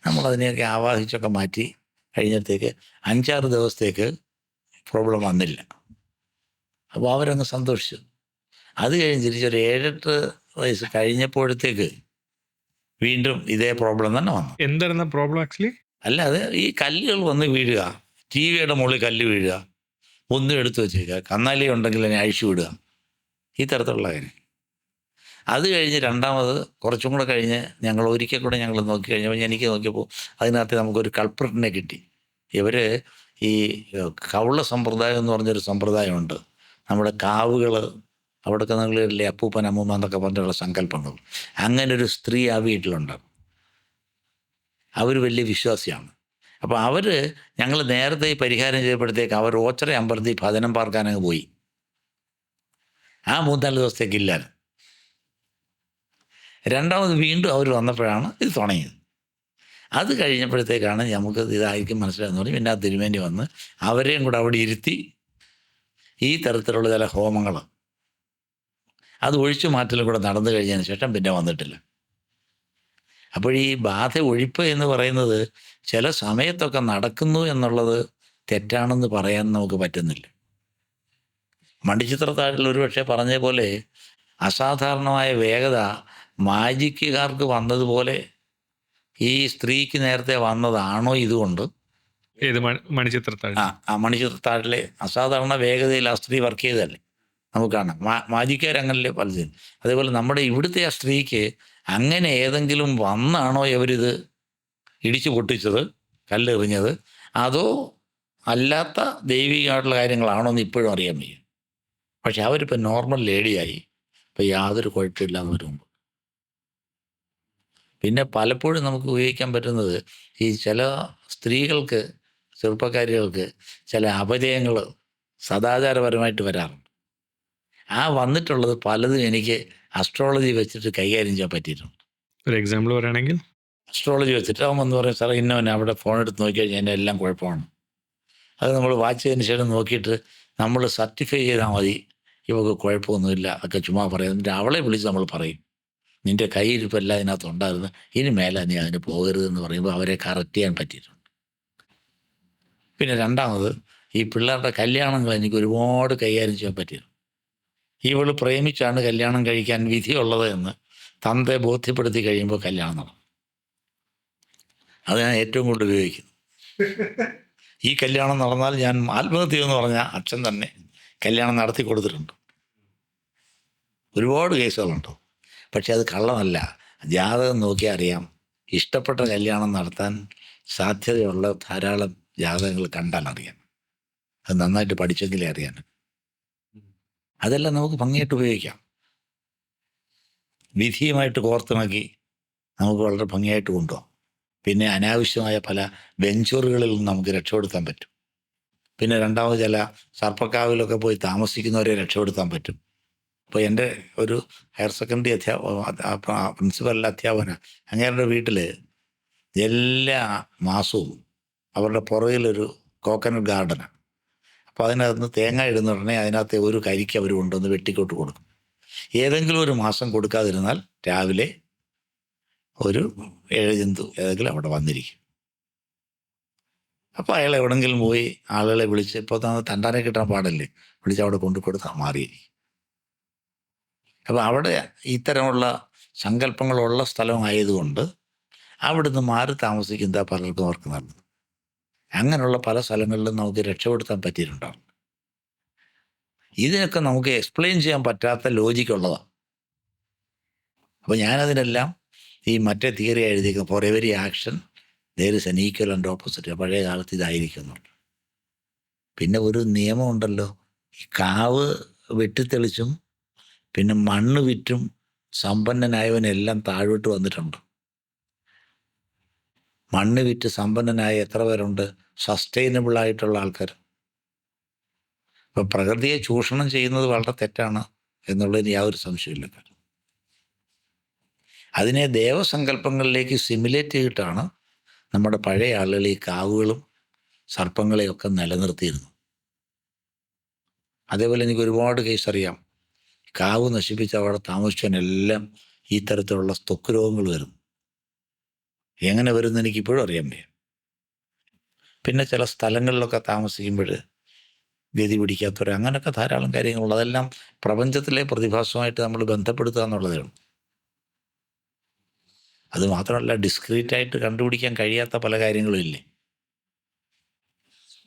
Speaker 1: നമ്മളതിനെയൊക്കെ ആവാഹിച്ചൊക്കെ മാറ്റി കഴിഞ്ഞത്തേക്ക് 5-6 ദിവസത്തേക്ക് പ്രോബ്ലം വന്നില്ല. അപ്പോൾ അവരങ്ങ് സന്തോഷിച്ചു. അത് കഴിഞ്ഞ് തിരിച്ചൊരു 7-8 വയസ്സ് കഴിഞ്ഞപ്പോഴത്തേക്ക് വീണ്ടും ഇതേ പ്രോബ്ലം തന്നെ വന്നു.
Speaker 2: എന്തായിരുന്നു പ്രോബ്ലം ആക്ച്വലി?
Speaker 1: അല്ലാതെ ഈ കല്ലുകൾ വന്ന് വീഴുക, ടി വിയുടെ മുകളിൽ കല്ല് വീഴുക, ഒന്നും എടുത്തു വെച്ചേക്കുക, കന്നാലി ഉണ്ടെങ്കിൽ അതിനെ അഴിച്ചു വിടുക, ഈ തരത്തിലുള്ള കാര്യം. അത് കഴിഞ്ഞ് രണ്ടാമത് കുറച്ചും കൂടെ കഴിഞ്ഞ് ഞങ്ങൾ ഒരിക്കൽ കൂടെ ഞങ്ങൾ നോക്കി കഴിഞ്ഞപ്പോൾ എനിക്ക് നോക്കിയപ്പോൾ അതിനകത്ത് നമുക്കൊരു കൾപ്രിറ്റിനെ കിട്ടി. ഇവർ ഈ കൗള സമ്പ്രദായം എന്ന് പറഞ്ഞൊരു സമ്പ്രദായമുണ്ട്. നമ്മുടെ കാവുകൾ അവിടെയൊക്കെ നിങ്ങളില്ലേ അപ്പൂപ്പൻ അമ്മൂമ്മ എന്നൊക്കെ പറഞ്ഞുള്ള സങ്കല്പങ്ങൾ. അങ്ങനെ ഒരു സ്ത്രീ ആ വീട്ടിലുണ്ട്. അവർ വലിയ വിശ്വാസിയാണ്. അപ്പോൾ അവർ ഞങ്ങൾ നേരത്തെ പരിഹാരം ചെയ്തപ്പോഴത്തേക്ക് അവർ ഓച്ചറ അമ്പലത്തിൽ ഭജനം പാർക്കാനങ്ങ് പോയി. ആ 3-4 ദിവസത്തേക്ക് ഇല്ലായിരുന്നു. രണ്ടാമത് വീണ്ടും അവർ വന്നപ്പോഴാണ് ഇത് തുടങ്ങിയത്. അത് കഴിഞ്ഞപ്പോഴത്തേക്കാണ് നമുക്ക് ഇതായിരിക്കും മനസ്സിലായെന്ന് പറഞ്ഞ് പിന്നെ ആ തിരുമേനി വന്ന് അവരെയും കൂടെ അവിടെ ഇരുത്തി ഈ തരത്തിലുള്ള ചില ഹോമങ്ങൾ അത് ഒഴിച്ചു മാറ്റലും കൂടെ നടന്നു കഴിഞ്ഞതിന് ശേഷം പിന്നെ വന്നിട്ടില്ല. അപ്പോൾ ഈ ബാധ ഒഴിപ്പ് എന്ന് പറയുന്നത് ചില സമയത്തൊക്കെ നടക്കുന്നു എന്നുള്ളത് തെറ്റാണെന്ന് പറയാൻ നമുക്ക് പറ്റുന്നില്ല. മണിച്ചിത്രത്താഴിൽ ഒരുപക്ഷെ പറഞ്ഞ പോലെ അസാധാരണമായ വേഗത മാജിക്കുകാർക്ക് വന്നതുപോലെ ഈ സ്ത്രീക്ക് നേരത്തെ വന്നതാണോ ഇതുകൊണ്ട്?
Speaker 2: ഏത് മണിച്ചിത്രത്താഴ്?
Speaker 1: ആ മണിച്ചിത്രത്താഴിലെ അസാധാരണ വേഗതയിൽ ആ സ്ത്രീ വർക്ക് ചെയ്തതല്ലേ നമുക്ക് കാണാം. മാജിക്കാരങ്ങനല്ലേ പലതും. അതേപോലെ നമ്മുടെ ഇവിടുത്തെ ആ സ്ത്രീക്ക് അങ്ങനെ ഏതെങ്കിലും വന്നാണോ ഇവരിത് ഇടിച്ചു പൊട്ടിച്ചത്, കല്ലെറിഞ്ഞത്, അതോ അല്ലാത്ത ദൈവികമായിട്ടുള്ള കാര്യങ്ങളാണോ എന്ന് ഇപ്പോഴും അറിയാൻ വയ്യ. പക്ഷെ അവരിപ്പോൾ നോർമൽ ലേഡിയായി. ഇപ്പം യാതൊരു കുഴപ്പമില്ലാതെ വരുമ്പോൾ പിന്നെ പലപ്പോഴും നമുക്ക് ഉപയോഗിക്കാൻ പറ്റുന്നത് ഈ ചില സ്ത്രീകൾക്ക്, ചെറുപ്പക്കാരികൾക്ക് ചില അപജയങ്ങൾ സദാചാരപരമായിട്ട് വരാറുണ്ട്. ആ വന്നിട്ടുള്ളത് പലതും എനിക്ക് അസ്ട്രോളജി വെച്ചിട്ട് കൈകാര്യം ചെയ്യാൻ പറ്റിയിട്ടുണ്ട്.
Speaker 2: ഒരു എക്സാമ്പിൾ പറയുകയാണെങ്കിൽ?
Speaker 1: അസ്ട്രോളജി വെച്ചിട്ട് അവൻ വന്ന് പറയും, സാറേ ഇന്നവനെ അവിടെ ഫോൺ എടുത്ത് നോക്കി കഴിഞ്ഞാൽ എൻ്റെ എല്ലാം കുഴപ്പമാണ്. അത് നമ്മൾ വായിച്ചതിന് ശേഷം നോക്കിയിട്ട് നമ്മൾ സർട്ടിഫൈ ചെയ്താൽ മതി, ഇവർക്ക് കുഴപ്പമൊന്നുമില്ല ഒക്കെ ചുമ്മാ പറയും. എന്നിട്ട് അവളെ വിളിച്ച് നമ്മൾ പറയും, നിൻ്റെ കയ്യിരിപ്പെല്ലാം ഇതിനകത്ത് ഉണ്ടായിരുന്നു, ഇനി മേലെ നീ അതിന് പോകരുതെന്ന് പറയുമ്പോൾ അവരെ കറക്റ്റ് ചെയ്യാൻ പറ്റിയിട്ടുണ്ട്. പിന്നെ രണ്ടാമത് ഈ പിള്ളേരുടെ കല്യാണങ്ങൾ എനിക്ക് ഒരുപാട് കൈകാര്യം ചെയ്യാൻ പറ്റിയിരുന്നു. ഇവൾ പ്രേമിച്ചാണ് കല്യാണം കഴിക്കാൻ വിധിയുള്ളത് എന്ന് തന്തയെ ബോധ്യപ്പെടുത്തി കഴിയുമ്പോൾ കല്യാണം നടന്നു. അത് ഞാൻ ഏറ്റവും കൂടുതൽ ഉപയോഗിക്കുന്നു. ഈ കല്യാണം നടന്നാൽ ഞാൻ ആത്മഹത്യ എന്ന് പറഞ്ഞാൽ അച്ഛൻ തന്നെ കല്യാണം നടത്തി കൊടുത്തിട്ടുണ്ട്. ഒരുപാട് കേസുകളുണ്ട്. പക്ഷെ അത് കള്ളമല്ല. ജാതകം നോക്കിയാൽ അറിയാം. ഇഷ്ടപ്പെട്ട കല്യാണം നടത്താൻ സാധ്യതയുള്ള ധാരാളം ജാതകങ്ങൾ കണ്ടാൽ അറിയാം. അത് നന്നായിട്ട് പഠിച്ചെങ്കിലേ അറിയാൻ. അതെല്ലാം നമുക്ക് ഭംഗിയായിട്ട് ഉപയോഗിക്കാം. വിധിയുമായിട്ട് കോർത്തിണക്കി നമുക്ക് വളരെ ഭംഗിയായിട്ട് കൊണ്ടുപോകാം. പിന്നെ അനാവശ്യമായ പല വെഞ്ചറുകളിൽ നിന്ന് നമുക്ക് രക്ഷപ്പെടുത്താൻ പറ്റും. പിന്നെ രണ്ടാമത് ചില സർപ്പക്കാവിലൊക്കെ പോയി താമസിക്കുന്നവരെ രക്ഷപ്പെടുത്താൻ പറ്റും. ഇപ്പോൾ എൻ്റെ ഒരു ഹയർ സെക്കൻഡറി പ്രിൻസിപ്പൽ അധ്യാപന അങ്ങേരുടെ വീട്ടിൽ എല്ലാ മാസവും അവരുടെ പുറകിലൊരു കോക്കനട്ട് ഗാർഡനാണ്. അപ്പോൾ അതിനകത്ത് തേങ്ങ ഇടുന്ന ഉടനെ അതിനകത്ത് ഒരു കരിക്ക് അവർ കൊണ്ടുവന്ന് വെട്ടിക്കൊട്ട് കൊടുക്കും. ഏതെങ്കിലും ഒരു മാസം കൊടുക്കാതിരുന്നാൽ രാവിലെ ഒരു ഇഴജന്തു ഏതെങ്കിലും അവിടെ വന്നിരിക്കും. അപ്പോൾ അയാൾ എവിടെങ്കിലും പോയി ആളുകളെ വിളിച്ച്, ഇപ്പോൾ തണ്ടാനെ കിട്ടാൻ പാടല്ലേ, വിളിച്ച് അവിടെ കൊണ്ടു കൊടുത്താൽ മാറിയിരിക്കും. അപ്പോൾ അവിടെ ഇത്തരമുള്ള സങ്കല്പങ്ങളുള്ള സ്ഥലമായതുകൊണ്ട് അവിടുന്ന് മാറി താമസിക്കുന്ന പലർക്കും അവർക്ക് നല്ലത്. അങ്ങനെയുള്ള പല സ്ഥലങ്ങളിലും നമുക്ക് രക്ഷപ്പെടുത്താൻ പറ്റിയിട്ടുണ്ടാവും. ഇതിനൊക്കെ നമുക്ക് എക്സ്പ്ലെയിൻ ചെയ്യാൻ പറ്റാത്ത ലോജിക്കുള്ളതാണ്. അപ്പോൾ ഞാനതിനെല്ലാം ഈ മറ്റേ തിയറി എഴുതിയിരിക്കുന്നത് for every action there is an equal and opposite. പഴയ കാലത്ത് ഇതായിരിക്കുന്നുണ്ട്. പിന്നെ ഒരു നിയമമുണ്ടല്ലോ, ഈ കാവ് വെട്ടിത്തെളിച്ചും പിന്നെ മണ്ണ് വിറ്റും സമ്പന്നനായവനെല്ലാം താഴോട്ട് വന്നിട്ടുണ്ട്. മണ്ണ് വിറ്റ് സമ്പന്നനായ എത്ര പേരുണ്ട്? സസ്റ്റൈനബിൾ ആയിട്ടുള്ള ആൾക്കാർ. ഇപ്പം പ്രകൃതിയെ ചൂഷണം ചെയ്യുന്നത് വളരെ തെറ്റാണ് എന്നുള്ളതിന് യാതൊരു സംശയമില്ല. അതിനെ ദേവസങ്കല്പങ്ങളിലേക്ക് സിമുലേറ്റ് ചെയ്തിട്ടാണ് നമ്മുടെ പഴയ ആളുകൾ ഈ കാവുകളും സർപ്പങ്ങളെയൊക്കെ നിലനിർത്തിയിരുന്നു. അതേപോലെ എനിക്ക് ഒരുപാട് കേസ് അറിയാം. കാവ് നശിപ്പിച്ച് അവിടെ താമസിച്ചതിനെല്ലാം ഈ തരത്തിലുള്ള ത്വക്ക് രോഗങ്ങൾ വരും. എങ്ങനെ വരുമെന്ന് എനിക്കിപ്പോഴും അറിയാൻ വയ്യ. പിന്നെ ചില സ്ഥലങ്ങളിലൊക്കെ താമസിക്കുമ്പോൾ ഗതി പിടിക്കാത്തവർ, അങ്ങനെയൊക്കെ ധാരാളം കാര്യങ്ങളുണ്ട്. അതെല്ലാം പ്രപഞ്ചത്തിലെ പ്രതിഭാസമായിട്ട് നമ്മൾ ബന്ധപ്പെടുത്തുക എന്നുള്ളതേ ഉള്ളൂ. അത് മാത്രമല്ല, ഡിസ്ക്രീറ്റായിട്ട് കണ്ടുപിടിക്കാൻ കഴിയാത്ത പല കാര്യങ്ങളും ഇല്ലേ.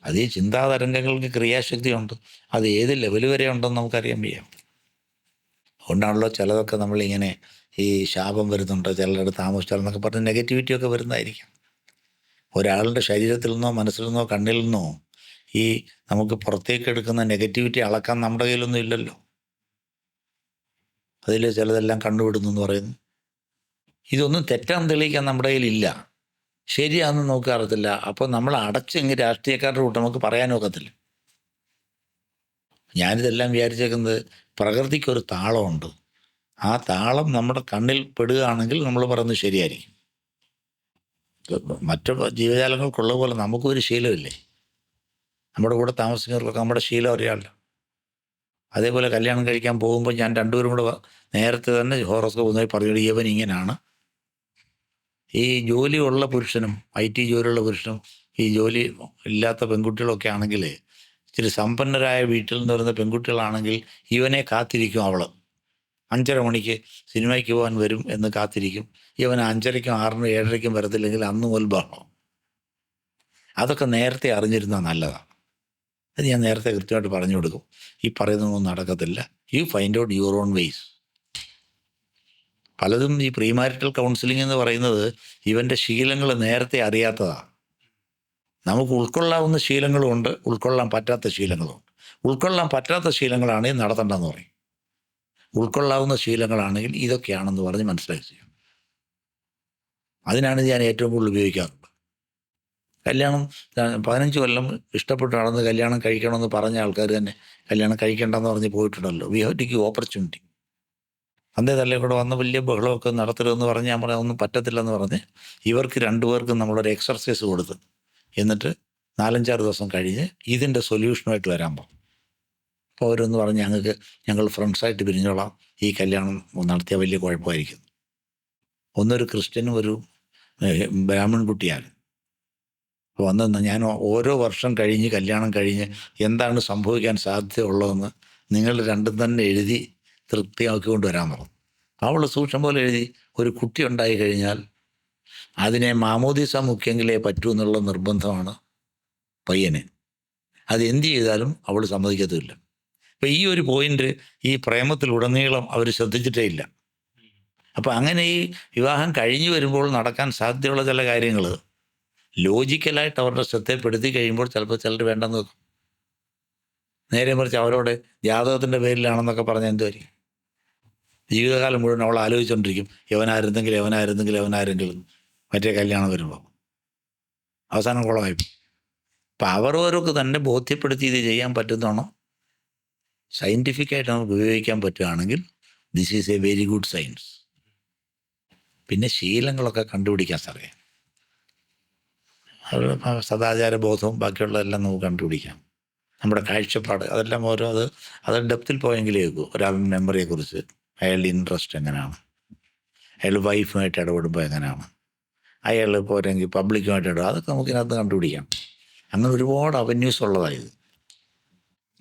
Speaker 1: അത് ഈ ചിന്താതരംഗങ്ങൾക്ക് ക്രിയാശക്തിയുണ്ട്. അത് ഏത് ലെവൽ വരെ ഉണ്ടെന്ന് നമുക്കറിയാൻ വയ്യ. അതുകൊണ്ടാണല്ലോ ചിലതൊക്കെ നമ്മളിങ്ങനെ ഈ ശാപം വരുന്നുണ്ട്, ചിലരുടെ താമസിച്ചാലെന്നൊക്കെ പറഞ്ഞ് നെഗറ്റിവിറ്റിയൊക്കെ വരുന്നതായിരിക്കാം. ഒരാളുടെ ശരീരത്തിൽ നിന്നോ മനസ്സിൽ നിന്നോ കണ്ണിൽ നിന്നോ ഈ നമുക്ക് പുറത്തേക്ക് എടുക്കുന്ന നെഗറ്റിവിറ്റി അളക്കാൻ നമ്മുടെ കയ്യിലൊന്നും ഇല്ലല്ലോ. അതിൽ ചിലതെല്ലാം കണ്ടുപിടുന്നു എന്ന് പറയുന്നു. ഇതൊന്നും തെറ്റാന്ന് തെളിയിക്കാൻ നമ്മുടെ കയ്യിലില്ല. ശരിയാണെന്ന് നമുക്ക് അറിയത്തില്ല. അപ്പോൾ നമ്മൾ അടച്ചെങ്കിൽ രാഷ്ട്രീയക്കാരുടെ കൂട്ട് നമുക്ക് പറയാനും ഒക്കത്തില്ല. ഞാനിതെല്ലാം വിചാരിച്ചേക്കുന്നത് പ്രകൃതിക്കൊരു താളമുണ്ട്. ആ താളം നമ്മുടെ കണ്ണിൽ പെടുകയാണെങ്കിൽ നമ്മൾ പറയുന്നത് ശരിയായിരിക്കും. മറ്റു ജീവജാലങ്ങൾക്കുള്ള പോലെ നമുക്കൊരു ശീലമില്ലേ. നമ്മുടെ കൂടെ താമസിക്കുന്നവർക്കൊക്കെ നമ്മുടെ ശീലം അറിയാമല്ലോ. അതേപോലെ കല്യാണം കഴിക്കാൻ പോകുമ്പോൾ ഞാൻ രണ്ടുപേരും കൂടെ നേരത്തെ തന്നെ ഹോറോസ്കോപ്പ് ഒന്നായി പറഞ്ഞു, ഇവൻ ഇങ്ങനെയാണ്. ഈ ജോലിയുള്ള പുരുഷനും IT ജോലിയുള്ള പുരുഷനും ഈ ജോലി ഇല്ലാത്ത പെൺകുട്ടികളൊക്കെ ആണെങ്കിൽ, ഇച്ചിരി സമ്പന്നരായ വീട്ടിൽ നിന്ന് വരുന്ന പെൺകുട്ടികളാണെങ്കിൽ ഇവനെ കാത്തിരിക്കും. അവൾ 5:30 മണിക്ക് സിനിമയ്ക്ക് പോകാൻ വരും എന്ന് കാത്തിരിക്കും. ഇവൻ 5:30ക്കും 6:00നും 7:30ക്കും വരത്തില്ലെങ്കിൽ അന്ന് മുതൽ ബഹളം. അതൊക്കെ നേരത്തെ അറിഞ്ഞിരുന്നാൽ നല്ലതാണ്. അത് ഞാൻ നേരത്തെ കൃത്യമായിട്ട് പറഞ്ഞു കൊടുക്കും. ഈ പറയുന്നതൊന്നും നടക്കത്തില്ല. You find out your own vase. പലതും ഈ പ്രീമാരിറ്റൽ കൗൺസിലിംഗ് എന്ന് പറയുന്നത് ഇവൻ്റെ ശീലങ്ങൾ നേരത്തെ അറിയാത്തതാണ്. നമുക്ക് ഉൾക്കൊള്ളാവുന്ന ശീലങ്ങളുമുണ്ട്, ഉൾക്കൊള്ളാൻ പറ്റാത്ത ശീലങ്ങളുമുണ്ട്. ഉൾക്കൊള്ളാൻ പറ്റാത്ത ശീലങ്ങളാണെങ്കിൽ നടത്തണ്ടെന്ന് പറയും. ഉൾക്കൊള്ളാവുന്ന ശീലങ്ങളാണെങ്കിൽ ഇതൊക്കെയാണെന്ന് പറഞ്ഞ് മനസ്സിലാക്കി ചെയ്യും. അതിനാണ് ഞാൻ ഏറ്റവും കൂടുതൽ ഉപയോഗിക്കാറുള്ളത്. കല്യാണം 15 കൊല്ലം ഇഷ്ടപ്പെട്ട് നടന്ന് കല്യാണം കഴിക്കണമെന്ന് പറഞ്ഞ ആൾക്കാർ തന്നെ കല്യാണം കഴിക്കേണ്ടെന്ന് പറഞ്ഞ് പോയിട്ടുണ്ടല്ലോ. We have to give opportunity. അന്നേ തല്ലേ കൂടെ വന്ന് വലിയ ബഹളമൊക്കെ നടത്തരുതെന്ന് പറഞ്ഞ് ഞാൻ പറയാം ഒന്നും പറ്റത്തില്ലെന്ന് പറഞ്ഞ് ഇവർക്ക് രണ്ടുപേർക്കും നമ്മളൊരു എക്സർസൈസ് കൊടുത്ത്, എന്നിട്ട് 4-5 ദിവസം കഴിഞ്ഞ് ഇതിൻ്റെ സൊല്യൂഷനുമായിട്ട് വരാൻ പോകും. അപ്പോൾ അവരൊന്ന് പറഞ്ഞ് ഞങ്ങൾ ഫ്രണ്ട്സായിട്ട് പിരിഞ്ഞോളാം, ഈ കല്യാണം നടത്തിയാൽ വലിയ കുഴപ്പമായിരിക്കും. ഒന്നൊരു ക്രിസ്ത്യനും ഒരു ബ്രാഹ്മൺ കുട്ടിയാണ് വന്നെന്ന്. ഞാൻ ഓരോ വർഷം കഴിഞ്ഞ് കല്യാണം കഴിഞ്ഞ് എന്താണ് സംഭവിക്കാൻ സാധ്യതയുള്ളതെന്ന് നിങ്ങൾ രണ്ടും തന്നെ എഴുതി തൃപ്തിയാക്കിക്കൊണ്ട് വരാൻ പറഞ്ഞു. അവൾ സൂക്ഷ്മം പോലെ എഴുതി. ഒരു കുട്ടി ഉണ്ടായി കഴിഞ്ഞാൽ അതിനെ മാമോദീസ മുഖ്യെങ്കിലേ പറ്റൂ എന്നുള്ള നിർബന്ധമാണ് പയ്യന്. അത് എന്ത് ചെയ്താലും അവൾ സമ്മതിക്കത്തില്ല. അപ്പം ഈ ഒരു പോയിന്റ് ഈ പ്രേമത്തിലുടനീളം അവർ ശ്രദ്ധിച്ചിട്ടേ ഇല്ല. അപ്പം അങ്ങനെ ഈ വിവാഹം കഴിഞ്ഞു വരുമ്പോൾ നടക്കാൻ സാധ്യതയുള്ള ചില കാര്യങ്ങൾ ലോജിക്കലായിട്ട് അവരുടെ ശ്രദ്ധപ്പെടുത്തി കഴിയുമ്പോൾ ചിലപ്പോൾ ചിലർ വേണ്ടെന്ന് വെക്കും. നേരെ മറിച്ച് അവരോട് ജാതകത്തിൻ്റെ പേരിലാണെന്നൊക്കെ പറഞ്ഞാൽ എന്തുമായിരിക്കും? ജീവിതകാലം മുഴുവൻ അവൾ ആലോചിച്ചുകൊണ്ടിരിക്കും, യവനായിരുന്നെങ്കിലും മറ്റേ കല്യാണം വരുമ്പോൾ അവസാനം കുളമായി. അപ്പം അവരവർക്ക് തന്നെ ബോധ്യപ്പെടുത്തി ഇത് ചെയ്യാൻ പറ്റുന്നതാണോ സയൻറ്റിഫിക്കായിട്ട് നമുക്ക് ഉപയോഗിക്കാൻ പറ്റുകയാണെങ്കിൽ this is A very good science. പിന്നെ ശീലങ്ങളൊക്കെ കണ്ടുപിടിക്കാൻ സാധിക്കും. സദാചാര ബോധവും ബാക്കിയുള്ളതെല്ലാം നമുക്ക് കണ്ടുപിടിക്കാം. നമ്മുടെ കാഴ്ചപ്പാട് അതെല്ലാം ഓരോ അത് ഡെപ്തിൽ പോയെങ്കിലേ വെക്കൂ. ഒരാൾ മെമ്മറിയെക്കുറിച്ച്, അയാളുടെ ഇൻട്രസ്റ്റ് എങ്ങനെയാണ്, അയാൾ വൈഫുമായിട്ട് ഇടപെടുമ്പോൾ എങ്ങനെയാണ്, അയാൾ പോരെങ്കിൽ പബ്ലിക്കുമായിട്ട് അതൊക്കെ നമുക്കിതിനകത്ത് കണ്ടുപിടിക്കാം. അങ്ങനെ ഒരുപാട് അവന്യൂസ് ഉള്ളതായത്.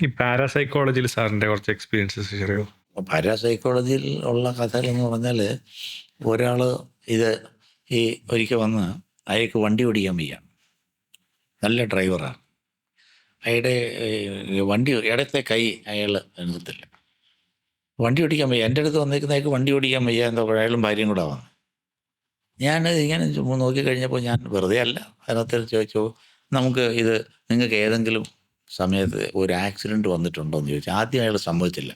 Speaker 2: ഈ പാരാസൈക്കോളജിയിൽ സാറിൻ്റെ കുറച്ച് എക്സ്പീരിയൻസസ് ഷെയർ ചെയ്യും.
Speaker 1: പാരാസൈക്കോളജിയിൽ ഉള്ള കഥകളെന്ന് പറഞ്ഞാൽ, ഒരാൾ ഒരിക്കൽ വന്ന് അയാൾക്ക് വണ്ടി ഓടിക്കാൻ വയ്യ, നല്ല ഡ്രൈവറാണ്. അയാളുടെ വണ്ടി ഇടത്തെ കൈ അയാൾ നിർത്തില്ല, വണ്ടി ഓടിക്കാൻ വയ്യ. എൻ്റെ അടുത്ത് വന്നേക്കുന്ന അയാൾക്ക് വണ്ടി ഓടിക്കാൻ വയ്യ, എന്താ അയാളും ഭാര്യയും കൂടെ വന്നു. ഞാൻ ഇങ്ങനെ നോക്കിക്കഴിഞ്ഞപ്പോൾ ഞാൻ വെറുതെ അല്ല, അതിനകത്ത് ചോദിച്ചു, നിങ്ങൾക്ക് ഏതെങ്കിലും സമയത്ത് ഒരു ആക്സിഡൻറ്റ് വന്നിട്ടുണ്ടോ എന്ന് ചോദിച്ചു. ആദ്യം അയാൾ സമ്മതിച്ചില്ല.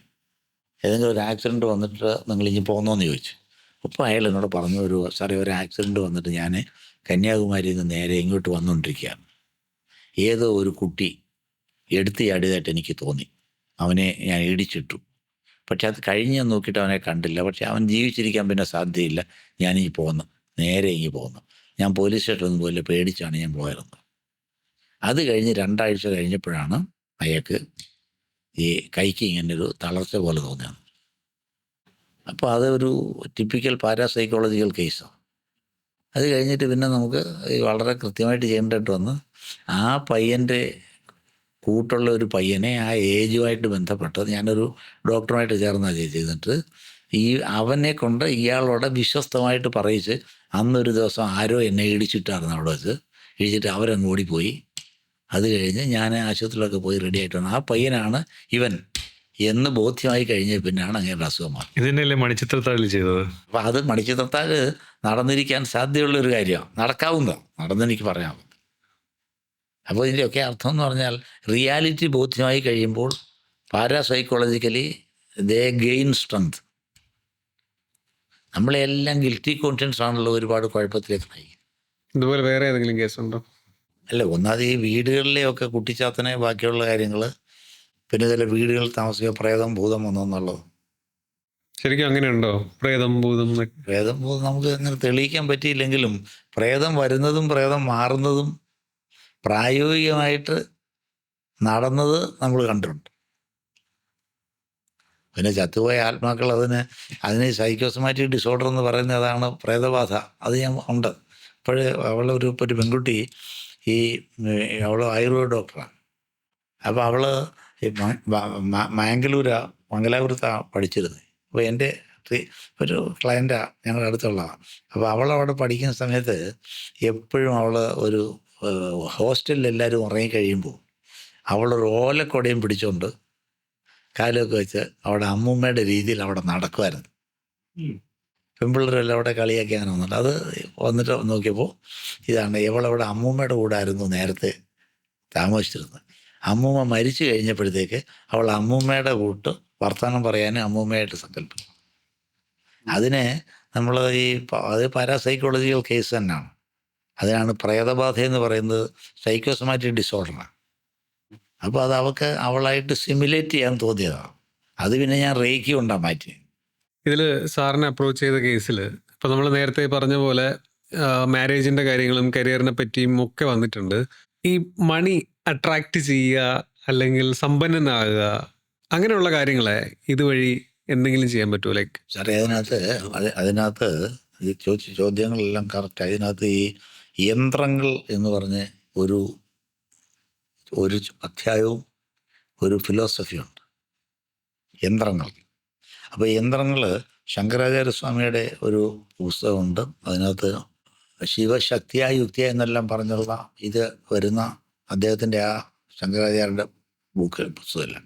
Speaker 1: ഏതെങ്കിലും ഒരു ആക്സിഡൻറ്റ് വന്നിട്ട് നിങ്ങൾ ഇനി പോകുന്നോന്ന് ചോദിച്ചു. അപ്പോൾ അയാൾ എന്നോട് പറഞ്ഞു, സാറേ ഒരു ആക്സിഡൻറ്റ് വന്നിട്ട് ഞാൻ കന്യാകുമാരിയിൽ നിന്ന് നേരെ ഇങ്ങോട്ട് വന്നുകൊണ്ടിരിക്കുകയാണ്. ഏതോ ഒരു കുട്ടി എടുത്ത് ചാടിയതായിട്ട് എനിക്ക് തോന്നി. അവനെ ഞാൻ ഇടിച്ചിട്ടു. പക്ഷെ അത് കഴിഞ്ഞ് നോക്കിയിട്ട് അവനെ കണ്ടില്ല. പക്ഷെ അവൻ ജീവിച്ചിരിക്കാൻ പിന്നെ സാധ്യതയില്ല. ഞാനീ പോന്നു, നേരെ ഇങ്ങ് പോന്നു. ഞാൻ പോലീസ് സ്റ്റേഷനൊന്നും പോയില്ല, പേടിച്ചാണ് ഞാൻ പോയിരുന്നത്. അത് കഴിഞ്ഞ് 2 ആഴ്ച കഴിഞ്ഞപ്പോഴാണ് അയാൾക്ക് ഈ കൈക്ക് ഇങ്ങനൊരു തളർച്ച പോലെ തോന്നിയത്. അപ്പോൾ അതൊരു ടിപ്പിക്കൽ പാരാസൈക്കോളജിക്കൽ കേസാണ്. അത് കഴിഞ്ഞിട്ട് പിന്നെ നമുക്ക് ഈ വളരെ കൃത്യമായിട്ട് ചെയ്യേണ്ടതായിട്ട് വന്ന് ആ പയ്യൻ്റെ കൂട്ടുള്ള ഒരു പയ്യനെ ആ ഏജുമായിട്ട് ബന്ധപ്പെട്ടത് ഞാനൊരു ഡോക്ടറുമായിട്ട് ചേർന്നാണ് ചെയ്തിട്ട് ഈ അവനെ കൊണ്ട് ഇയാളോട് വിശ്വസ്തമായിട്ട് പറയിച്ച് അന്നൊരു ദിവസം ആരോ എന്നെ ഇടിച്ചിട്ടായിരുന്നു അവിടെ വെച്ച്. ഇടിച്ചിട്ട് അവരങ്ങ് ഓടിപ്പോയി. അത് കഴിഞ്ഞ് ഞാൻ ആശുപത്രിയിലൊക്കെ പോയി റെഡി ആയിട്ട് വന്നു. ആ പയ്യനാണ് ഇവൻ എന്ന് ബോധ്യമായി കഴിഞ്ഞ പിന്നെയാണ് അങ്ങനെ അസുഖം മാറി.
Speaker 2: ഇതിനല്ലേ മണിച്ചിത്രത്താഴിൽ ചെയ്തത്?
Speaker 1: അപ്പം അത് മണിച്ചിത്രത്താഴ് നടന്നിരിക്കാൻ സാധ്യതയുള്ളൊരു കാര്യമാണ്, നടക്കാവുന്നതാണ്, നടന്നെനിക്ക് പറയാം. അപ്പോൾ ഇതിൻ്റെയൊക്കെ അർത്ഥം എന്ന് പറഞ്ഞാൽ റിയാലിറ്റി ബോധ്യമായി കഴിയുമ്പോൾ പാരാസൈക്കോളജിക്കലി ദേ ഗെയിൻ സ്ട്രെങ്ത്. നമ്മളെല്ലാം ഗിൽറ്റി കോൺഷ്യൻസ് ആണല്ലോ ഒരുപാട് കുഴപ്പത്തിലേക്ക് നയിക്കും.
Speaker 3: ഇതുപോലെ വേറെ ഏതെങ്കിലും കേസുണ്ടോ?
Speaker 1: അല്ല, ഒന്നാമത് ഈ വീടുകളിലെയൊക്കെ കുട്ടിച്ചാത്തനെ ബാക്കിയുള്ള കാര്യങ്ങൾ, പിന്നെ ചില വീടുകളിൽ താമസിക്കുക പ്രേതം ഭൂതം വന്നെന്നുള്ളത്.
Speaker 3: ശരിക്കും അങ്ങനെയുണ്ടോ? പ്രേതം ഭൂതം
Speaker 1: പ്രേതം ഭൂതം നമുക്ക് അങ്ങനെ തെളിയിക്കാൻ പറ്റിയില്ലെങ്കിലും പ്രേതം വരുന്നതും പ്രേതം മാറുന്നതും പ്രായോഗികമായിട്ട് നടന്നത് നമ്മൾ കണ്ടിട്ടുണ്ട്. പിന്നെ ചത്തുപോയ ആത്മാക്കൾ അതിന് സൈക്കോസമാറ്റിക് ഡിസോർഡർ എന്ന് പറയുന്നത് അതാണ് പ്രേതബാധ. അത് ഞാൻ ഉണ്ട്. അവളൊരു പെൺകുട്ടി ഈ അവൾ ആയുർവേദ ഡോക്ടറാണ്. അപ്പോൾ അവൾ ഈ മംഗലാപുരത്താണ് പഠിച്ചിരുന്നത്. അപ്പോൾ എൻ്റെ ഒരു ക്ലയൻറ്റാണ്, ഞങ്ങളുടെ അടുത്തുള്ളതാണ്. അപ്പോൾ അവളവിടെ പഠിക്കുന്ന സമയത്ത് എപ്പോഴും അവൾ ഒരു ഹോസ്റ്റലിൽ എല്ലാവരും ഉറങ്ങിക്കഴിയുമ്പോൾ അവളൊരു ഓലക്കൊടയും പിടിച്ചുകൊണ്ട് കാലമൊക്കെ വെച്ച് അവിടെ അമ്മൂമ്മയുടെ രീതിയിൽ അവിടെ നടക്കുമായിരുന്നു. പെൺപിള്ളേരെല്ലാം അവിടെ കളിയാക്കി അങ്ങനെ വന്നിട്ട് അത് വന്നിട്ട് നോക്കിയപ്പോൾ ഇതാണ് ഇവളവിടെ അമ്മൂമ്മയുടെ കൂടെ ആയിരുന്നു നേരത്തെ താമസിച്ചിരുന്നത്. അമ്മൂമ്മ മരിച്ചു കഴിഞ്ഞപ്പോഴത്തേക്ക് അവൾ അമ്മൂമ്മയുടെ കൂട്ട് വർത്തമാനം പറയാനും അമ്മൂമ്മയായിട്ട് സങ്കല്പിക്കും. അതിനെ നമ്മൾ അത് പാരാസൈക്കോളജിക്കൽ കേസ് തന്നെയാണ്. അതിനാണ് പ്രേതബാധ എന്ന് പറയുന്നത്. സൈക്കോസമാറ്റിക് ഡിസോർഡറാണ്. അപ്പോൾ അത് അവളായിട്ട് സിമുലേറ്റ് ചെയ്യാൻ തോന്നിയതാണ്. അത് പിന്നെ ഞാൻ റേക്കി കൊണ്ടാണ് മാറ്റി.
Speaker 3: ഇതിൽ സാറിനെ അപ്രോച്ച് ചെയ്ത കേസിൽ ഇപ്പം നമ്മൾ നേരത്തെ പറഞ്ഞ പോലെ മാരേജിൻ്റെ കാര്യങ്ങളും കരിയറിനെ പറ്റിയും ഒക്കെ വന്നിട്ടുണ്ട്. ഈ മണി അട്രാക്റ്റ് ചെയ്യുക അല്ലെങ്കിൽ സമ്പന്നനാകുക അങ്ങനെയുള്ള കാര്യങ്ങളെ ഇതുവഴി എന്തെങ്കിലും ചെയ്യാൻ പറ്റുമോ? ലൈക്ക്
Speaker 1: സാറേ, അതിനകത്ത് ഈ ചോദ്യങ്ങളെല്ലാം കറക്റ്റ്. അതിനകത്ത് ഈ യന്ത്രങ്ങൾ എന്ന് പറഞ്ഞ് ഒരു അധ്യായവും ഒരു ഫിലോസഫിയുണ്ട്, യന്ത്രങ്ങൾ. അപ്പോൾ യന്ത്രങ്ങൾ ശങ്കരാചാര്യസ്വാമിയുടെ ഒരു പുസ്തകമുണ്ട്. അതിനകത്ത് ശിവശക്തിയായ യുക്തിയ എന്നെല്ലാം പറഞ്ഞുള്ള ഇത് വരുന്ന അദ്ദേഹത്തിൻ്റെ ആ ശങ്കരാചാര്യരുടെ പുസ്തകമല്ല,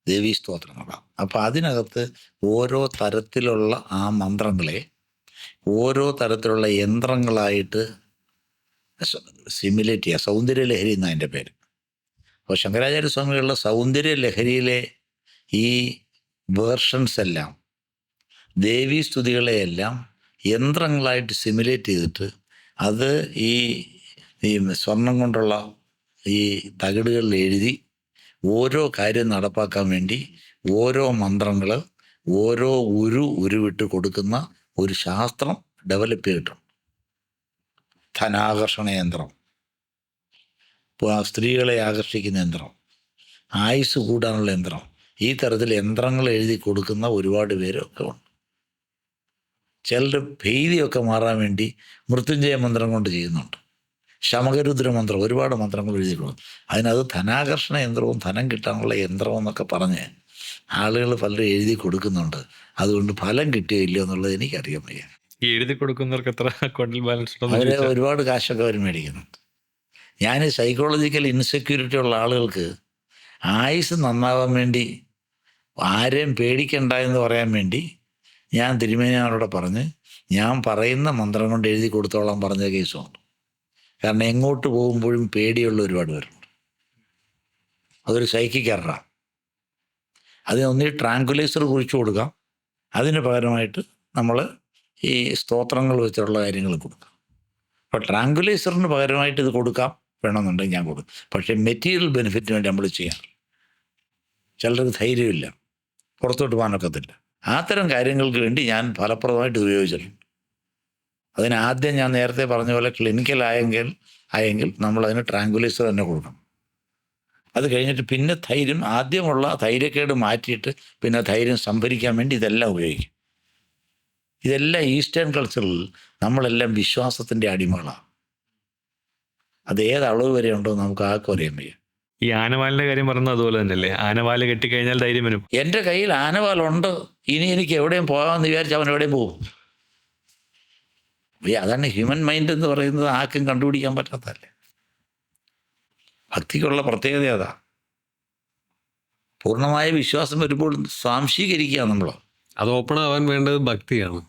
Speaker 1: ദേവീ സ്തോത്രങ്ങളാണ്. അപ്പോൾ അതിനകത്ത് ഓരോ തരത്തിലുള്ള ആ മന്ത്രങ്ങളെ ഓരോ തരത്തിലുള്ള യന്ത്രങ്ങളായിട്ട് സിമുലേറ്റ് ചെയ്യുക. സൗന്ദര്യലഹരി എന്നാണ് അതിൻ്റെ പേര്. അപ്പോൾ ശങ്കരാചാര്യസ്വാമികളുടെ സൗന്ദര്യലഹരിയിലെ ഈ വേർഷൻസ് എല്ലാം ദേവീ സ്തുതികളെയെല്ലാം യന്ത്രങ്ങളായിട്ട് സിമുലേറ്റ് ചെയ്തിട്ട് അത് ഈ സ്വർണം കൊണ്ടുള്ള ഈ തകിടുകളിൽ എഴുതി ഓരോ കാര്യം നടപ്പാക്കാൻ വേണ്ടി ഓരോ മന്ത്രങ്ങൾ ഓരോ ഉരുവിട്ട് കൊടുക്കുന്ന ഒരു ശാസ്ത്രം ഡെവലപ്പ് ചെയ്തിട്ടുണ്ട്. ധനാകർഷണ യന്ത്രം, സ്ത്രീകളെ ആകർഷിക്കുന്ന യന്ത്രം, ആയുസ് കൂടാനുള്ള യന്ത്രം, ഈ തരത്തിൽ യന്ത്രങ്ങൾ എഴുതി കൊടുക്കുന്ന ഒരുപാട് പേരൊക്കെ ഉണ്ട്. ചിലർ ഭീതിയൊക്കെ മാറാൻ വേണ്ടി മൃത്യുഞ്ജയ മന്ത്രം കൊണ്ട് ചെയ്യുന്നുണ്ട്. ശമകരുദ്ര മന്ത്രം, ഒരുപാട് മന്ത്രങ്ങൾ എഴുതി കൊടുക്കും. അതിനകത്ത് ധനാകർഷണ യന്ത്രവും ധനം കിട്ടാനുള്ള യന്ത്രവും എന്നൊക്കെ പറഞ്ഞ് ആളുകൾ പലരും എഴുതി കൊടുക്കുന്നുണ്ട്. അതുകൊണ്ട് ഫലം കിട്ടിയോ ഇല്ലയോ എന്നുള്ളത് എനിക്കറിയാൻ വയ്യ.
Speaker 2: ഈ എഴുതി കൊടുക്കുന്നവർക്ക് എത്ര ക്വാണ്ടിൽ ബാലൻസ്
Speaker 1: അവർ ഒരുപാട് കാശൊക്കെ അവർ മേടിക്കുന്നുണ്ട്. ഞാൻ സൈക്കോളജിക്കൽ ഇൻസെക്യൂരിറ്റി ഉള്ള ആളുകൾക്ക് ആയുസ് നന്നാവാൻ വേണ്ടി ആരെയും പേടിക്കണ്ട എന്ന് പറയാൻ വേണ്ടി ഞാൻ തിരുമേനിയോടെ പറഞ്ഞ് ഞാൻ പറയുന്ന മന്ത്രം കൊണ്ട് എഴുതി കൊടുത്തോളാൻ പറഞ്ഞ കേസുമുണ്ട്. കാരണം എങ്ങോട്ട് പോകുമ്പോഴും പേടിയുള്ള ഒരുപാട് പേരുണ്ട്. അതൊരു സൈക്കിക്കാരനാണ്. അതിനൊന്നീ ട്രാങ്കുലൈസർ കുറിച്ച് കൊടുക്കാം, അതിന് പകരമായിട്ട് നമ്മൾ ഈ സ്തോത്രങ്ങൾ വെച്ചുള്ള കാര്യങ്ങൾ കൊടുക്കാം. അപ്പോൾ ട്രാങ്കുലൈസറിന് പകരമായിട്ട് ഇത് കൊടുക്കാം വേണമെന്നുണ്ടെങ്കിൽ ഞാൻ കൊടുക്കും. പക്ഷേ മെറ്റീരിയൽ ബെനിഫിറ്റിന് വേണ്ടി നമ്മൾ ചെയ്യാറ്. ചിലർക്ക് ധൈര്യമില്ല, പുറത്തോട്ട് പോകാനൊക്കത്തില്ല. അത്തരം കാര്യങ്ങൾക്ക് വേണ്ടി ഞാൻ ഫലപ്രദമായിട്ട് ഉപയോഗിച്ചിട്ടുണ്ട്. അതിനാദ്യം ഞാൻ നേരത്തെ പറഞ്ഞ പോലെ ക്ലിനിക്കൽ ആയെങ്കിൽ നമ്മളതിന് ട്രാങ്കുലൈസർ തന്നെ കൊടുക്കണം. അത് കഴിഞ്ഞിട്ട് പിന്നെ ധൈര്യം, ആദ്യമുള്ള ധൈര്യക്കേട് മാറ്റിയിട്ട് പിന്നെ ധൈര്യം സംഭരിക്കാൻ വേണ്ടി ഇതെല്ലാം ഉപയോഗിക്കും. ഇതെല്ലാം ഈസ്റ്റേൺ കൾച്ചറിൽ നമ്മളെല്ലാം വിശ്വാസത്തിൻ്റെ അടിമകളാണ്. അത് ഏത് അളവ് വരെ ഉണ്ടോ നമുക്ക് ആർക്കും അറിയാൻ വയ്യ.
Speaker 2: ഈ ആനവാലിന്റെ കാര്യം പറഞ്ഞത് അതുപോലെ തന്നെയല്ലേ? ആനവാല് കെട്ടിക്കഴിഞ്ഞാൽ ധൈര്യം വരും.
Speaker 1: എൻ്റെ കയ്യിൽ ആനവാലുണ്ട്, ഇനി എനിക്ക് എവിടെയും പോകാമെന്ന് വിചാരിച്ച് അവൻ എവിടെയും പോകും. അതാണ് ഹ്യൂമൻ മൈൻഡ് എന്ന് പറയുന്നത്. ആർക്കും കണ്ടുപിടിക്കാൻ പറ്റാത്തതല്ലേ. ഭക്തിക്കുള്ള പ്രത്യേകത അതാ. പൂർണ്ണമായ വിശ്വാസം വരുമ്പോൾ സ്വാംശീകരിക്കുക നമ്മൾ.
Speaker 3: അത് ഓപ്പൺ ആവാൻ വേണ്ടത് ഭക്തിയാണ്.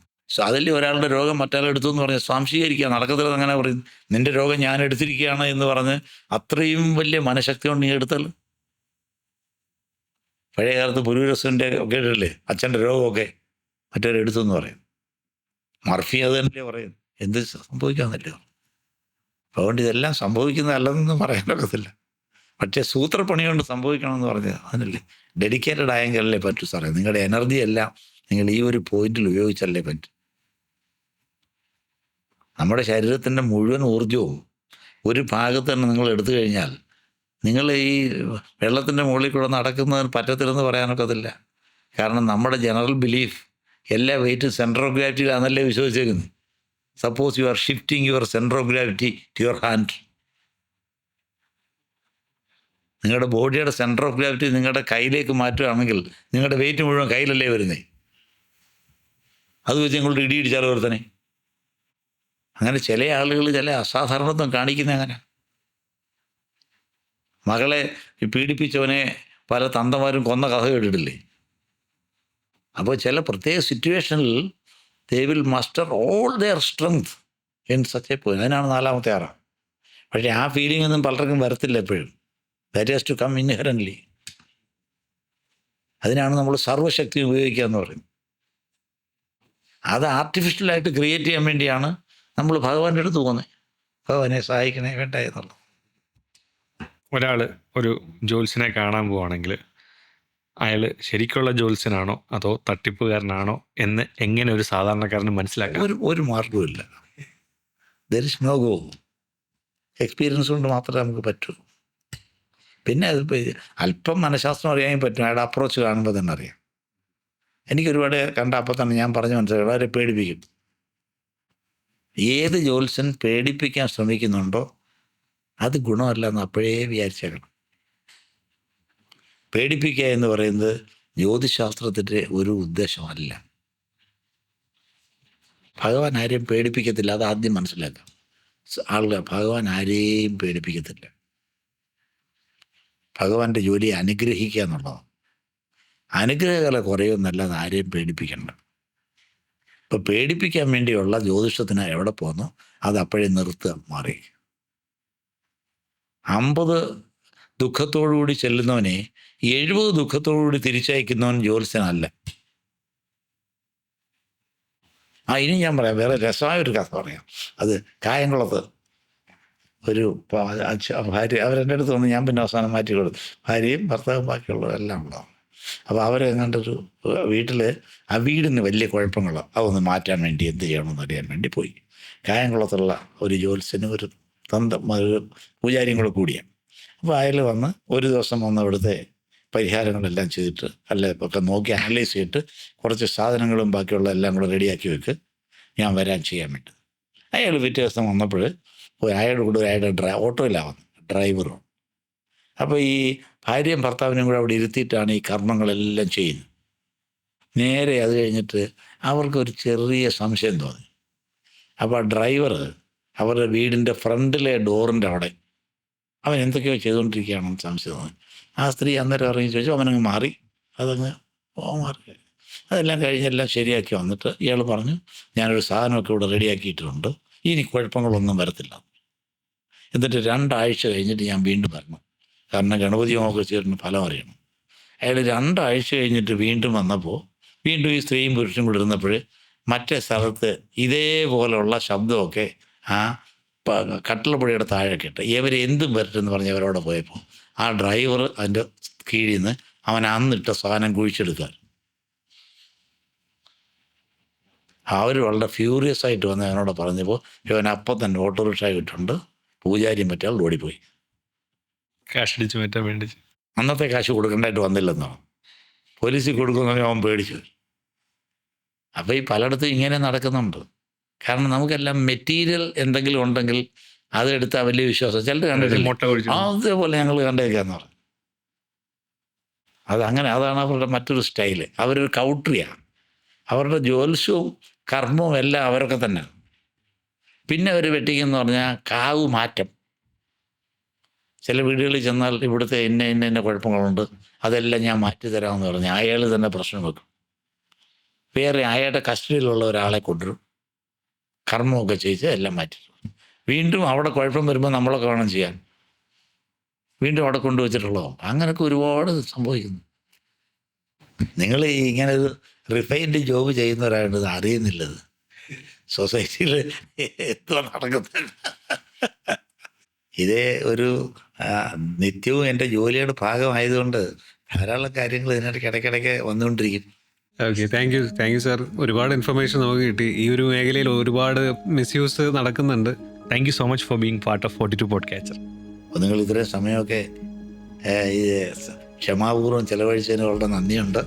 Speaker 1: അതല്ലേ ഒരാളുടെ രോഗം മറ്റൊരാളെടുത്തു എന്ന് പറഞ്ഞ് സ്വാംശീകരിക്കുക. നടക്കത്തില്ല അങ്ങനെ പറയും. നിൻ്റെ രോഗം ഞാൻ എടുത്തിരിക്കുകയാണ് എന്ന് പറഞ്ഞ് അത്രയും വലിയ മനഃശക്തി കൊണ്ട് നീ എടുത്തല്ലോ. പഴയ കാലത്ത് പുരൂരസൻ്റെ ഒക്കെ ഇടല്ലേ അച്ഛൻ്റെ രോഗമൊക്കെ മറ്റവരെടുത്തു എന്ന് പറയും. മർഫി അത് തന്നെ പറയും. എന്ത് സംഭവിക്കാമെന്നല്ലോ. അതുകൊണ്ട് ഇതെല്ലാം സംഭവിക്കുന്നതല്ലെന്നൊന്നും പറയാനൊക്കത്തില്ല. പക്ഷേ സൂത്രപ്പണി കൊണ്ട് സംഭവിക്കണമെന്ന് പറഞ്ഞത് അതിനല്ലേ. ഡെഡിക്കേറ്റഡ് ആയെങ്കിലല്ലേ പറ്റൂ സാറേ. നിങ്ങളുടെ എനർജി എല്ലാം നിങ്ങൾ ഈ ഒരു പോയിന്റിൽ ഉപയോഗിച്ചല്ലേ പറ്റും. നമ്മുടെ ശരീരത്തിൻ്റെ മുഴുവൻ ഊർജവും ഒരു ഭാഗത്ത് തന്നെ നിങ്ങൾ എടുത്തു കഴിഞ്ഞാൽ നിങ്ങൾ ഈ വെള്ളത്തിൻ്റെ മുകളിൽ കൂടെ നടക്കുന്നതിന് പറ്റത്തില്ലെന്ന് പറയാനൊക്കത്തില്ല. കാരണം നമ്മുടെ ജനറൽ ബിലീഫ് എല്ലാ വെയിറ്റും സെൻറ്റർ ഓഫ് ഗ്രാവിറ്റിയിലാണല്ലേ വിശ്വസിച്ചേക്കുന്നത്. Suppose you are shifting your centre of gravity to your hand. നിങ്ങളുടെ ബോഡിയുടെ സെൻറ്റർ ഓഫ് ഗ്രാവിറ്റി നിങ്ങളുടെ കയ്യിലേക്ക് മാറ്റുകയാണെങ്കിൽ നിങ്ങളുടെ വെയിറ്റ് മുഴുവൻ കയ്യിലല്ലേ വരുന്നേ. അത് വെച്ച് നിങ്ങളുടെ ഇടിയിടിച്ചാലോ ഒരുത്തനെ. അങ്ങനെ ചില ആളുകൾ ചില അസാധാരണത്വം കാണിക്കുന്ന അങ്ങനെ. മകളെ പീഡിപ്പിച്ചവനെ പല തന്തമാരും കൊന്ന കഥ കേട്ടിട്ടില്ലേ. അപ്പോൾ ചില പ്രത്യേക സിറ്റുവേഷനിൽ they will muster all their strength in such a point. അതിനാണ് നാലാമത്തെ ആറ്. പക്ഷേ ആ ഫീലിംഗ് ഒന്നും പലർക്കും വരത്തില്ല എപ്പോഴും. That has to come inherently. അതിനാണ് നമ്മൾ സർവ്വശക്തി ഉപയോഗിക്കുക എന്ന് പറയുന്നത്. അത് ആർട്ടിഫിഷ്യലായിട്ട് ക്രിയേറ്റ് ചെയ്യാൻ വേണ്ടിയാണ് നമ്മൾ ഭഗവാന്റെ അടുത്ത് പോകുന്നത്. ഭഗവാനെ സഹായിക്കണേ വേണ്ട എന്നുള്ളത്.
Speaker 2: ഒരാൾ ഒരു ജ്യോത്സ്യനെ കാണാൻ പോവുകയാണെങ്കിൽ അയാൾ ശരിക്കുള്ള ജ്യോത്സ്യനാണോ അതോ തട്ടിപ്പുകാരനാണോ എന്ന് എങ്ങനെ ഒരു സാധാരണക്കാരന് മനസ്സിലാക്കാം?
Speaker 1: ഒരു മാർഗവുമില്ല. There is no go. Experience കൊണ്ട് മാത്രമേ നമുക്ക് പറ്റൂ. പിന്നെ അത് അല്പം മനഃശാസ്ത്രം അറിയാൻ പറ്റും. അയാളുടെ അപ്രോച്ച് കാണുമ്പോൾ തന്നെ അറിയാം. എനിക്കൊരുപാട് കണ്ട അപ്പം തന്നെ ഞാൻ പറഞ്ഞു മനസ്സിലാക്കി വളരെ പേടിപ്പിക്കും. ഏത് ജ്യോത്സ്യൻ പേടിപ്പിക്കാൻ ശ്രമിക്കുന്നുണ്ടോ അത് ഗുണമല്ല എന്ന് അപ്പോഴേ വിചാരിച്ചേക്കണം. പേടിപ്പിക്കുക എന്ന് പറയുന്നത് ജ്യോതിശാസ്ത്രത്തിൻ്റെ ഒരു ഉദ്ദേശമല്ല. ഭഗവാൻ ആരെയും പേടിപ്പിക്കത്തില്ല. അത് ആദ്യം മനസ്സിലാക്കാം. ആളുകൾ ഭഗവാൻ ആരെയും പേടിപ്പിക്കത്തില്ല. ഭഗവാന്റെ ജോലി അനുഗ്രഹിക്കുക എന്നുള്ളതാണ്. അനുഗ്രഹകല കുറയൊന്നല്ലാതെ ആരെയും പേടിപ്പിക്കണ്ട. ഇപ്പം പേടിപ്പിക്കാൻ വേണ്ടിയുള്ള ജ്യോതിഷത്തിന് എവിടെ പോന്നു അത് അപ്പോഴേ നിർത്തുക, മാറി. 50 ദുഃഖത്തോടുകൂടി ചെല്ലുന്നവനെ 70 ദുഃഖത്തോടുകൂടി തിരിച്ചയക്കുന്നവൻ ജ്യോത്സ്യനല്ല. ഇനി ഞാൻ പറയാം, വേറെ രസമായൊരു കഥ പറയാം. അത് കായംകുളത്ത് ഒരു ഭാര്യ, അവരെൻ്റെ അടുത്ത് വന്ന് ഞാൻ പിന്നെ അവസാനം മാറ്റി കൊടുത്തു. ഭാര്യയും ഭർത്താവും ബാക്കിയുള്ളവരെല്ലാം ഉണ്ടാവും. അപ്പോൾ അവരെങ്ങാണ്ടൊരു വീട്ടിൽ ആ വീടിന് വലിയ കുഴപ്പങ്ങളോ അതൊന്ന് മാറ്റാൻ വേണ്ടി എന്ത് ചെയ്യണമെന്ന് അറിയാൻ വേണ്ടി പോയി. കായംകുളത്തുള്ള ഒരു ജ്യോത്സ്യനും ഒരു ഒരു പൂജാരിയും കൂടെ കൂടിയാണ്. അപ്പോൾ അയാൾ വന്ന് ഒരു ദിവസം വന്ന് അവിടുത്തെ പരിഹാരങ്ങളെല്ലാം ചെയ്തിട്ട് ഒക്കെ നോക്കി അനലൈസ് ചെയ്തിട്ട് കുറച്ച് സാധനങ്ങളും ബാക്കിയുള്ള എല്ലാം കൂടെ റെഡിയാക്കി വെക്ക്, ഞാൻ വരാൻ ചെയ്യാൻ വേണ്ടി. അയാൾ പിറ്റേ ദിവസം വന്നപ്പോൾ അയാളുടെ കൂടെ അയാളുടെ ഓട്ടോയിലാണ് വന്നത്, ഡ്രൈവറും. അപ്പോൾ ഈ ഭാര്യയും ഭർത്താവിനെയും കൂടെ അവിടെ ഇരുത്തിയിട്ടാണ് ഈ കർമ്മങ്ങളെല്ലാം ചെയ്യുന്നത്. നേരെ അത് കഴിഞ്ഞിട്ട് അവർക്കൊരു ചെറിയ സംശയം തോന്നി. അപ്പോൾ ആ ഡ്രൈവർ അവരുടെ വീടിൻ്റെ ഫ്രണ്ടിലെ ഡോറിൻ്റെ അവിടെ അവൻ എന്തൊക്കെയോ ചെയ്തുകൊണ്ടിരിക്കുകയാണെന്ന് സംശയം തോന്നി. ആ സ്ത്രീ അന്നേരം ഇറങ്ങി ചോദിച്ചു. അവനങ്ങ് മാറി. അതങ്ങ് മാറി. അതെല്ലാം കഴിഞ്ഞെല്ലാം ശരിയാക്കി വന്നിട്ട് ഇയാൾ പറഞ്ഞു, ഞാനൊരു സാധനമൊക്കെ ഇവിടെ റെഡിയാക്കിയിട്ടുണ്ട്, ഇനി കുഴപ്പങ്ങളൊന്നും വരത്തില്ല. എന്നിട്ട് 2 ആഴ്ച കഴിഞ്ഞിട്ട് ഞാൻ വീണ്ടും വരണം, കാരണം ഗണപതി ഹോമത്തിന് ഫലം അറിയണം. അയാൾ 2 ആഴ്ച കഴിഞ്ഞിട്ട് വീണ്ടും വന്നപ്പോൾ വീണ്ടും ഈ സ്ത്രീയും പുരുഷനും കൂടെ ഇരുന്നപ്പോൾ മറ്റേ സ്ഥലത്ത് ഇതേപോലുള്ള ശബ്ദമൊക്കെ ആ കട്ടിളപ്പുഴയുടെ താഴെ ഇട്ട് ഇവർ എന്തും വരട്ടെന്ന് പറഞ്ഞ് അവരവിടെ പോയപ്പോൾ ആ ഡ്രൈവർ അതിൻ്റെ കീഴിൽ നിന്ന് അവൻ അന്നിട്ട സാധനം കുഴിച്ചെടുക്കാൻ. അവർ വളരെ ഫ്യൂറിയസ് ആയിട്ട് വന്ന് അവനോട് പറഞ്ഞപ്പോൾ ഇവൻ അപ്പം തന്നെ ഓട്ടോറിക്ഷ വിട്ടുണ്ട് പൂജാരി മറ്റയാൾ ഓടിപ്പോയി.
Speaker 2: ക്യാഷ് അടിച്ച് മാറ്റാൻ വേണ്ടി.
Speaker 1: അന്നത്തെ കാശ് കൊടുക്കേണ്ടതായിട്ട് വന്നില്ലെന്നോ, പോലീസിൽ കൊടുക്കുമെന്ന് അവൻ പേടിച്ചു. അപ്പോൾ ഈ പലയിടത്തും ഇങ്ങനെ നടക്കുന്നുണ്ട്. കാരണം നമുക്കെല്ലാം മെറ്റീരിയൽ എന്തെങ്കിലും ഉണ്ടെങ്കിൽ അതെടുത്താൽ വലിയ വിശ്വാസം. ചിലർ കണ്ടിട്ടില്ല,
Speaker 2: മുട്ട ഒഴിച്ചു.
Speaker 1: അതേപോലെ ഞങ്ങൾ കണ്ടേക്കാന്ന് പറഞ്ഞു. അതങ്ങനെ, അതാണ് അവരുടെ മറ്റൊരു സ്റ്റൈല്. അവരൊരു കൗട്രിയാണ്. അവരുടെ ജ്യോത്സ്യവും കർമ്മവും എല്ലാം അവരൊക്കെ തന്നെ. പിന്നെ അവർ വെട്ടിക്കെന്ന് പറഞ്ഞാൽ കാവ് മാറ്റം. ചില വീടുകളിൽ ചെന്നാൽ ഇവിടുത്തെ ഇന്ന കുഴപ്പങ്ങളുണ്ട്, അതെല്ലാം ഞാൻ മാറ്റിത്തരാമെന്ന് പറഞ്ഞ് അയാൾ തന്നെ പ്രശ്നം വെക്കും. വേറെ അയാളുടെ കസ്റ്റഡിയിലുള്ള ഒരാളെ കൊണ്ടുവരും, കർമ്മമൊക്കെ ചെയ്ത് എല്ലാം മാറ്റി. വീണ്ടും അവിടെ കുഴപ്പം വരുമ്പോൾ നമ്മളൊക്കെ വേണം ചെയ്യാൻ. വീണ്ടും അവിടെ കൊണ്ടുവച്ചിട്ടുള്ളോ. അങ്ങനെയൊക്കെ ഒരുപാട് സംഭവിക്കുന്നു. നിങ്ങൾ ഇങ്ങനെ ഒരു റിഫൈൻഡ് ജോബ് ചെയ്യുന്നവരാണ് ഇത് അറിയുന്നില്ലത്. സൊസൈറ്റിയിൽ എത്ര നടക്കുന്നുണ്ട്. ഇതേ ഒരു നിത്യവും എൻ്റെ ജോലിയുടെ ഭാഗമായതുകൊണ്ട് ധാരാളം കാര്യങ്ങൾ ഇതിനിടയ്ക്കിടയ്ക്കിടയ്ക്ക് വന്നുകൊണ്ടിരിക്കും.
Speaker 3: Okay, thank you sir. ഒരുപാട് ഇൻഫർമേഷൻ നമുക്ക് കിട്ടി. ഈ ഒരു മേഖലയിൽ ഒരുപാട് മിസ്യൂസ് നടക്കുന്നുണ്ട്.
Speaker 2: Thank you so much for being part of 42 podcaster.
Speaker 1: അപ്പോൾ നിങ്ങൾ ഇത്രയും സമയമൊക്കെ ക്ഷമാപൂർവ്വം ചിലവഴിച്ചതിന് വളരെ നന്ദിയുണ്ട്.